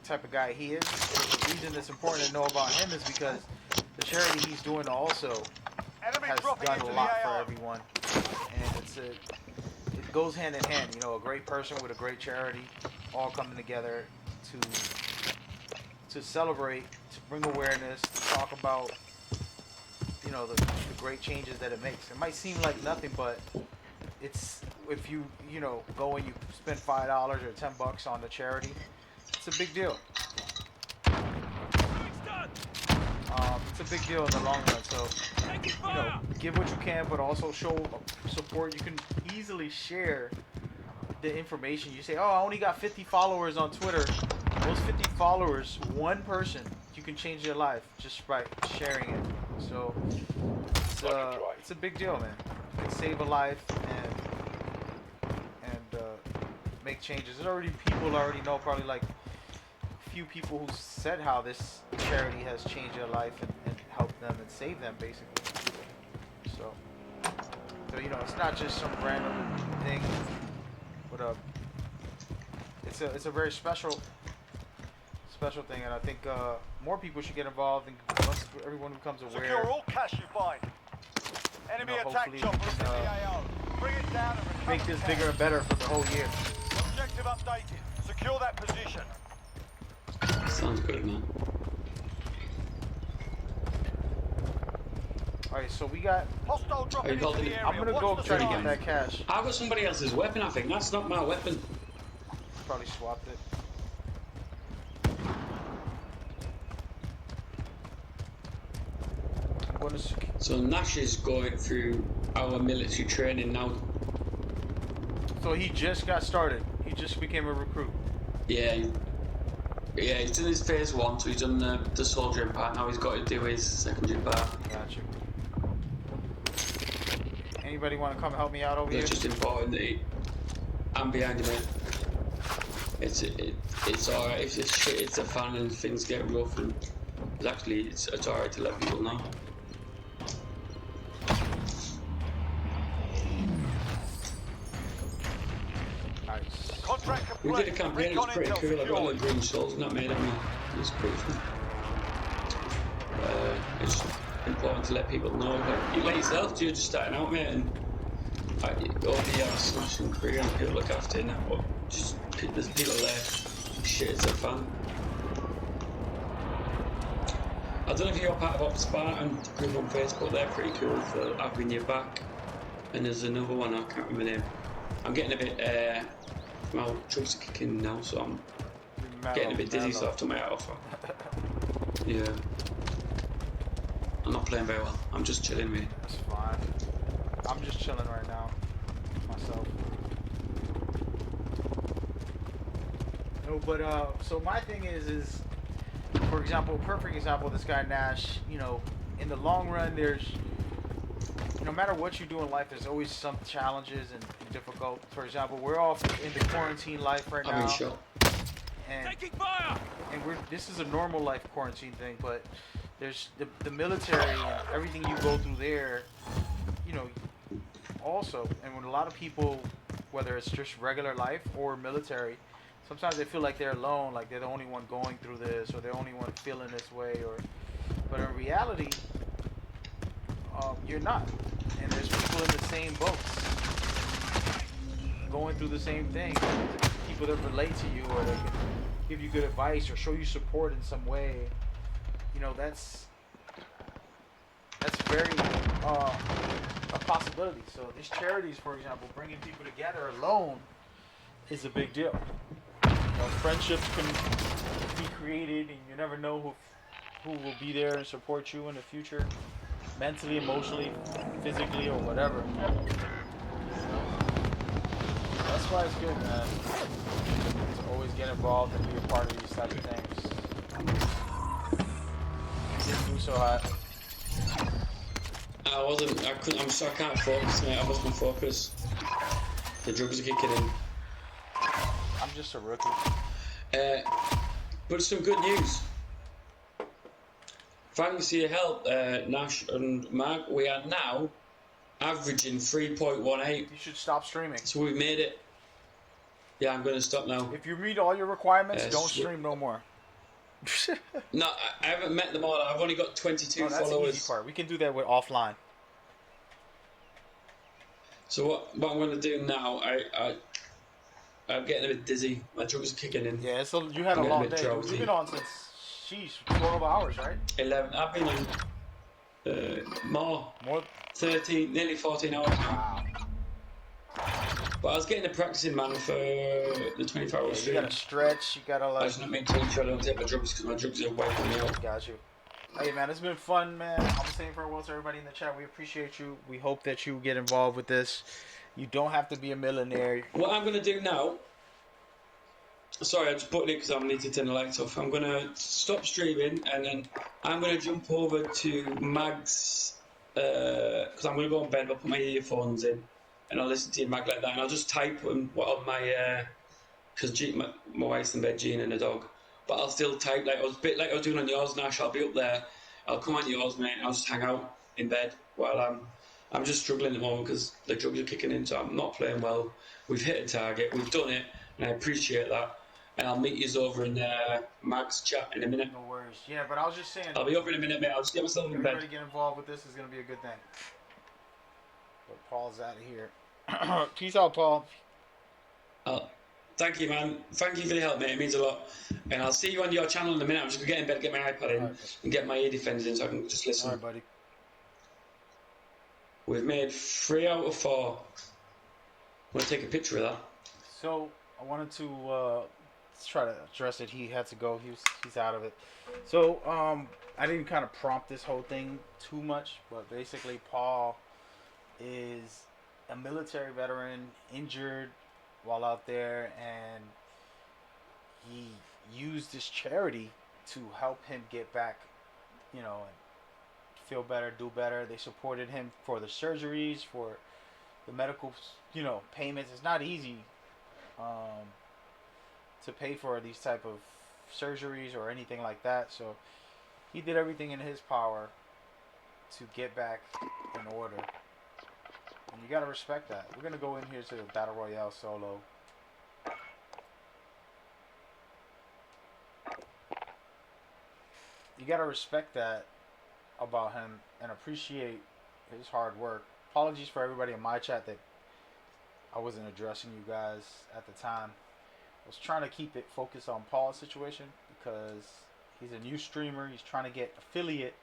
type of guy he is. The reason it's important to know about him is because the charity he's doing also has done a lot for everyone, and it goes hand in hand. You know, a great person with a great charity, all coming together to celebrate, to bring awareness, to talk about, you know, the great changes that it makes. It might seem like nothing, but it's, if you know, go and you spend $5 or $10 on the charity, it's a big deal. It's a big deal in the long run. So, you know, give what you can, but also show support. You can easily share the information. You say, oh, I only got 50 followers on Twitter. Those 50 followers, one person, you can change their life just by sharing it. So it's a big deal, man. You can save a life and make changes. There's already people already know, probably like a few people who said how this charity has changed their life and helped them and saved them, basically. So you know, it's not just some random thing, but it's a very special thing, and I think more people should get involved, and once everyone becomes aware. Secure all cash you find. Enemy attack choppers in the AO. Bring it down and recover. Make this bigger and better for the whole year. Objective updated. Secure that position. Sounds good, man. Alright, so we got. Hostile dropping into the area. I'm gonna go try to get that cash. I've got somebody else's weapon, I think. That's not my weapon. Probably swapped it. So Nash is going through our military training now. So he just got started. He just became a recruit. Yeah, he's done his phase 1, so he's done the soldiering part. Now he's got to do his secondary part. Gotcha. Anybody want to come help me out over here? It's just important that I'm behind you, mate. It's alright if it's shit, it's a fan and things get rough, and actually it's alright to let people know. We did a campaign, it was pretty cool. I got a lot of green souls and that made me. It was pretty fun. It's important to let people know. Like, you let yourself do, you're just starting out, mate, and over the years, smashing career and people look after you now, but just, there's people there. Shit, it's a fun. I don't know if you're part of Op Spartan group on Facebook, they're pretty cool for having your back. And there's another one, I can't remember the name. I'm getting a bit, my drugs are kicking now, so I'm getting a bit dizzy, so I have to make it off. Yeah. I'm not playing very well. I'm just chilling, mate. That's fine. I'm just chilling right now. Myself. No, but, so my thing is, for example, perfect example, this guy Nash, you know, in the long run, there's no matter what you do in life, there's always some challenges and difficult. For example, we're all in the quarantine life right I've been now, shot. and Taking fire! this is a normal life quarantine thing, but there's the military and everything you go through there, you know, also. And when a lot of people, whether it's just regular life or military, sometimes they feel like they're alone, like they're the only one going through this, or they're the only one feeling this way, or. But in reality, you're not. And there's people in the same boats, going through the same thing. People that relate to you, or they can give you good advice, or show you support in some way. You know, that's very a possibility. So these charities, for example, bringing people together alone is a big deal. You know, friendships can be created, and you never know who will be there and support you in the future, mentally, emotionally, physically, or whatever. That's why it's good, man. To always get involved and be a part of these type of things. You didn't do so hot. I wasn't. I couldn't. I can't focus, mate. I lost my focus. The drugs are kicking in. I'm just a rookie. But some good news. Thanks to your help, Nash and Mark, we are now averaging 3.18. You should stop streaming. So we've made it. Yeah, I'm going to stop now. If you meet all your requirements, don't stream no more. No, I haven't met them all. I've only got 22 that's followers. The easy part. We can do that with offline. So what I'm going to do now, I'm getting a bit dizzy. My drugs are kicking in. Yeah, so you had a long day. You've been on since, 12 hours, right? 11. I've been on more. 13, nearly 14 hours now. Wow. But I was getting the practicing, man, for the 24 hours stream. You gotta stretch, you gotta I just not make sure I don't take my drugs because my drugs are wiping me out. Got you. Hey, man, it's been fun, man. I'm saying farewell to everybody in the chat. We appreciate you. We hope that you get involved with this. You don't have to be a millionaire. What I'm going to do now... Sorry, I just put it because I need to turn the lights off. I'm going to stop streaming and then I'm going to jump over to Mag's... Because I'm going to go on bed, I'll put my earphones in and I'll listen to your Mag like that. And I'll just type on my... Because my wife's in bed, Jean and the dog. But I'll still type like I was doing on yours, Nash. I'll be up there. I'll come on yours, mate. And I'll just hang out in bed while I'm just struggling at the moment because the drugs are kicking in, so I'm not playing well. We've hit a target, we've done it, and I appreciate that. And I'll meet you over in Mag's chat in a minute. No worries. Yeah, but I was just saying. I'll be over in a minute, mate. I'll just get myself in bed. Everybody get involved with this is gonna be a good thing. But Paul's out of here. Peace out, Paul. Thank you, man. Thank you for the help, mate. It means a lot. And I'll see you on your channel in a minute. I'm just going to get in bed, get my iPad in, and get my ear defenders in so I can just listen. All right, buddy. We've made 3 out of 4. I'm going to take a picture of that. So, I wanted to try to address it. He had to go. He's out of it. So, I didn't kind of prompt this whole thing too much, but basically Paul is a military veteran, injured while out there, and he used this charity to help him get back, and feel better, do better. They supported him for the surgeries, for the medical, payments. It's not easy to pay for these type of surgeries or anything like that. So he did everything in his power to get back in order. And you gotta respect that. We're gonna go in here to the Battle Royale solo. You gotta respect that about him and appreciate his hard work. Apologies for everybody in my chat that I wasn't addressing you guys at the time. I was trying to keep it focused on Paul's situation because he's a new streamer. He's trying to get affiliate,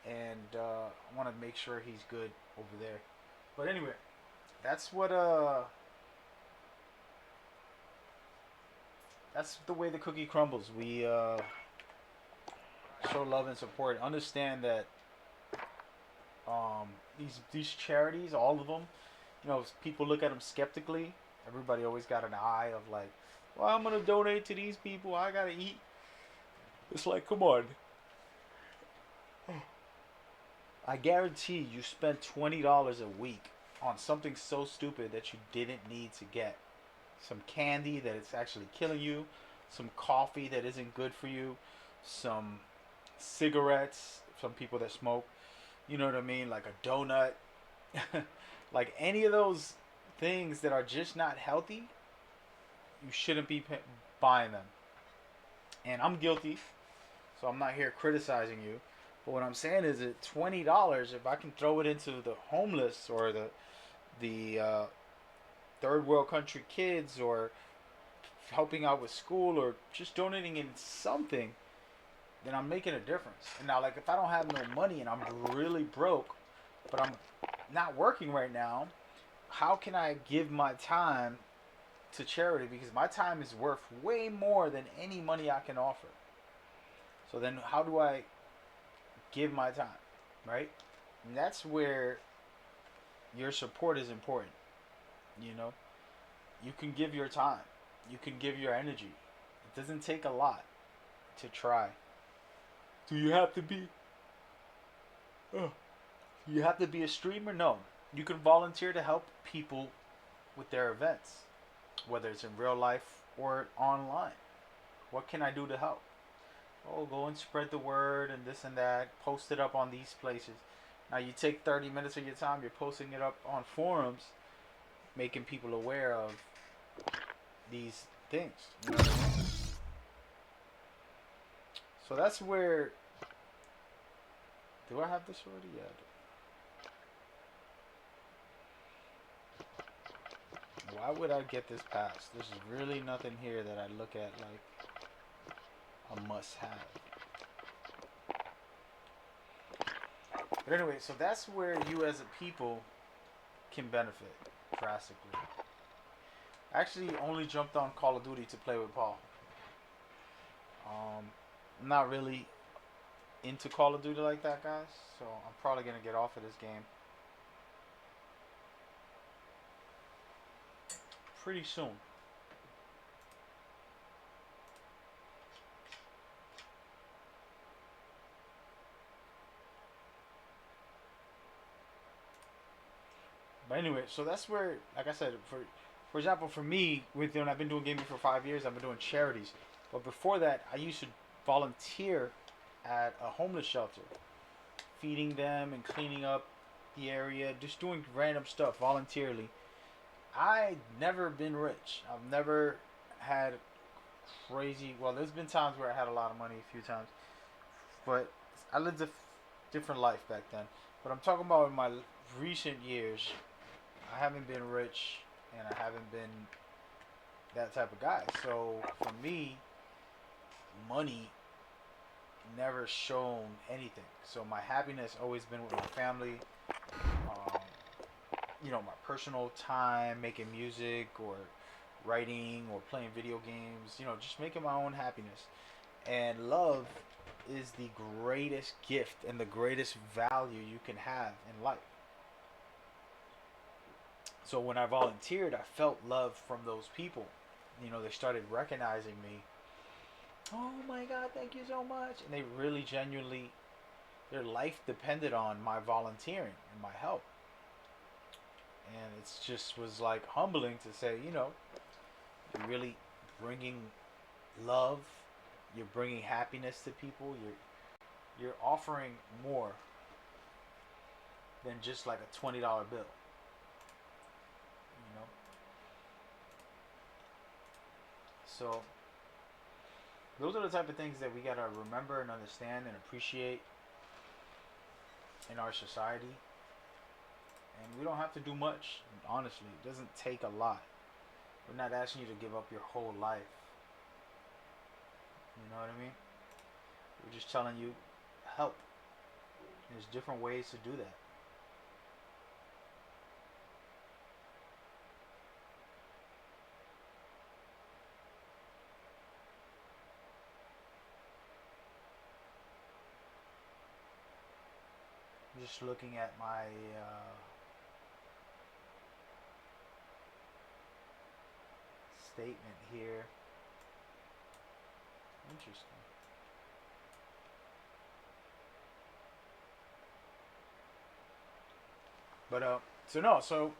and I want to make sure he's good over there. But anyway, that's the way the cookie crumbles. We show love and support. Understand that these charities, all of them, people look at them skeptically. Everybody always got an eye of like, well, I'm gonna donate to these people. I gotta eat. It's like, come on. I guarantee you spent $20 a week on something so stupid that you didn't need to get. Some candy that it's actually killing you, some coffee that isn't good for you, some cigarettes, some people that smoke, you know what I mean? Like a donut. Like any of those things that are just not healthy, you shouldn't be buying them. And I'm guilty, so I'm not here criticizing you. But what I'm saying is that $20, if I can throw it into the homeless or the third world country kids, or helping out with school, or just donating in something, then I'm making a difference. And now, like, if I don't have no money and I'm really broke, but I'm not working right now, how can I give my time to charity? Because my time is worth way more than any money I can offer. So then how do I give my time, right? And that's where your support is important. You know, you can give your time, you can give your energy. It doesn't take a lot to try. Do you have to be you have to be a streamer? No. You can volunteer to help people with their events, whether it's in real life or online. What can I do to help? Oh, go and spread the word and this and that. Post it up on these places. Now you take 30 minutes of your time, you're posting it up on forums, making people aware of these things. You know what I mean? So that's where. Do I have this already? Yeah, I do. Why would I get this passed? There's really nothing here that I look at like a must-have. But anyway, so that's where you as a people can benefit drastically. I actually only jumped on Call of Duty to play with Paul. I'm not really into Call of Duty like that, guys, so I'm probably gonna get off of this game pretty soon. But anyway, so that's where, like I said, for example, for me, when I've been doing gaming for 5 years, I've been doing charities. But before that, I used to volunteer at a homeless shelter, feeding them and cleaning up the area, just doing random stuff voluntarily. I never been rich. I've never had crazy. Well, there's been times where I had a lot of money, a few times, but I lived a different life back then. But I'm talking about in my recent years. I haven't been rich, and I haven't been that type of guy. So for me, money never shown anything. So my happiness always been with my family. Um, my personal time, making music or writing or playing video games. Just making my own happiness. And love is the greatest gift and the greatest value you can have in life. So when I volunteered, I felt love from those people. They started recognizing me. Oh my God, thank you so much. And they really genuinely, their life depended on my volunteering and my help. And it just was like humbling to say, you're really bringing love, you're bringing happiness to people, you're offering more than just like a $20 bill. So those are the type of things that we gotta remember and understand and appreciate in our society. And we don't have to do much, honestly. It doesn't take a lot. We're not asking you to give up your whole life. You know what I mean? We're just telling you, help. There's different ways to do that. Just looking at my statement here. Interesting. But so no, so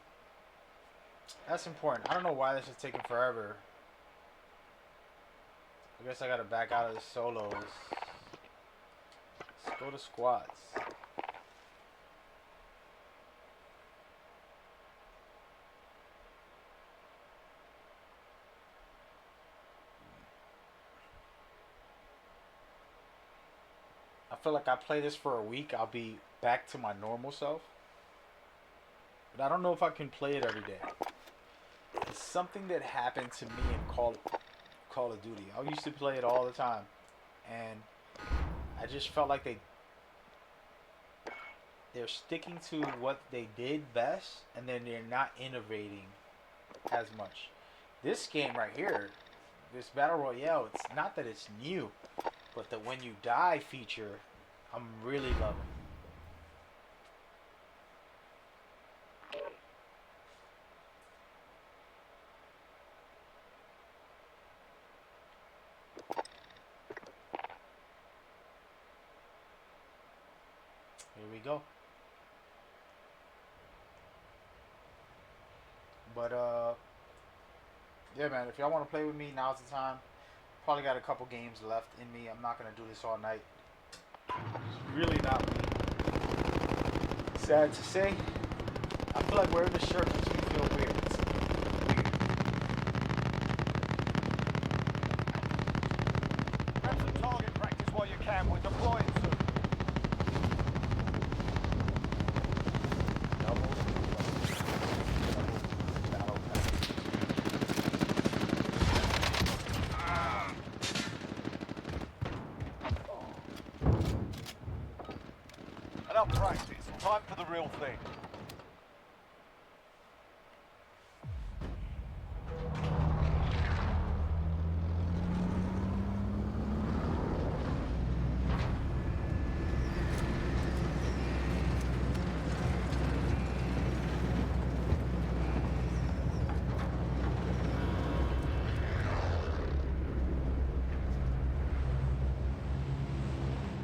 that's important. I don't know why this is taking forever. I guess I gotta back out of the solos. Let's go to squads. I feel like I play this for a week, I'll be back to my normal self. But I don't know if I can play it every day. It's something that happened to me in Call of Duty. I used to play it all the time, and I just felt like they're sticking to what they did best, and then they're not innovating as much. This game right here, this Battle Royale, it's not that it's new, but the when you die feature, I'm really loving. Here we go. But yeah, man, if y'all want to play with me, now's the time. Probably got a couple games left in me. I'm not gonna do this all night. It's really not me. Sad to say, I feel like wearing this shirt makes me feel weird. It's weird. Grab some target practice while you can. We're deploying soon. Enough practice. Time for the real thing.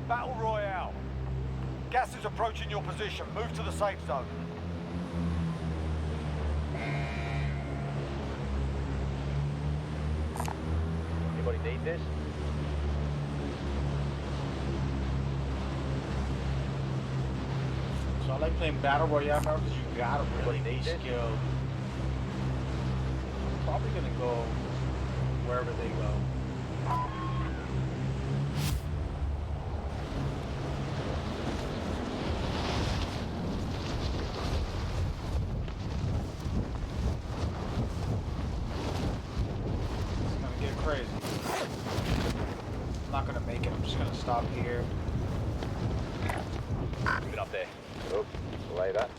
Battle Royale. Gas is approaching your position. Move to the safe zone. Anybody need this? So I like playing Battle Royale because you gotta really be skilled. I'm probably gonna go wherever they go. It's gonna get crazy. I'm not gonna make it. I'm just gonna stop here. Moving up there. Oops, delay that.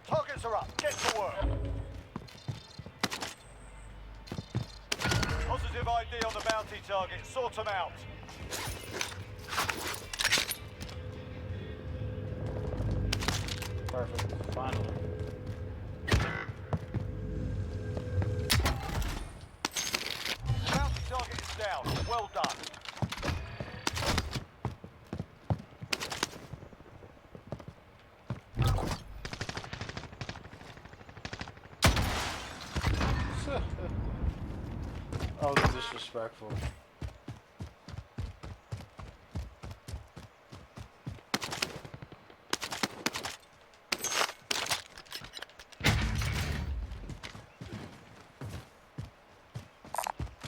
Targets are up. Get to work. Positive ID on the bounty target. Sort them out. Perfect. Finally. Bounty target is down. Well done. Oh, this is disrespectful.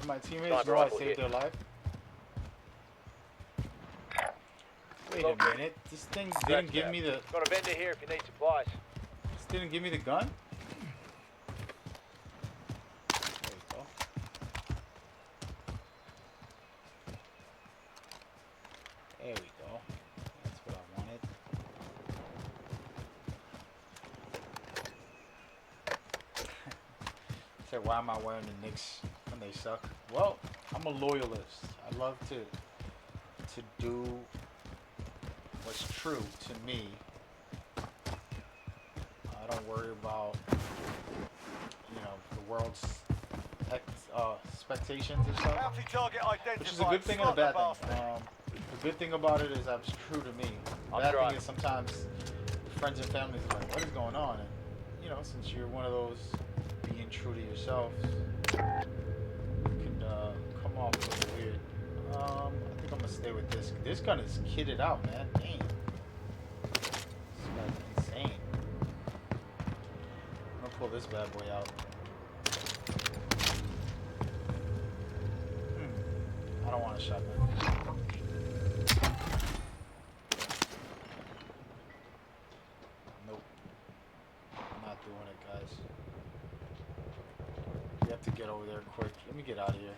My teammates know I saved their life. Wait a minute, this thing didn't give me the... Got a vendor here if you need supplies. This didn't give me the gun? There we go. There we go. That's what I wanted. Said, why am I wearing the Knicks when they suck? Well, I'm a loyalist. I love to do what's true to me. I don't worry about, you know, the world's expectations and stuff. Bounty target identified. Which is a good thing and a bad thing. The good thing about it is I'm true to me. Bad thing is sometimes friends and families are like, what is going on? And, you know, since you're one of those being true to yourself, it can come off a little weird. I think I'm gonna stay with this. This gun is kitted out, man. Dang. This guy's insane. I'm gonna pull this bad boy out. I don't want a shotgun. Nope. I'm not doing it, guys. We have to get over there quick. Let me get out of here.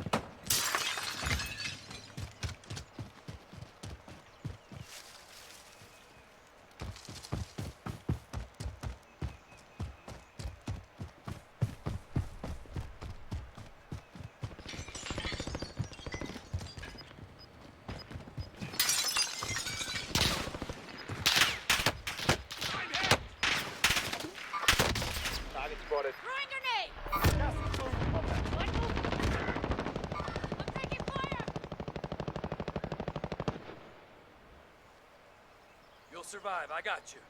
Target spotted. Throwing grenade! Gas is moving on that. I'm taking fire! You'll survive. I got you.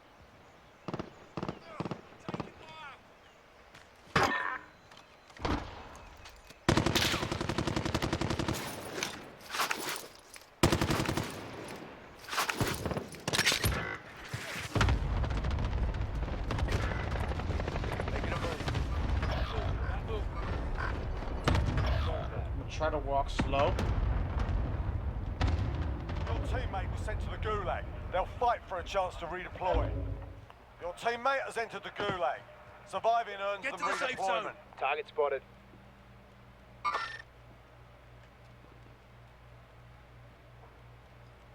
Making a move. I'm gonna try to walk slow. Your teammate was sent to the Gulag. They'll fight for a chance to redeploy. Your teammate has entered the Gulag. Surviving earns Get them to the safe zone. redeployment. Target spotted.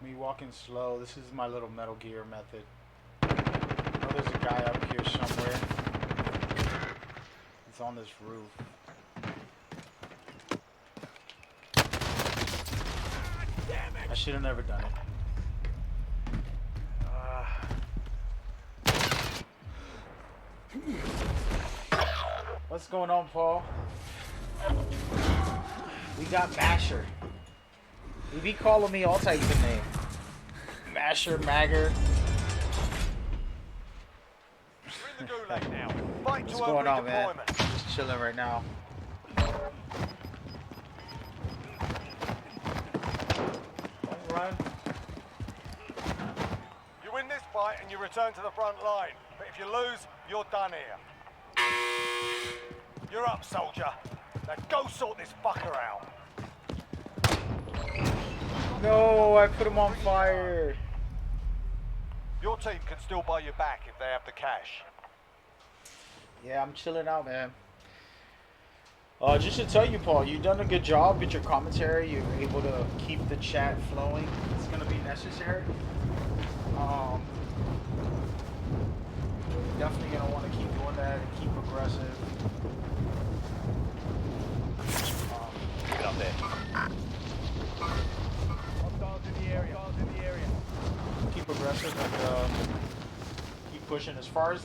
Me walking slow. This is my little Metal Gear method. I know there's a guy up here somewhere. He's on this roof. I should have never done it. What's going on, Paul? We got Masher. He be calling me all types of names. Masher, Magger. We're in the Gulag now. Fight to What's earn going on, man? redeployment. Just chilling right now. Don't run. You win this fight and you return to the front line. But if you lose, you're done here. You're up, soldier. Now go sort this fucker out. No, I put him on fire. Your team can still buy you back if they have the cash. Yeah, I'm chilling out, man. Just to tell you, Paul, you've done a good job with your commentary. You're able to keep the chat flowing. It's gonna be necessary. Definitely gonna want to keep doing that and keep aggressive. Get up there. Hostiles in the area. Keep aggressive and keep pushing. As far as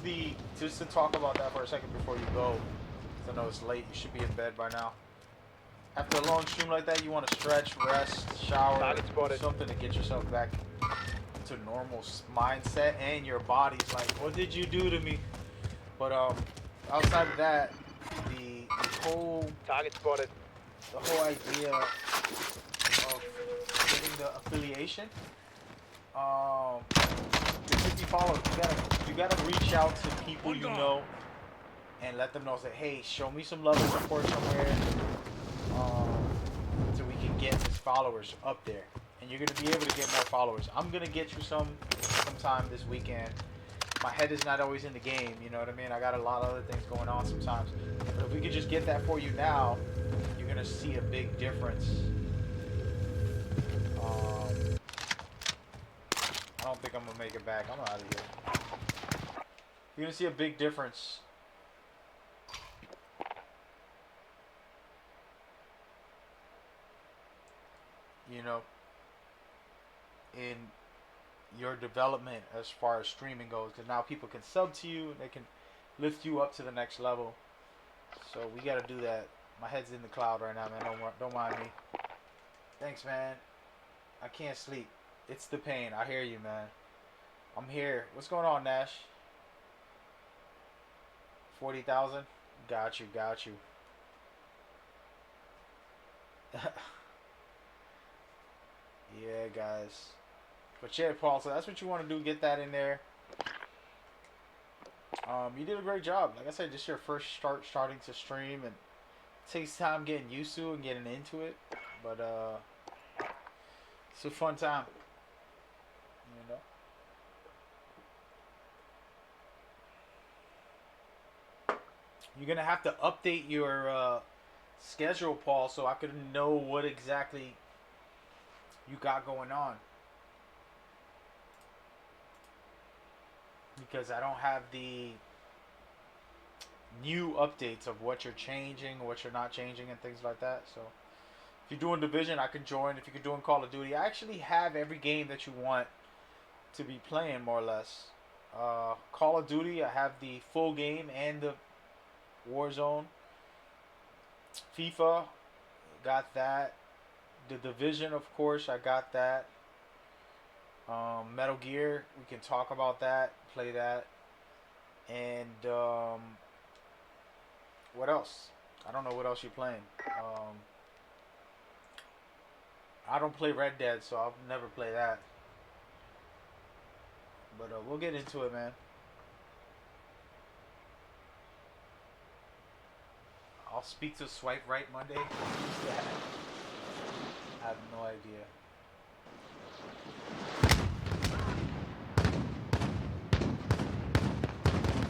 just to talk about that for a second before you go, 'cause I know it's late. You should be in bed by now. After a long stream like that, you want to stretch, rest, shower, Target spotted. something to get yourself back into normal mindset, and your body's like, what did you do to me? But outside of that, the whole Target spotted. idea of getting the affiliation, the 50 followers, you gotta reach out to people you know and let them know, say, hey, show me some love and support somewhere, so we can get these followers up there. And you're gonna be able to get more followers. I'm gonna get you sometime this weekend. My head is not always in the game, you know what I mean? I got a lot of other things going on sometimes. But if we could just get that for you now, you're gonna see a big difference. I don't think I'm gonna make it back. I'm out of here. You're gonna see a big difference. You know, in your development as far as streaming goes, because now people can sub to you and they can lift you up to the next level. So we got to do that. My head's in the cloud right now, man. Don't mind me. Thanks, man. I can't sleep. It's the pain. I hear you, man. I'm here. What's going on, Nash? 40,000? Got you, got you. Yeah, guys. But yeah, Paul, so that's what you want to do. Get that in there. You did a great job. Like I said, just your first starting to stream, and it takes time getting used to and getting into it. But it's a fun time. You know. You're gonna have to update your schedule, Paul, so I could know what exactly you got going on. Because I don't have the new updates of what you're changing, what you're not changing, and things like that. So if you're doing Division, I can join. If you're doing Call of Duty, I actually have every game that you want to be playing, more or less. Call of Duty, I have the full game and the Warzone. FIFA, got that. The Division, of course, I got that. Metal Gear, we can talk about that, play that. And what else? I don't know what else you're playing. I don't play Red Dead, so I'll never play that. But we'll get into it, man. I'll speak to Swipe Right Monday. Who's that? I have no idea.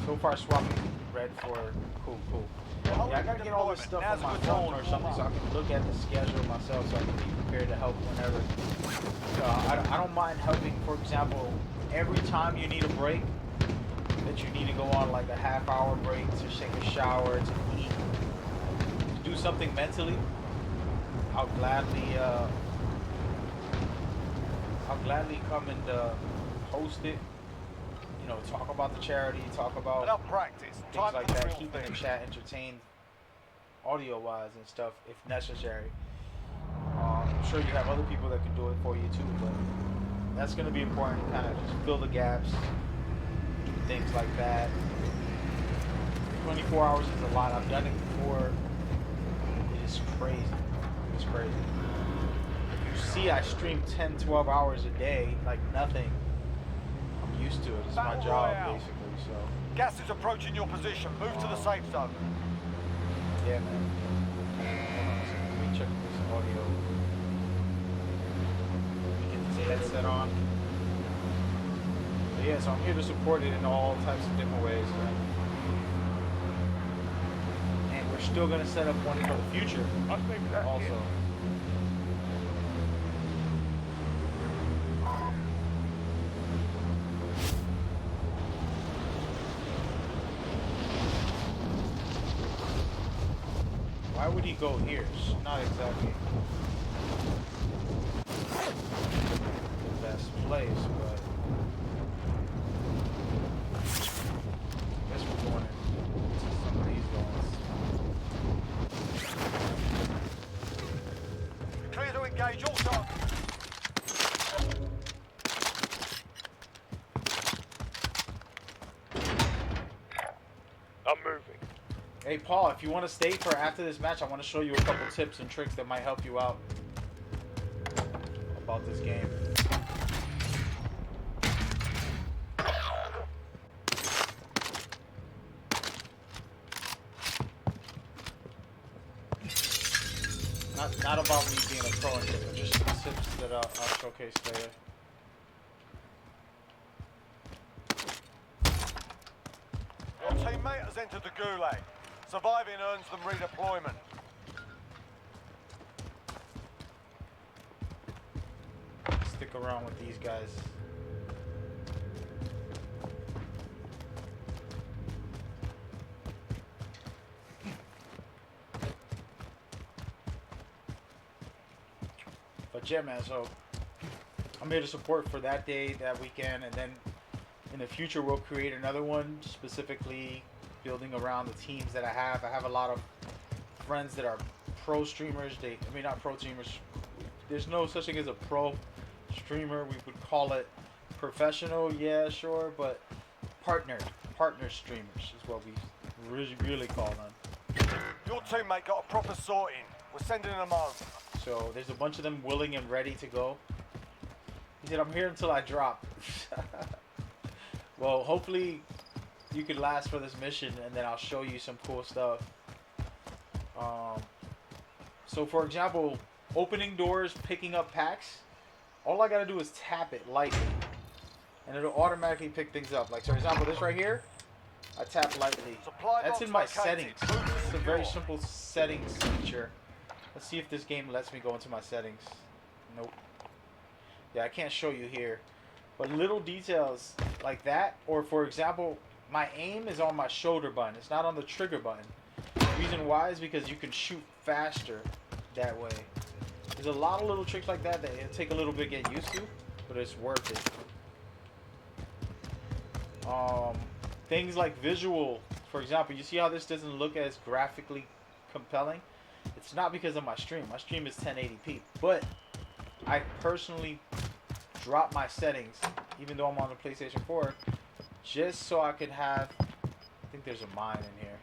So far, swapping red for cool. Yeah, I gotta get all this stuff on my phone or something so I can look at the schedule myself so I can be prepared to help whenever. I don't mind helping, for example, every time you need a break, that you need to go on like a half-hour break to take a shower, to eat, to do something mentally. I'll gladly come and host it. You know, talk about the charity, talk about Enough practice. things Time like for the that, real keeping thing. the chat entertained, audio-wise and stuff, if necessary. I'm sure you have other people that can do it for you too, but that's going to be important to kind of just fill the gaps, do things like that. 24 hours is a lot. I've done it before. It is crazy. It's crazy. If you see I stream 10, 12 hours a day, like nothing. I'm used to it. It's my Battle job, Royale. basically, so. Gas is approaching your position. Move to the safe zone. Yeah, man. Hold on a second. Let me check this audio. Get this headset on. But yeah, so I'm here to support it in all types of different ways. And we're still going to set up one for the future also. Why would he go here? It's not exactly the best place, but I guess we're going into some of these zones. Clear to engage all targets. I'm moving. Hey Paul, if you want to stay for after this match, I want to show you a couple tips and tricks that might help you out about this game. Not about me being a pro and shit, but just some tips that I'll showcase later. Your teammate has entered the gulag. Surviving earns them redeployment. Stick around with these guys. But yeah, man, so I'm here to support for that day, that weekend, and then in the future we'll create another one specifically building around the teams that I have. I have a lot of friends that are pro streamers. I mean, not pro streamers. There's no such thing as a pro streamer. We would call it Professional, yeah, sure, but partner streamers is what we really call them. Your teammate got a proper sorting. We're sending them home. So there's a bunch of them willing and ready to go. He said, I'm here until I drop. Well, hopefully you could last for this mission, and then I'll show you some cool stuff. So for example, opening doors, picking up packs, all I gotta do is tap it lightly, and it'll automatically pick things up. Like, for example, this right here, I tap lightly. That's in my settings. It's a very simple settings feature. Let's see if this game lets me go into my settings. Nope. Yeah, I can't show you here. But little details like that, or for example, my aim is on my shoulder button. It's not on the trigger button. The reason why is because you can shoot faster that way. There's a lot of little tricks like that that it'll take a little bit to get used to, but it's worth it. Things like visual, for example, you see how this doesn't look as graphically compelling? It's not because of my stream. My stream is 1080p, but I personally drop my settings, even though I'm on the PlayStation 4, just so I could have, I think there's a mine in here.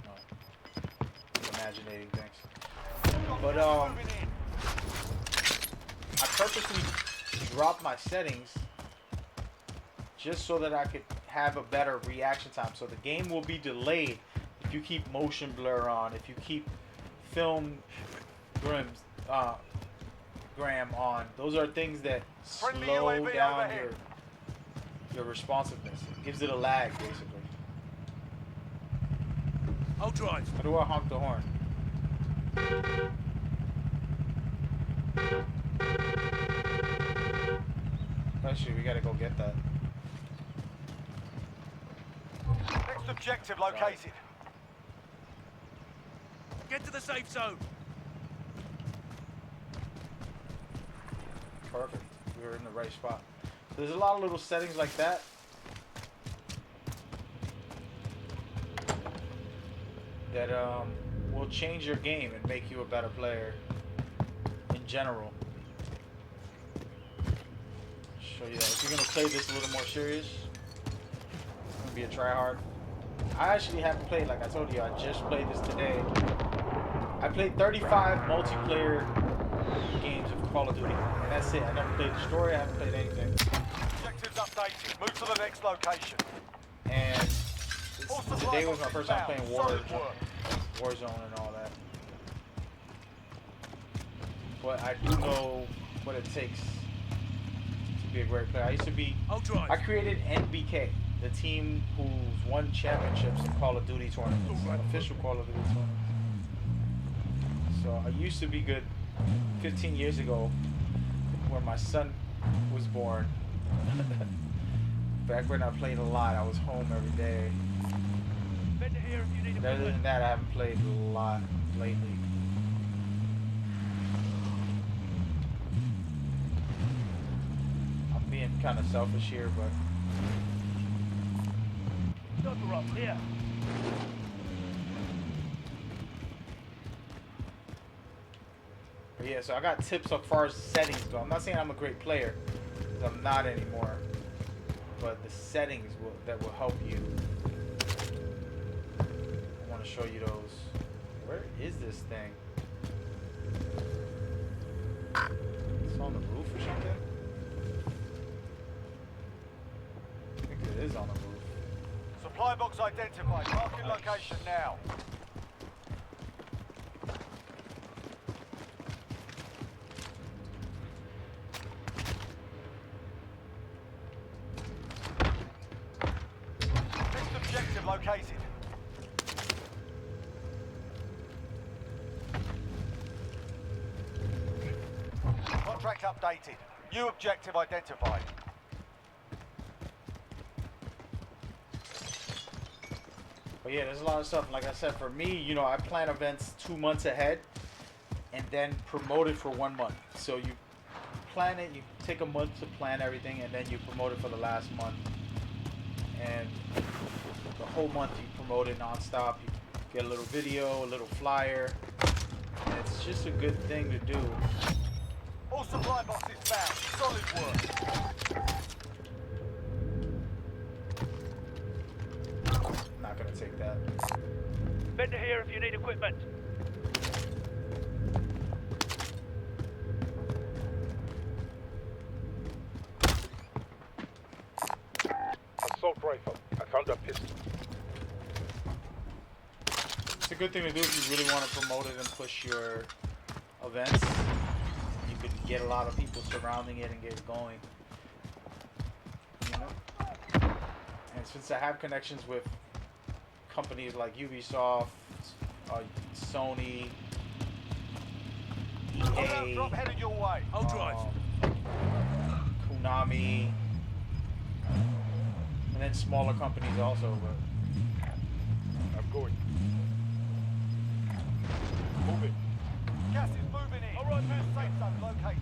No. I'm imaginating things. But I purposely dropped my settings just so that I could have a better reaction time. So the game will be delayed if you keep motion blur on, if you keep film gram on. Those are things that slow down your responsiveness. It gives it a lag, basically. I'll drive. How do I honk the horn? Actually, we gotta go get that. Next objective located. Get to the safe zone. Perfect. We were in the right spot. So there's a lot of little settings like that. That will change your game and make you a better player in general. Show you that. If you're gonna play this a little more serious, it's gonna be a tryhard. I actually haven't played, like I told you, I just played this today. I played 35 multiplayer games of Call of Duty, and that's it. I never played the story, I haven't played anything. Objectives updated. Move to the next location. And today was my first time playing Warzone and all that. But I do know what it takes to be a great player. I used to be, I created NBK, the team who's won championships in Call of Duty tournaments, official Call of Duty tournaments. So I used to be good 15 years ago when my son was born. Back when I played a lot, I was home every day. But other than that, I haven't played a lot lately. I'm being kind of selfish here, but Here. yeah, so I got tips as far as settings go. I'm not saying I'm a great player, because I'm not anymore. But the settings that will help you. I want to show you those. Where is this thing? It's on the roof or something? I think it is on the roof. Supply box identified. Marking location now. Next objective located. Contract updated. New objective identified. But yeah, there's a lot of stuff. Like I said, for me, you know, I plan events 2 months ahead and then promote it for 1 month. So you plan it, you take a month to plan everything, and then you promote it for the last month. And the whole month you promote it nonstop. You get a little video, a little flyer. And it's just a good thing to do. Your supply box is found. Solid work. Not gonna take that. Vendor here if you need equipment. Assault rifle. I found a pistol. It's a good thing to do if you really want to promote it and push your events. You could get a lot of people surrounding it and get it going. You know? And since I have connections with companies like Ubisoft, Sony, EA, Drop headed your way. I'll drive. Konami, and then smaller companies also. But I'm going. Move it. Gas is moving in. All right, man. Safe zone located.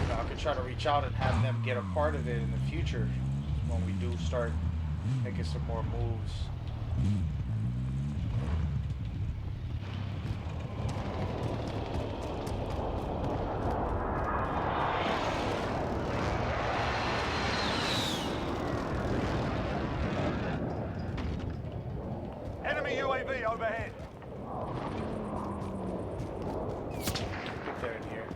you know, I could try to reach out and have them get a part of it in the future when we do start making some more moves. Enemy UAV overhead. Get there in here.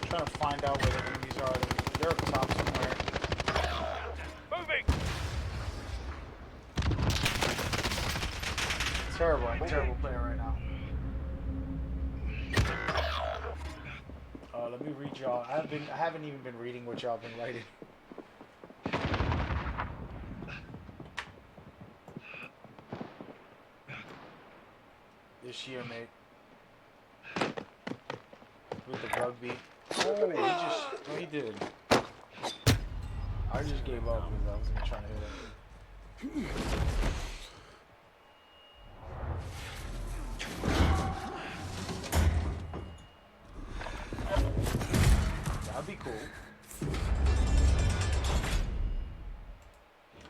Trying to find out where the enemies are. They're up top somewhere. Moving! Terrible. I'm a terrible player right now. Let me read y'all. I haven't even been reading what y'all been writing. This year, mate. With the rugby. Oh, he did. I just gave up because I wasn't trying to hit him. That'd be cool.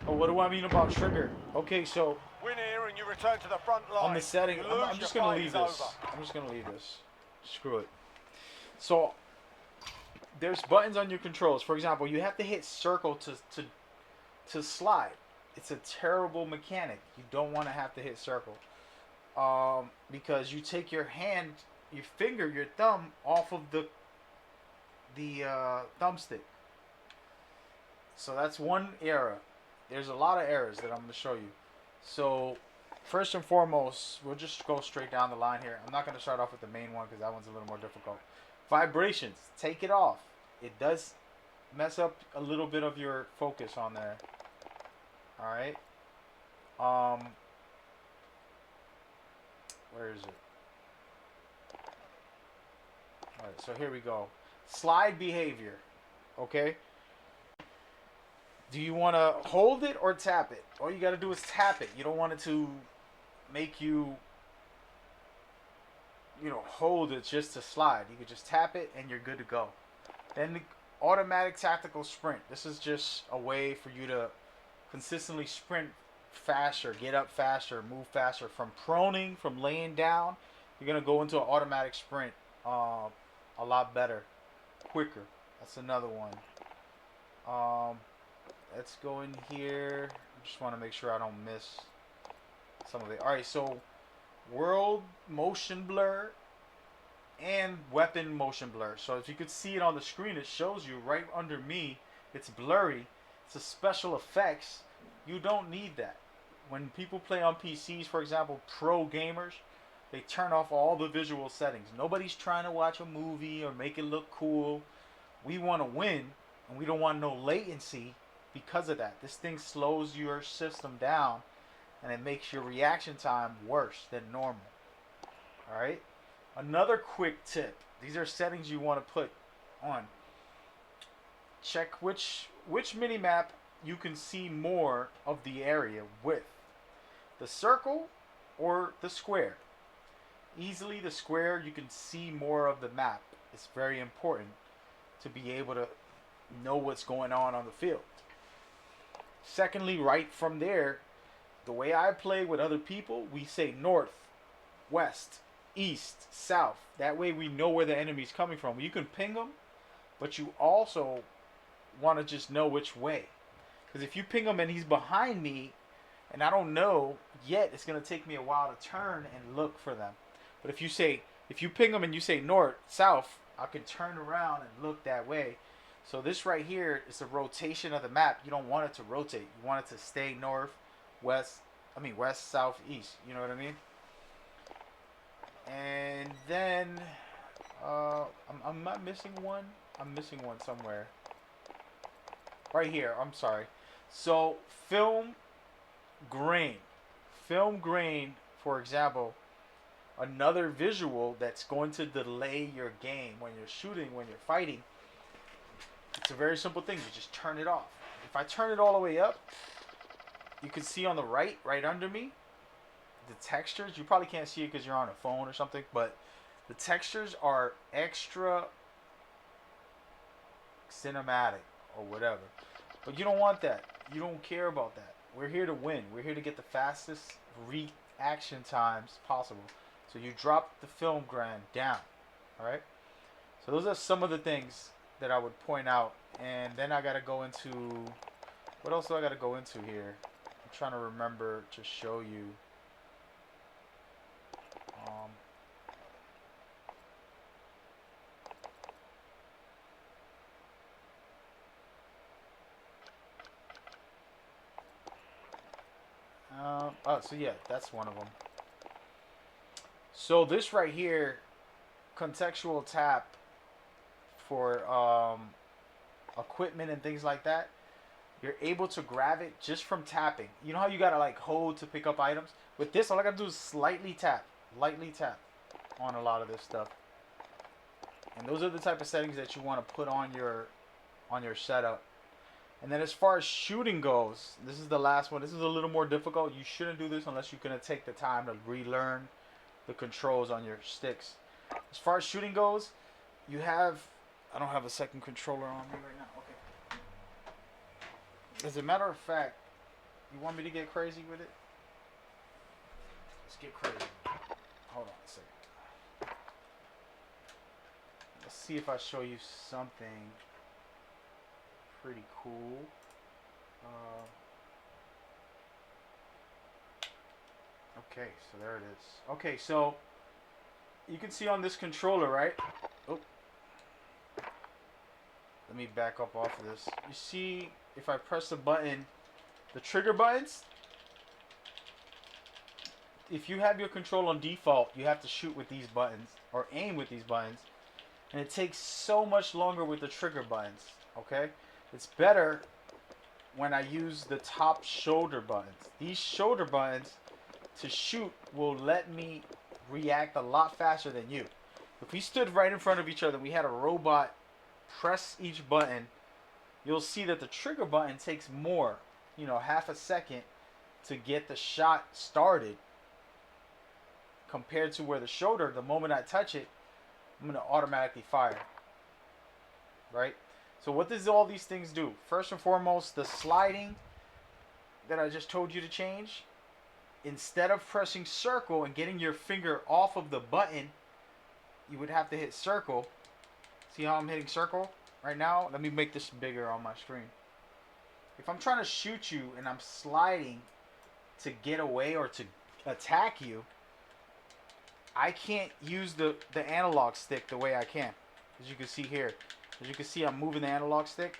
Oh, what do I mean about trigger? Okay, so Win here and you return to the front line. on the setting, You I'm lose, just your gonna fight leave is this. over. I'm just gonna leave this. Screw it. So there's buttons on your controls. For example, you have to hit circle to slide. It's a terrible mechanic. You don't want to have to hit circle, because you take your hand, your finger, your thumb off of the thumbstick. So that's one error. There's a lot of errors that I'm going to show you. So first and foremost, we'll just go straight down the line here. I'm not going to start off with the main one because that one's a little more difficult. Vibrations, take it off. It does mess up a little bit of your focus on there. All right. Where is it? All right, so here we go. Slide behavior. Okay. Do you want to hold it or tap it? All you got to do is tap it. You don't want it to make you, hold it just to slide. You could just tap it and you're good to go. Then the automatic tactical sprint. This is just a way for you to consistently sprint faster, get up faster, move faster. From proning, from laying down, you're going to go into an automatic sprint a lot better, quicker. That's another one. Let's go in here. I just want to make sure I don't miss some of it. Alright, so world motion blur and weapon motion blur. So if you could see it on the screen, it shows you right under me. It's blurry. It's a special effects. You don't need that. When people play on PCs, for example, pro gamers, they turn off all the visual settings. Nobody's trying to watch a movie or make it look cool. We want to win, and we don't want no latency because of that. This thing slows your system down, and it makes your reaction time worse than normal. Alright? Another quick tip. These are settings you want to put on. Check which mini-map you can see more of the area with. The circle or the square. Easily the square, you can see more of the map. It's very important. to be able to know what's going on the field. Secondly, right from there, the way I play with other people, we say north, west, east, south. That way we know where the enemy's coming from. You can ping them, but you also want to just know which way. Because if you ping him and he's behind me, and I don't know yet, it's going to take me a while to turn and look for them. But if you ping them and you say north, south, I can turn around and look that way. So this right here is the rotation of the map. You don't want it to rotate. You want it to stay north, west, south, east. You know what I mean? And then, am I missing one? I'm missing one somewhere. Right here, I'm sorry. So, film grain. Film grain, for example, another visual that's going to delay your game when you're shooting, when you're fighting. It's a very simple thing. You just turn it off. If I turn it all the way up, you can see on the right under me, the textures. You probably can't see it because you're on a phone or something, but the textures are extra cinematic or whatever. But you don't want that. You don't care about that. We're here to win. We're here to get the fastest reaction times possible. So you drop the film grain down. Alright? So those are some of the things that I would point out. And then I gotta go into, what else do I gotta go into here? I'm trying to remember to show you. So yeah, that's one of them. So this right here, contextual tap for equipment and things like that, you're able to grab it just from tapping. You know how you gotta like hold to pick up items? With this, all I gotta do is lightly tap on a lot of this stuff. And those are the type of settings that you want to put on your setup. And then as far as shooting goes, this is the last one. This is a little more difficult. You shouldn't do this unless you're going to take the time to relearn the controls on your sticks. As far as shooting goes, you have... I don't have a second controller on me right now. Okay. As a matter of fact, you want me to get crazy with it? Let's get crazy. Hold on a second. Let's see if I show you something pretty cool. Okay, so there it is. Okay, so you can see on this controller, right? Oh, let me back up off of this. You see, if I press the button, the trigger buttons, if you have your control on default, you have to shoot with these buttons or aim with these buttons, and it takes so much longer with the trigger buttons. Okay, it's better when I use the top shoulder buttons. These shoulder buttons to shoot will let me react a lot faster than you. If we stood right in front of each other and we had a robot press each button, you'll see that the trigger button takes more, half a second to get the shot started compared to where the shoulder, the moment I touch it, I'm going to automatically fire. Right? So what does all these things do? First and foremost, the sliding that I just told you to change, instead of pressing circle and getting your finger off of the button, you would have to hit circle. See how I'm hitting circle right now? Let me make this bigger on my screen. If I'm trying to shoot you and I'm sliding to get away or to attack you, I can't use the analog stick the way I can. As you can see here. As you can see, I'm moving the analog stick.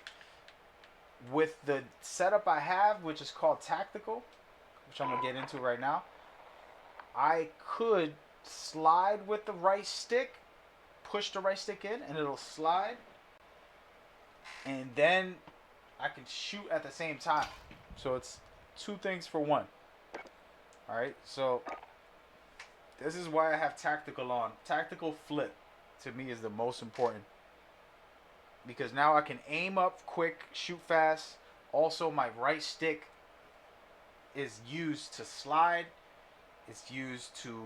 With the setup I have, which is called tactical, which I'm going to get into right now, I could slide with the right stick, push the right stick in, and it'll slide. And then I can shoot at the same time. So it's two things for one. Alright, so this is why I have tactical on. Tactical flip, to me, is the most important. Because now I can aim up quick, shoot fast. Also, my right stick is used to slide. It's used to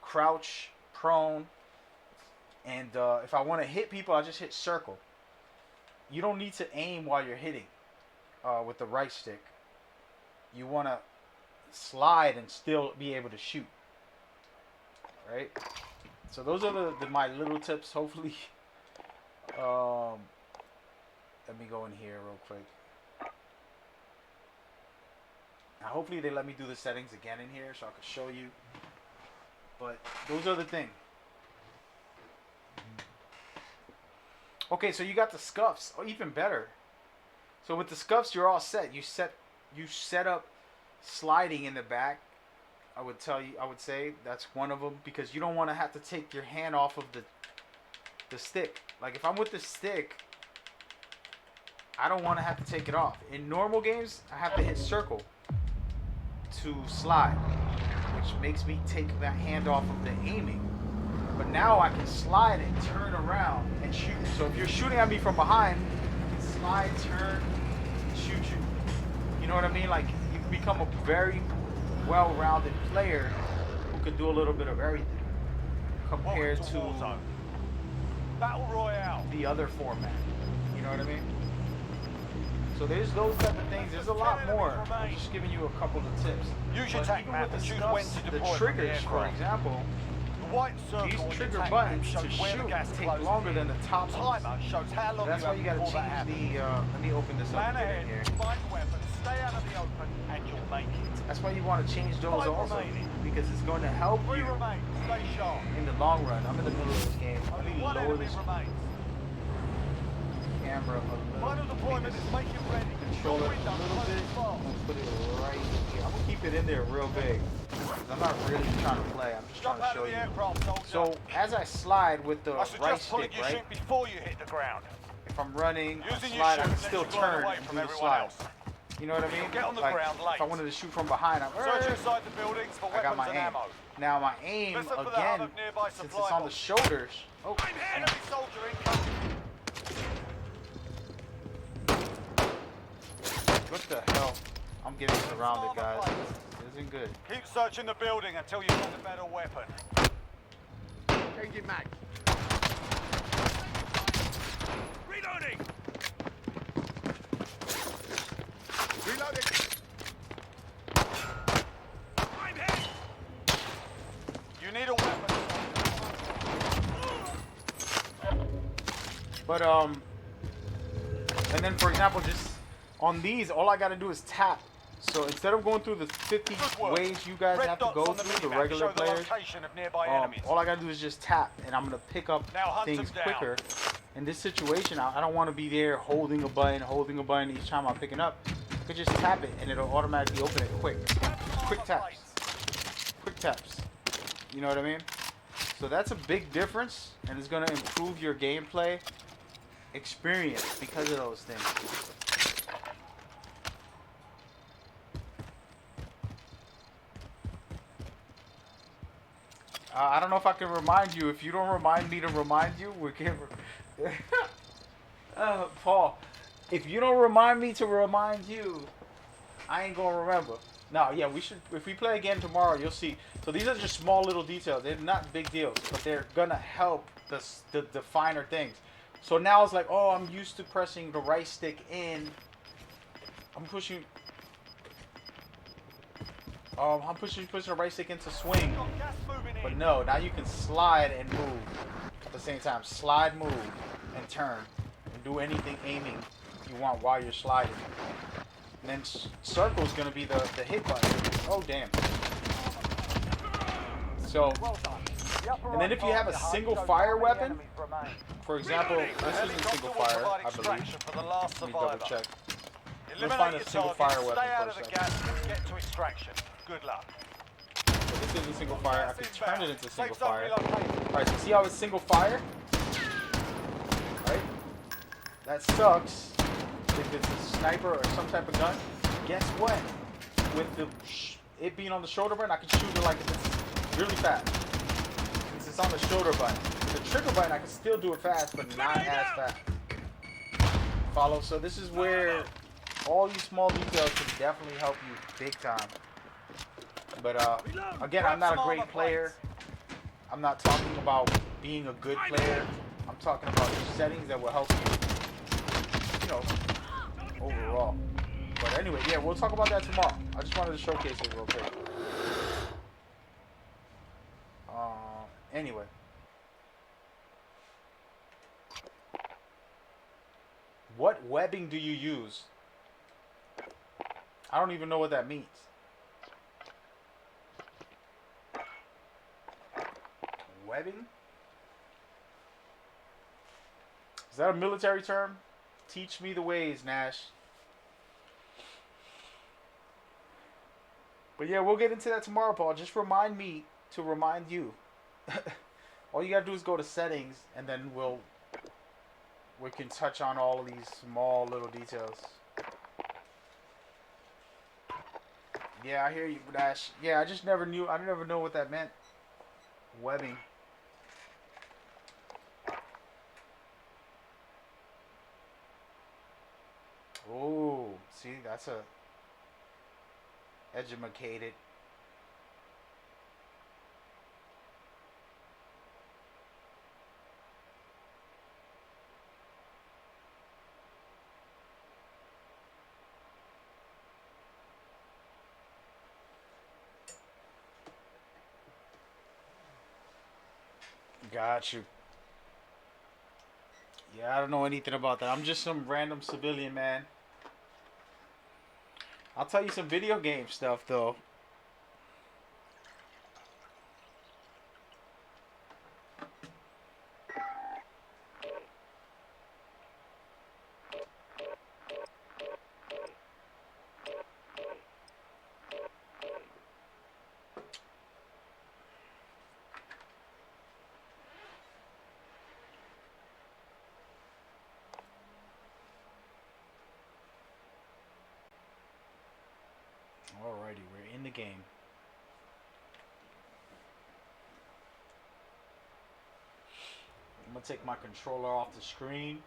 crouch, prone. And if I want to hit people, I just hit circle. You don't need to aim while you're hitting with the right stick. You want to slide and still be able to shoot. Right? So those are my little tips. Hopefully, let me go in here real quick. Now, hopefully they let me do the settings again in here so I can show you. But those are the things. Okay, so you got the scuffs. Oh, even better. So with the scuffs, you're all set. You set up sliding in the back. I would say that's one of them, because you don't want to have to take your hand off of the stick. Like if I'm with the stick, I don't want to have to take it off. In normal games, I have to hit circle to slide, which makes me take that hand off of the aiming. But now I can slide and turn around and shoot. So if you're shooting at me from behind, I can slide, turn, and shoot you. You know what I mean? Like you become a very well-rounded player who can do a little bit of everything compared to Warzone. Battle Royale. the other format. You know what I mean? So there's those type of things. There's a lot more. I'm just giving you a couple of tips. Use your But tac even map with and the choose when stuffs, to the deploy from the triggers, for aircraft. example, The white circle these on your trigger tac map buttons shows to where the shoot gas take flows longer in. than the top ones. Timer shows how long That's you why have you gotta before that change happens. the, let me open this up Plan and get ahead, in here. find weapons, stay out of the open, and you'll make it. That's why you want to change those 5 also, remaining. because it's going to help 3 you remain, stay sharp. in the long run. I'm in the middle of this game. Let Only me 1 lower enemy this remains. camera a little. Final deployment is make it ready. Control Your it window a little closes bit. fast. I'm gonna put it right here. I'm gonna keep it in there real big. 'Cause I'm not really trying to play. I'm just trying Jump to out show of the you. aircraft, soldier. So as I slide with the I right suggest pulling stick, your right? chute before you hit the ground. If I'm running, I Using your slide, I chute can lets still you glide turn away and from do the everyone slide. else. You know what I mean? You'll get on the Like, ground late. if I wanted to shoot from behind, I'm Search inside the buildings for I got weapons my and aim. ammo. Now my aim Listen for the hum again, of nearby since it's supply on the boxes. shoulders. Oh, Enemy soldier incoming. what the hell? I'm getting surrounded, guys. This isn't good. Keep searching the building until you find a better weapon. Changing mag. Reloading! Reloading. I'm hit! You need a weapon. But and then for example, just on these, all I gotta do is tap. So instead of going through the 50 Good work. ways you guys Red have to dots go on the through, the minimap regular show the players, location of nearby enemies. all I gotta do is just tap, and I'm gonna pick up Now hunt things them down. quicker. In this situation, I don't want to be there holding a button each time I'm picking up. I could just tap it, and it'll automatically open it quick. Quick taps. You know what I mean? So that's a big difference, and it's gonna improve your gameplay experience because of those things. I don't know if I can remind you. If you don't remind me to remind you, we can. Paul, if you don't remind me to remind you, I ain't gonna remember. No, yeah, we should. If we play again tomorrow, you'll see. So these are just small little details. They're not big deals, but they're gonna help the finer things. So now it's like, oh, I'm used to pressing the right stick in. I'm pushing the right stick in to swing. But no, now you can slide and move at the same time. Slide, move, and turn. And do anything aiming you want while you're sliding. And then circle is going to be the hit button. Oh, damn. So, and then if you have a single fire weapon, for example, this is a single fire, I believe. Let me double check. Let's find a single fire weapon Stay out of for a the second. gas and get to extraction. Good luck. So this is a single fire. I can turn it into single fire. Alright, so see how it's single fire? Right? That sucks if it's a sniper or some type of gun. Guess what? With it being on the shoulder button, I can shoot it like if it's really fast. Since it's on the shoulder button. With the trigger button, I can still do it fast, but not as fast. Follow? So this is where all these small details can definitely help you big time. But again, I'm not a great player. I'm not talking about being a good player. I'm talking about settings that will help you, you know, overall. But anyway, yeah, we'll talk about that tomorrow. I just wanted to showcase it real quick. Anyway. What webbing do you use? I don't even know what that means. Webbing? Is that a military term? Teach me the ways, Nash. But yeah, we'll get into that tomorrow, Paul. Just remind me to remind you. All you gotta do is go to settings, and then we can touch on all of these small little details. Yeah, I hear you, Nash. Yeah, I just never knew. I never know what that meant. Webbing. Oh, see, that's a educated. Got you. Yeah, I don't know anything about that. I'm just some random civilian, man. I'll tell you some video game stuff, though. Alrighty, we're in the game. I'm gonna take my controller off the screen.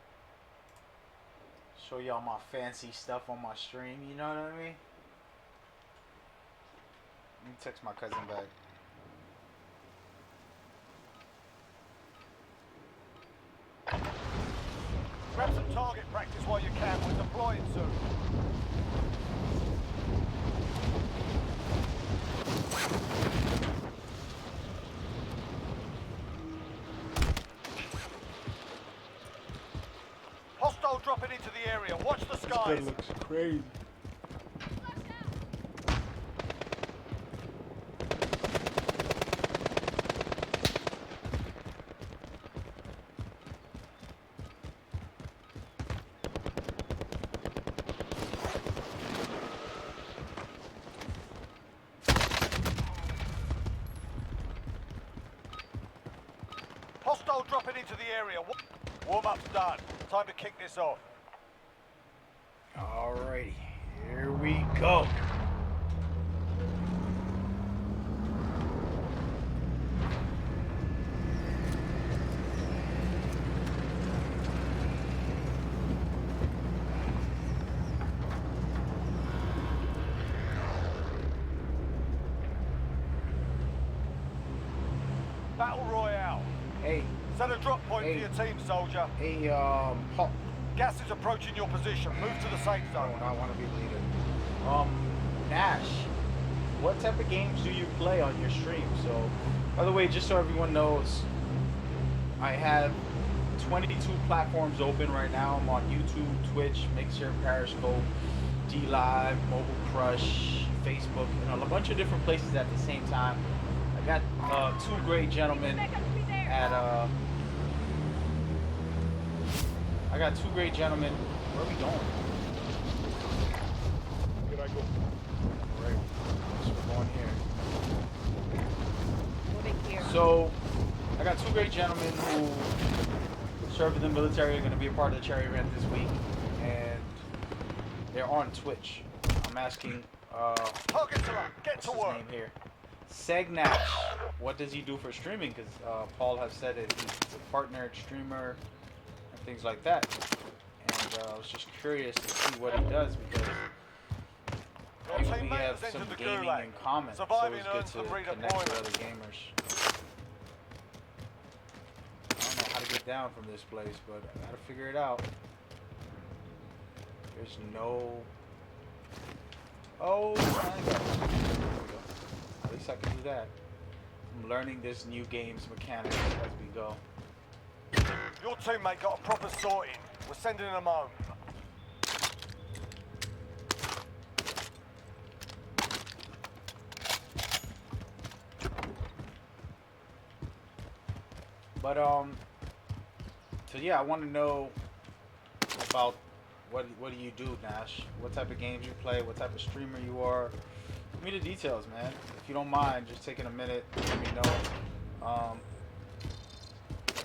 Show y'all my fancy stuff on my stream, you know what I mean? Let me text my cousin back. Grab some target practice while you can. We're deploying soon. Hostile dropping into the area. Watch the skies. That looks crazy. Hostile dropping into the area. Warm-up's done. Time to kick this off. Alrighty, here we go. Battle Royale. Hey, Set a drop point Hey. for your team, soldier. hey, Paul. Gas is approaching your position. Move to the safe I zone. do not want to be leader. Nash, what type of games do you play on your stream? So, by the way, just so everyone knows, I have 22 platforms open right now. I'm on YouTube, Twitch, Mixer, Periscope, DLive, Mobile Crush, Facebook, a bunch of different places at the same time. I got two great gentlemen at I got two great gentlemen. Where are we going? Here I go. Right. So we're going here. Moving here. So, I got two great gentlemen who serve in the military, are going to be a part of the charity event this week, and they're on Twitch. I'm asking, Targets are up. Get what's to his work. name here? Segnash. What does he do for streaming? Because Paul has said that he's a partnered streamer and things like that. And I was just curious to see what he does because Your we teammate have has some entered the gaming gulag. in common. So Surviving it's good earns to them connect with redeployment. other gamers. get down from this place, but I gotta figure it out. There's no... Oh, triangle. There we go. At least I can do that. I'm learning this new game's mechanics as we go. Your teammate got a proper sorting. We're sending them home. But so yeah, I want to know about what do you do, Nash? What type of games you play? What type of streamer you are? Give me the details, man. If you don't mind, just taking a minute, let me know.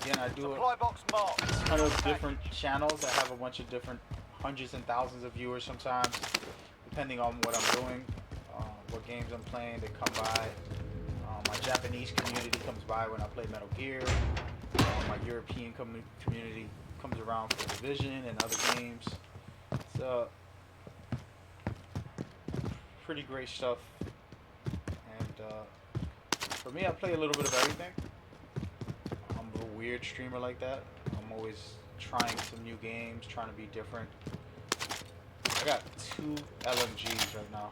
Again, I do Supply box marked. a ton of different channels that have a bunch of different hundreds and thousands of viewers sometimes, depending on what I'm doing, what games I'm playing. They come by. My Japanese community comes by when I play Metal Gear. My European community comes around for Division and other games. It's pretty great stuff. And for me, I play a little bit of everything. I'm a weird streamer like that. I'm always trying some new games, trying to be different. I got 2 LMGs right now.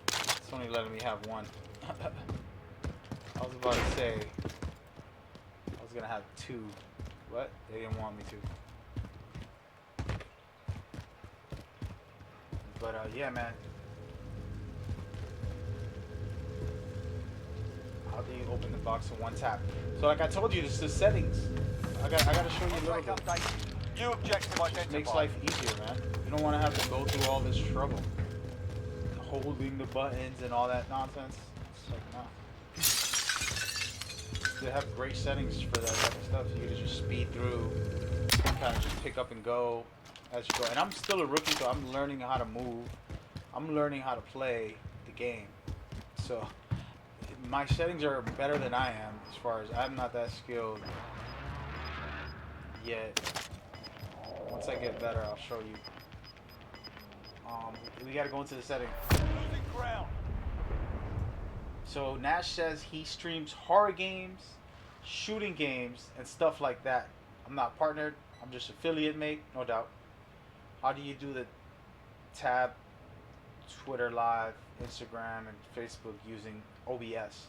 It's only letting me have 1. I was about to say I was gonna have 2, but they didn't want me to. But yeah, man. How do you open the box in one tap? So like I told you, this is the settings. I gotta show you a little bit. New objective identified. Makes life easier, man. You don't want to have to go through all this trouble, holding the buttons and all that nonsense. It's like, nah. They have great settings for that type of stuff. You can just speed through, kind of just pick up and go as you go. And I'm still a rookie, so I'm learning how to move. I'm learning how to play the game. So my settings are better than I am as far as I'm not that skilled yet. Once I get better, I'll show you. We gotta go into the setting. Losing ground. So Nash says he streams horror games, shooting games, and stuff like that. I'm not partnered. I'm just affiliate mate, no doubt. How do you do the tab, Twitter Live, Instagram, and Facebook using OBS?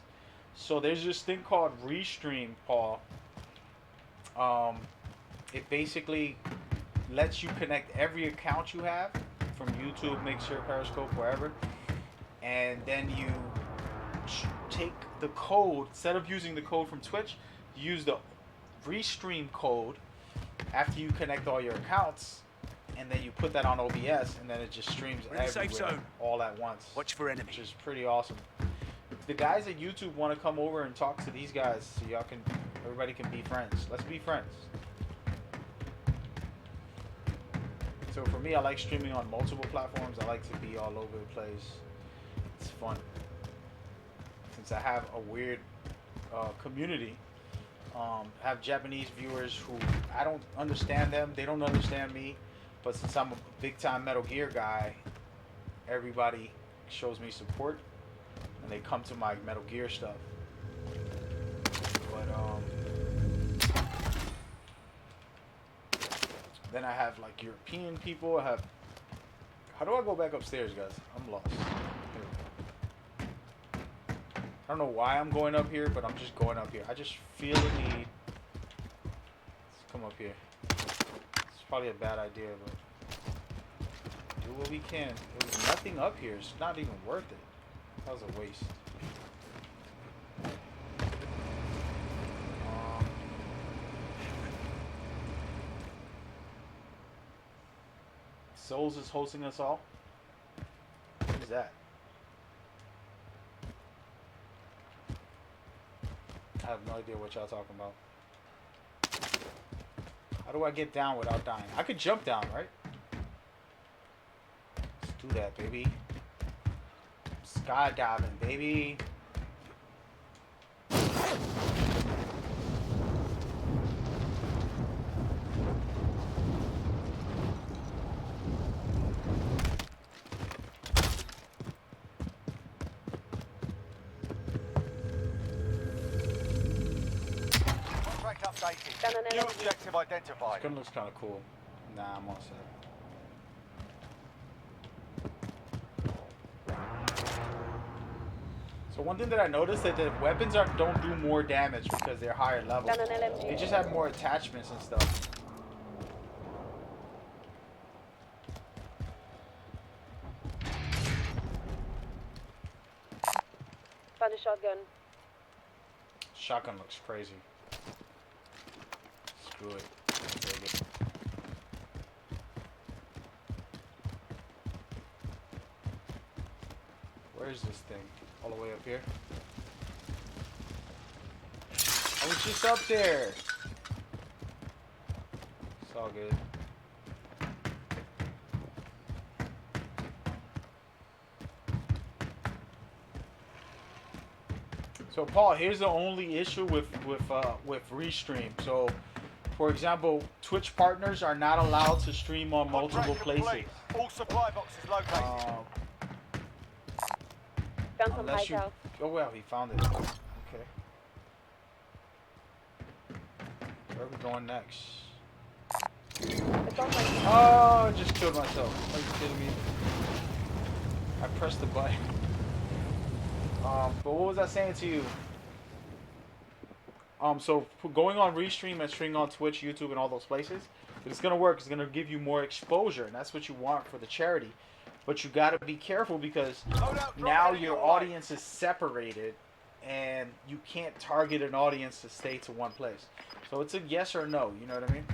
So there's this thing called Restream, Paul. It basically lets you connect every account you have from YouTube, Mixer, Periscope, wherever, and then you take the code, instead of using the code from Twitch, you use the Restream code after you connect all your accounts, and then you put that on OBS, and then it just streams everywhere all at once. Watch for enemy. Which is pretty awesome. The guys at YouTube want to come over and talk to these guys so everybody can be friends. Let's be friends. So for me, I like streaming on multiple platforms. I like to be all over the place. It's fun. Since I have a weird community, have Japanese viewers who I don't understand them. They don't understand me. But since I'm a big time Metal Gear guy, everybody shows me support and they come to my Metal Gear stuff. But then I have like European people. How do I go back upstairs, guys? I'm lost. I don't know why I'm going up here, but I'm just going up here. I just feel the need. Let's come up here. It's probably a bad idea, but do what we can. There's nothing up here. It's not even worth it. That was a waste. Souls is hosting us all. Who's that? I have no idea what y'all talking about. How do I get down without dying? I could jump down, right? Let's do that, baby. Skydiving, baby. updated. New objective identified. This gun looks kind of cool. Nah, I'm all set. So one thing that I noticed that the weapons don't do more damage because they're higher level. They just have more attachments and stuff. Found a shotgun. Shotgun looks crazy. Screw it. Take it. Where is this thing? All the way up here? I was just up there. It's all good. So Paul, here's the only issue with Restream. So, for example, Twitch partners are not allowed to stream on multiple places. All supply boxes located. Found some Unless high cal. oh well, he found it. Okay. Where are we going next? It's on my Oh, I just killed myself. Are you kidding me? I pressed the button. But what was I saying to you? So going on Restream and streaming on Twitch, YouTube, and all those places, it's gonna work. It's gonna give you more exposure, and that's what you want for the charity. But you gotta be careful because now your audience is separated, and you can't target an audience to stay to one place. So it's a yes or no. You know what I mean?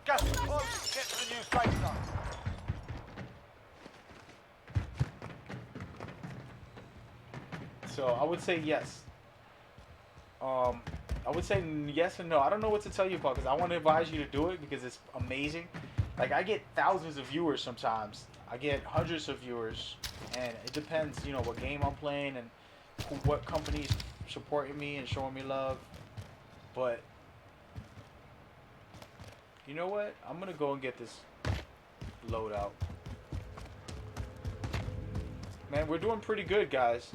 Gas is close. Get to the new safe zone. So I would say yes. I would say yes and no. I don't know what to tell you about because I want to advise you to do it because it's amazing. Like I get thousands of viewers sometimes. I get hundreds of viewers, and it depends, you know, what game I'm playing and what companies supporting me and showing me love. But you know what? I'm gonna go and get this loadout. Man, we're doing pretty good, guys.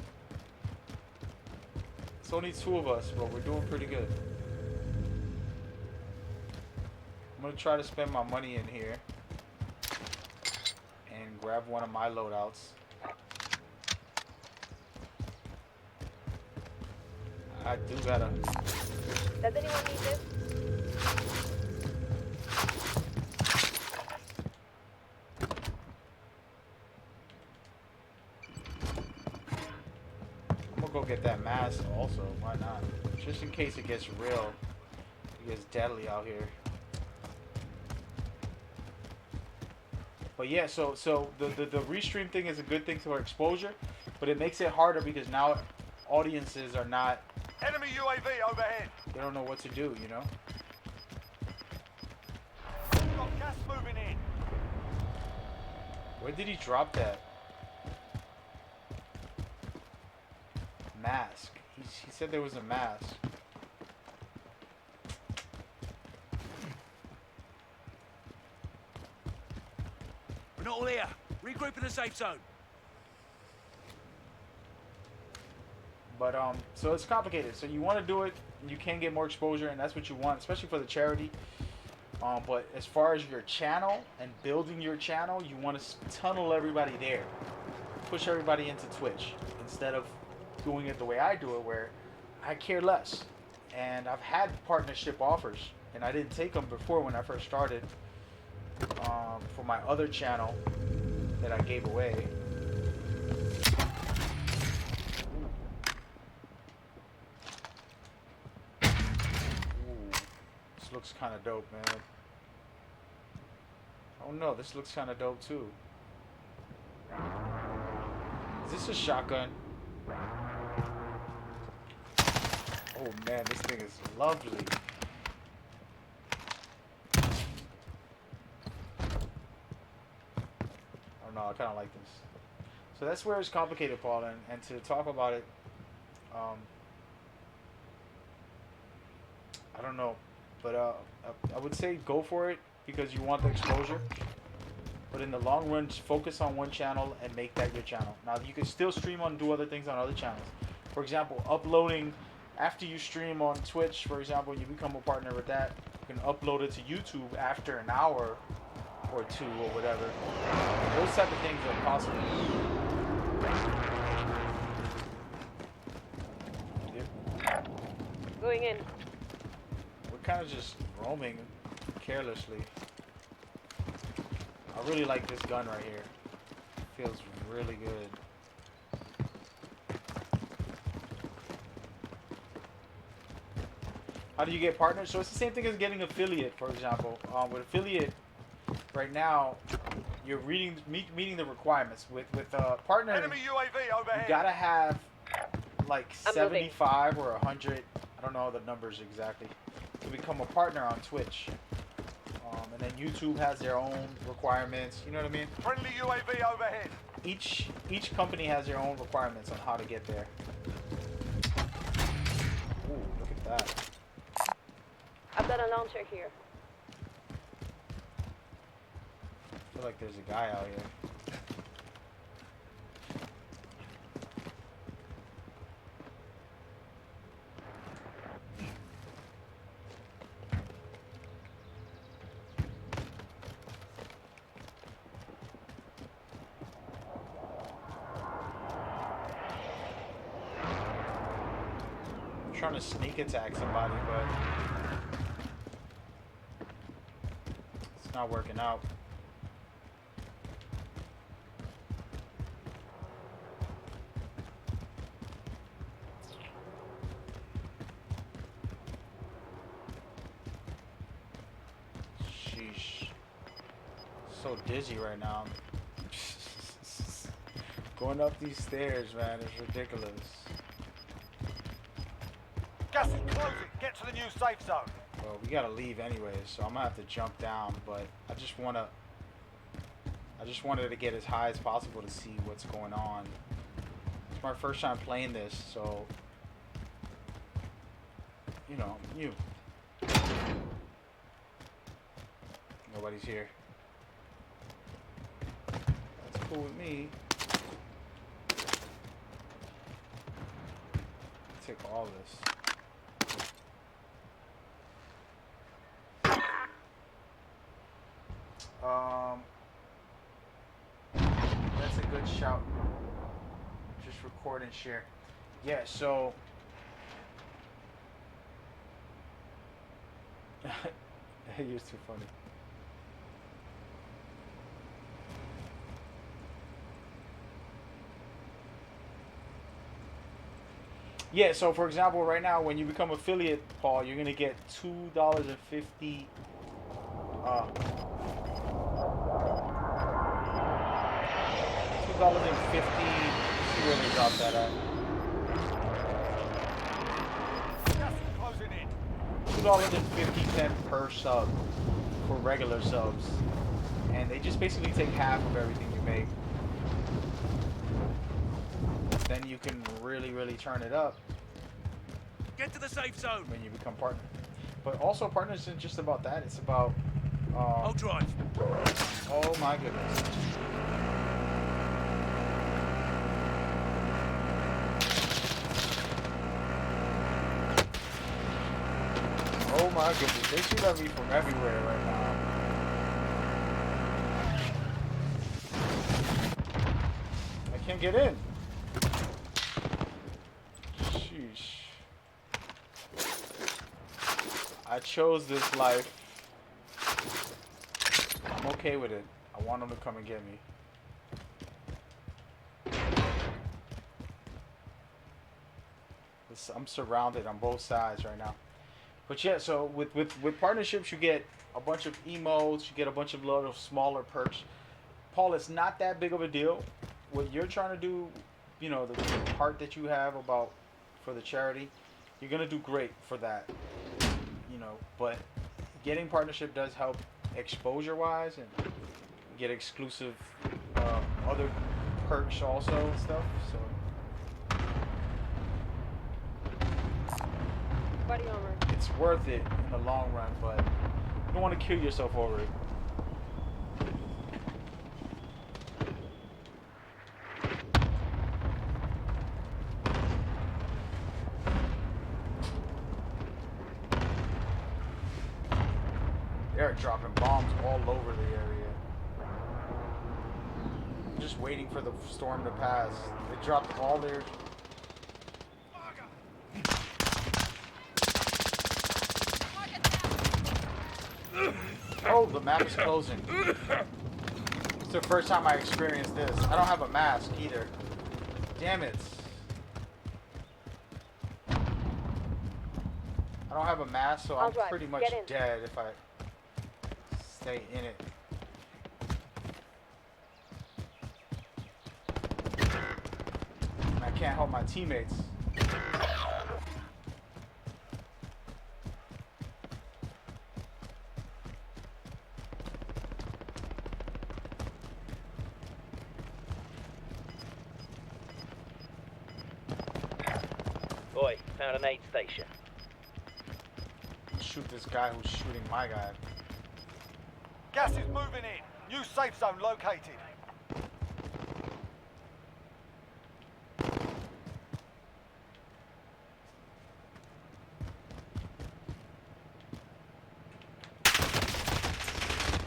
It's only 2 of us, but we're doing pretty good. I'm gonna try to spend my money in here and grab one of my loadouts. I do gotta. Does anyone need this? I'm gonna go get that mask also. Why not? Just in case it gets real. It gets deadly out here. But yeah, so the restream thing is a good thing for exposure, but it makes it harder because now audiences are not. Enemy UAV overhead. They don't know what to do, you know. Got gas moving in. Where did he drop that? Mask. He said there was a mask. We're not all here. Regroup in the safe zone. But so it's complicated. So you want to do it, you can get more exposure, and that's what you want, especially for the charity. But as far as your channel and building your channel, you want to tunnel everybody there, push everybody into Twitch instead of doing it the way I do it, where I care less. And I've had partnership offers, and I didn't take them before when I first started. For my other channel that I gave away. This looks kind of dope, man. Oh no, this looks kind of dope too. Is this a shotgun? Oh man, this thing is lovely. Oh no, I kind of like this. So that's where it's complicated, Paul, and to talk about it, I don't know, but I would say go for it because you want the exposure. but in the long run, just focus on one channel and make that your channel. Now you can still stream on, do other things on other channels. For example, uploading after you stream on Twitch, for example, you become a partner with that. You can upload it to YouTube after an hour or two or whatever. Those type of things are possible. Yep. Going in. We're kind of just roaming carelessly. I really like this gun right here. Feels really good. How do you get partners? So it's the same thing as getting affiliate, for example. With affiliate, right now, you're meeting the requirements. With partner, Enemy UAV overhead. you gotta have like I'm 75 or 100. I don't know the numbers exactly to become a partner on Twitch. And then YouTube has their own requirements. You know what I mean? Friendly UAV overhead. Each company has their own requirements on how to get there. Ooh, look at that. I've got a launcher here. I feel like there's a guy out here. I'm trying to sneak attack somebody, but it's not working out. Sheesh. So dizzy right now. Going up these stairs, man, is ridiculous. Gas is closing. Get to the new safe zone. Well, we gotta leave anyways, so I'm gonna have to jump down, but I just wanted to get as high as possible to see what's going on. It's my first time playing this, so you know, I'm new. Nobody's here. That's cool with me. Take all this. That's a good shout. Just record and share. Yeah, so you're too funny. Yeah, so for example, right now when you become affiliate, Paul, you're gonna get $2.50. $2.50. See where they drop that at. Gas is closing in. $2.50 per sub for regular subs, and they just basically take half of everything you make. Then you can really turn it up. Get to the safe zone. When you become partner. But also partners isn't just about that, it's about I'll drive. oh my goodness. Oh my goodness, they shoot at me from everywhere right now. I can't get in. Sheesh. I chose this life. I'm okay with it. I want them to come and get me. I'm surrounded on both sides right now. But yeah, so with partnerships, you get a bunch of emotes, you get a bunch of little smaller perks. Paul, it's not that big of a deal. What you're trying to do, you know, the part that you have about for the charity, you're gonna do great for that. You know, but getting partnership does help exposure-wise and get exclusive other perks also and stuff. So. Body armor. It's worth it in the long run, but you don't want to kill yourself over it. They're dropping bombs all over the area. I'm just waiting for the storm to pass. They dropped all their... Oh, the map is closing. It's the first time I experienced this. I don't have a mask either. Damn it. I don't have a mask, so I'm pretty much dead if I stay in it. And I can't help my teammates. Oi, found an aid station. Shoot this guy who's shooting my guy. Gas is moving in. New safe zone located.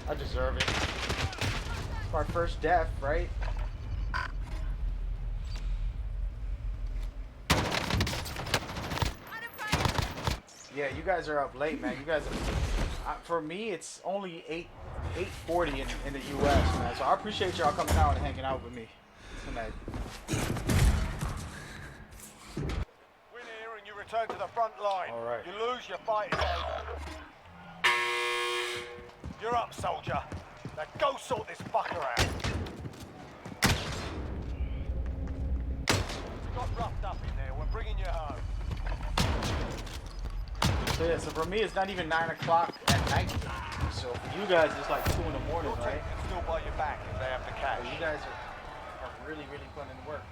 I deserve it. It's my first death, right? Yeah, you guys are up late, man. You guys are... for me, it's only 8:40 in the U.S., man. So I appreciate y'all coming out and hanging out with me tonight. Win here and you return to the front line. All right. You lose, your fight is over. You're up, soldier. Now go sort this fucker out. You got roughed up in there. We're bringing you home. So yeah, so for me, it's not even 9 o'clock at night. So for you guys, it's like 2 in the morning, Your right? team can still buy you back if they have the cash. So you guys are really, really putting in work.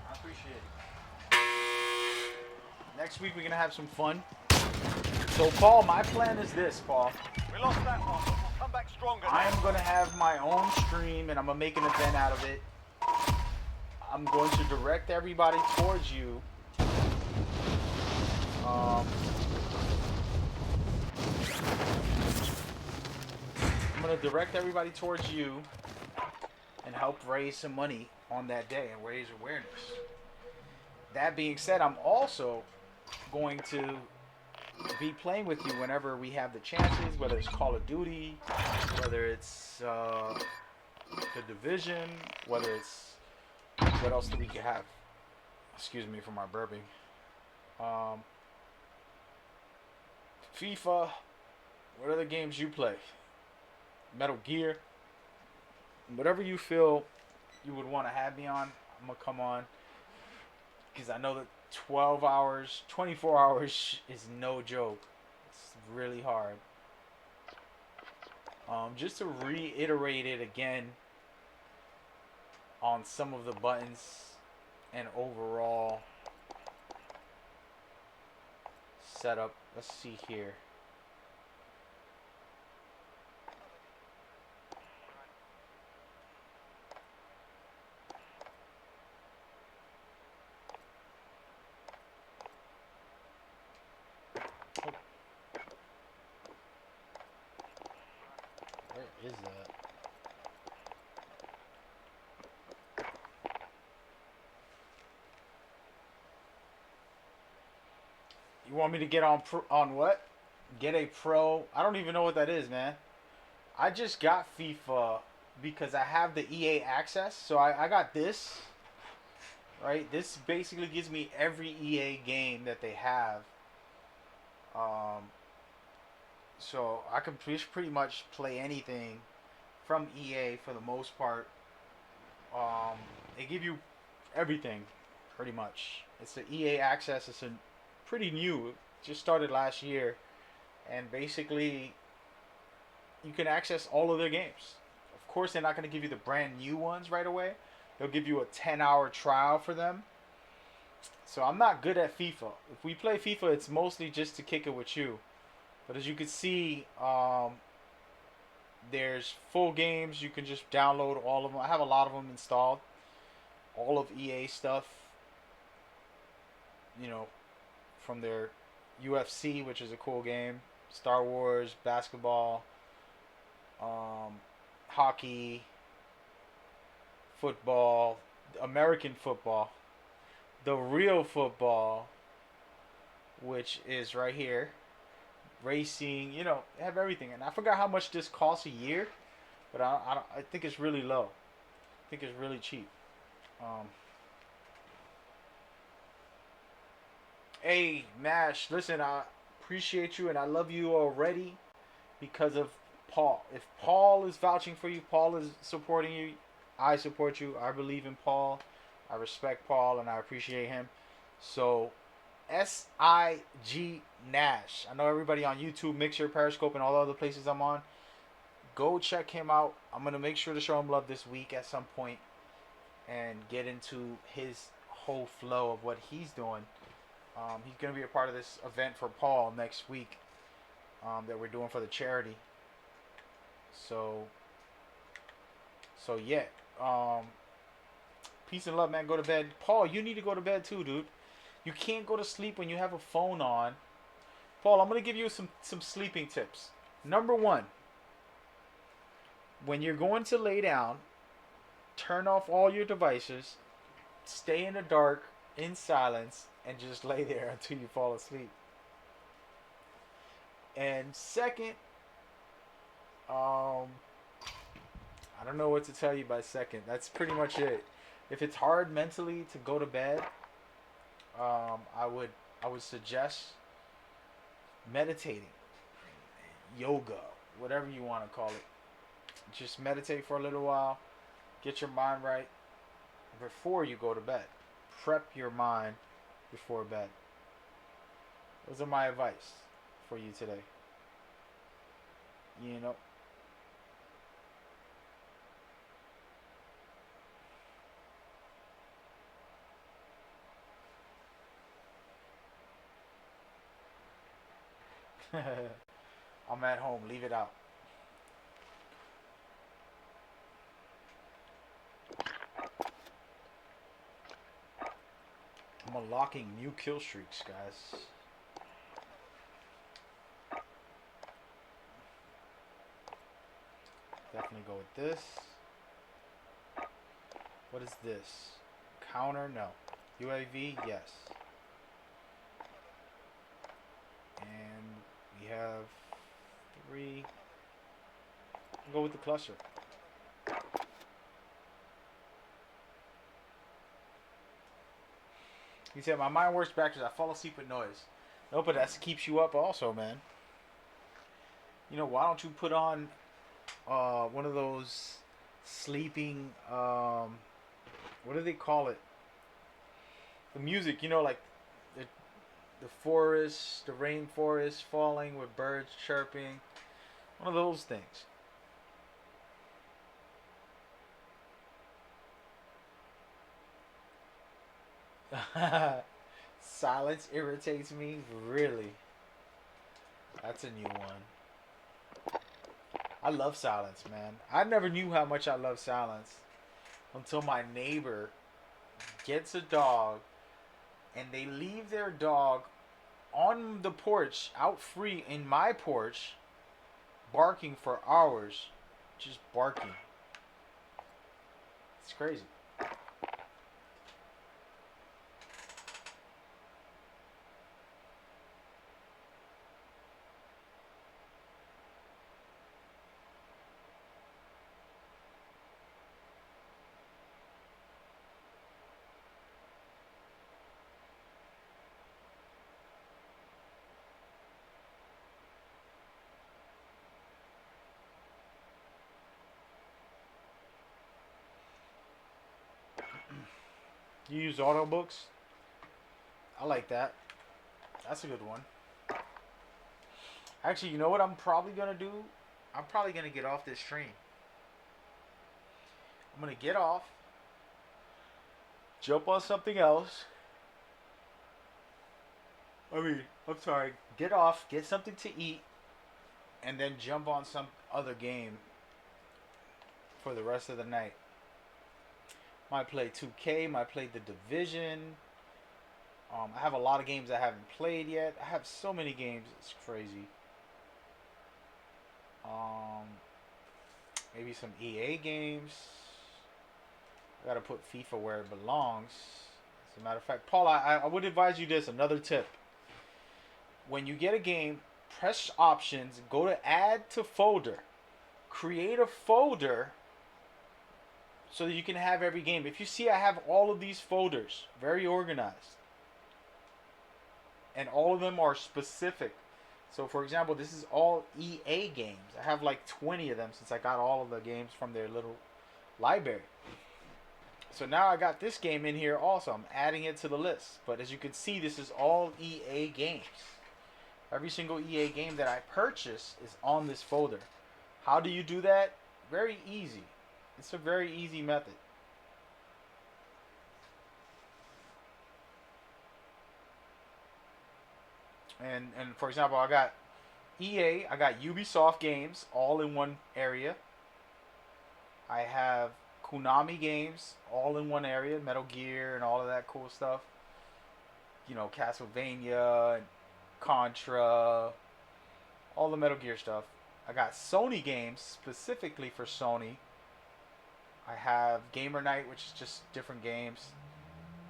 I appreciate it. Next week, we're going to have some fun. So, Paul, my plan is this, Paul. We lost that one, but we'll come back stronger. I am going to have my own stream, and I'm going to make an event out of it. I'm going to direct everybody towards you. I'm going to direct everybody towards you and help raise some money on that day and raise awareness. That being said, I'm also going to be playing with you whenever we have the chances, whether it's Call of Duty, whether it's the Division, whether it's... What else do we have? Excuse me for my burping. FIFA. What other games you play? Metal Gear. Whatever you feel you would want to have me on, I'm going to come on. Because I know that 12 hours, 24 hours is no joke. It's really hard. Just to reiterate it again on some of the buttons and overall setup. Let's see here. Where is that? You want me to get on on what? Get a pro? I don't even know what that is, man. I just got FIFA because I have the EA access. So I got this. Right? This basically gives me every EA game that they have. So I can pretty much play anything from EA for the most part. They give you everything, pretty much. It's the EA access. It's a pretty new. It just started last year, and basically, you can access all of their games. Of course, they're not going to give you the brand new ones right away. They'll give you a 10-hour trial for them. So I'm not good at FIFA. If we play FIFA, it's mostly just to kick it with you. But as you can see, there's full games. You can just download all of them. I have a lot of them installed. All of EA stuff. You know, from their UFC, which is a cool game. Star Wars, basketball, hockey, football, American football, the real football, which is right here, racing. You know, they have everything. And I forgot how much this costs a year, but I think it's really low. I think it's really cheap. Um, hey, Nash, listen, I appreciate you and I love you already because of Paul. If Paul is vouching for you, Paul is supporting you, I support you. I believe in Paul. I respect Paul and I appreciate him. So, SIG Nash. I know everybody on YouTube, Mixer, Periscope, and all the other places I'm on. Go check him out. I'm going to make sure to show him love this week at some point and get into his whole flow of what he's doing. He's going to be a part of this event for Paul next week that we're doing for the charity. So yeah. Peace and love, man. Go to bed. Paul, you need to go to bed too, dude. You can't go to sleep when you have a phone on. Paul, I'm going to give you some sleeping tips. Number one, when you're going to lay down, turn off all your devices, stay in the dark, in silence, and just lay there until you fall asleep. And second, I don't know what to tell you by second. That's pretty much it. If it's hard mentally to go to bed, I would suggest meditating, yoga, whatever you want to call it. Just meditate for a little while, get your mind right before you go to bed. Prep your mind before bed. Those are my advice for you today. You know. I'm at home. Leave it out. I'm unlocking new kill streaks, guys. Definitely go with this. What is this? Counter? No. UAV? Yes. And we have 3. I'll go with the cluster. He said, my mind works backwards. I fall asleep with noise. No, but that keeps you up also, man. You know, why don't you put on one of those sleeping, what do they call it? The music, you know, like the forest, the rainforest falling with birds chirping. One of those things. Silence irritates me, really. That's a new one. I love silence, man. I never knew how much I love silence until my neighbor gets a dog and they leave their dog on the porch, out free in my porch, barking for hours. Just barking. It's crazy. You use auto books? I like that. That's a good one. Actually, you know what I'm probably going to do? I'm probably going to get off this train. I'm going to get off, jump on something else. Get off, get something to eat, and then jump on some other game for the rest of the night. Might play 2K, might play The Division. I have a lot of games I haven't played yet. I have so many games, it's crazy. Um, maybe some EA games. I gotta put FIFA where it belongs. As a matter of fact, Paul, I would advise you this. Another tip: when you get a game, press options, go to add to folder, create a folder so that you can have every game. If you see, I have all of these folders, very organized, and all of them are specific. So, for example, this is all EA games. I have like 20 of them since I got all of the games from their little library. So now I got this game in here also. I'm adding it to the list. But as you can see, this is all EA games. Every single EA game that I purchase is on this folder. How do you do that? Very easy. It's a very easy method. And for example, I got EA, I got Ubisoft games all in one area. I have Konami games all in one area, Metal Gear and all of that cool stuff. You know, Castlevania and Contra, all the Metal Gear stuff. I got Sony games specifically for Sony. I have Gamer Night, which is just different games.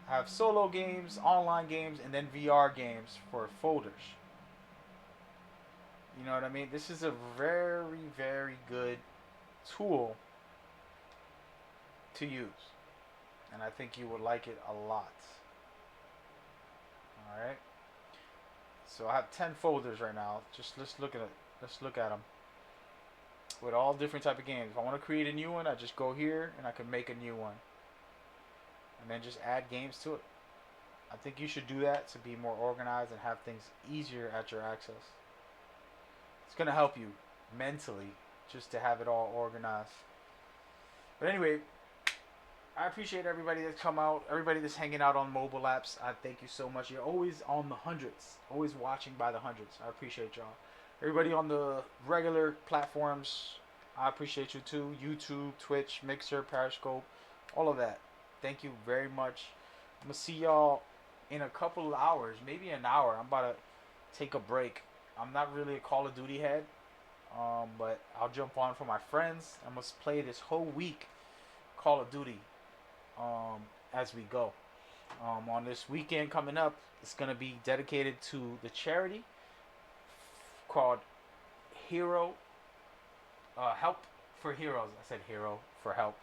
I have solo games, online games, and then VR games for folders. You know what I mean? This is a very, very good tool to use. And I think you would like it a lot. Alright. So I have 10 folders right now. Just let's look at it. Let's look at them. With all different type of games. If I want to create a new one, I just go here and I can make a new one. And then just add games to it. I think you should do that to be more organized and have things easier at your access. It's going to help you mentally just to have it all organized. But anyway, I appreciate everybody that's come out, everybody that's hanging out on mobile apps. I thank you so much. You're always on the hundreds, always watching by the hundreds. I appreciate y'all. Everybody on the regular platforms, I appreciate you too. YouTube, Twitch, Mixer, Periscope, all of that. Thank you very much. I'm going to see y'all in a couple of hours, maybe an hour. I'm about to take a break. I'm not really a Call of Duty head, but I'll jump on for my friends. I must play this whole week Call of Duty as we go. On this weekend coming up, it's going to be dedicated to the charity called Help for Heroes. I said Hero for Help.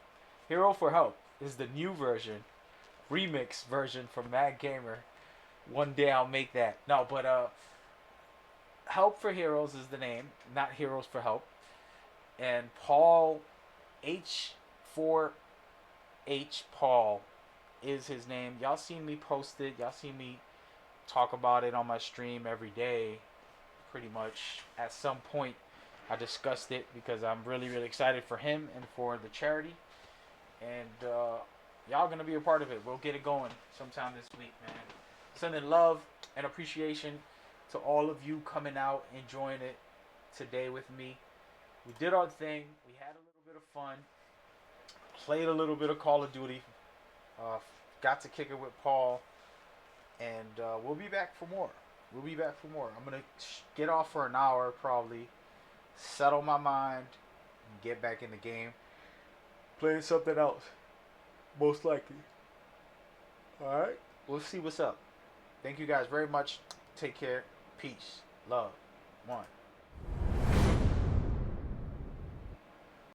Hero for Help is the new version, remix version from Mad Gamer. One day I'll make that. No, but Help for Heroes is the name, not Heroes for Help. And Paul H4H Paul is his name. Y'all seen me post it. Y'all seen me talk about it on my stream every day. Pretty much at some point I discussed it because I'm really, really excited for him and for the charity. And y'all gonna be a part of it. We'll get it going sometime this week, man. Sending love and appreciation to all of you coming out, enjoying it today with me. We did our thing. We had a little bit of fun. Played a little bit of Call of Duty. Got to kick it with Paul. And we'll be back for more. I'm going to get off for an hour probably. Settle my mind. And get back in the game. Playing something else. Most likely. Alright. We'll see what's up. Thank you guys very much. Take care. Peace. Love. One.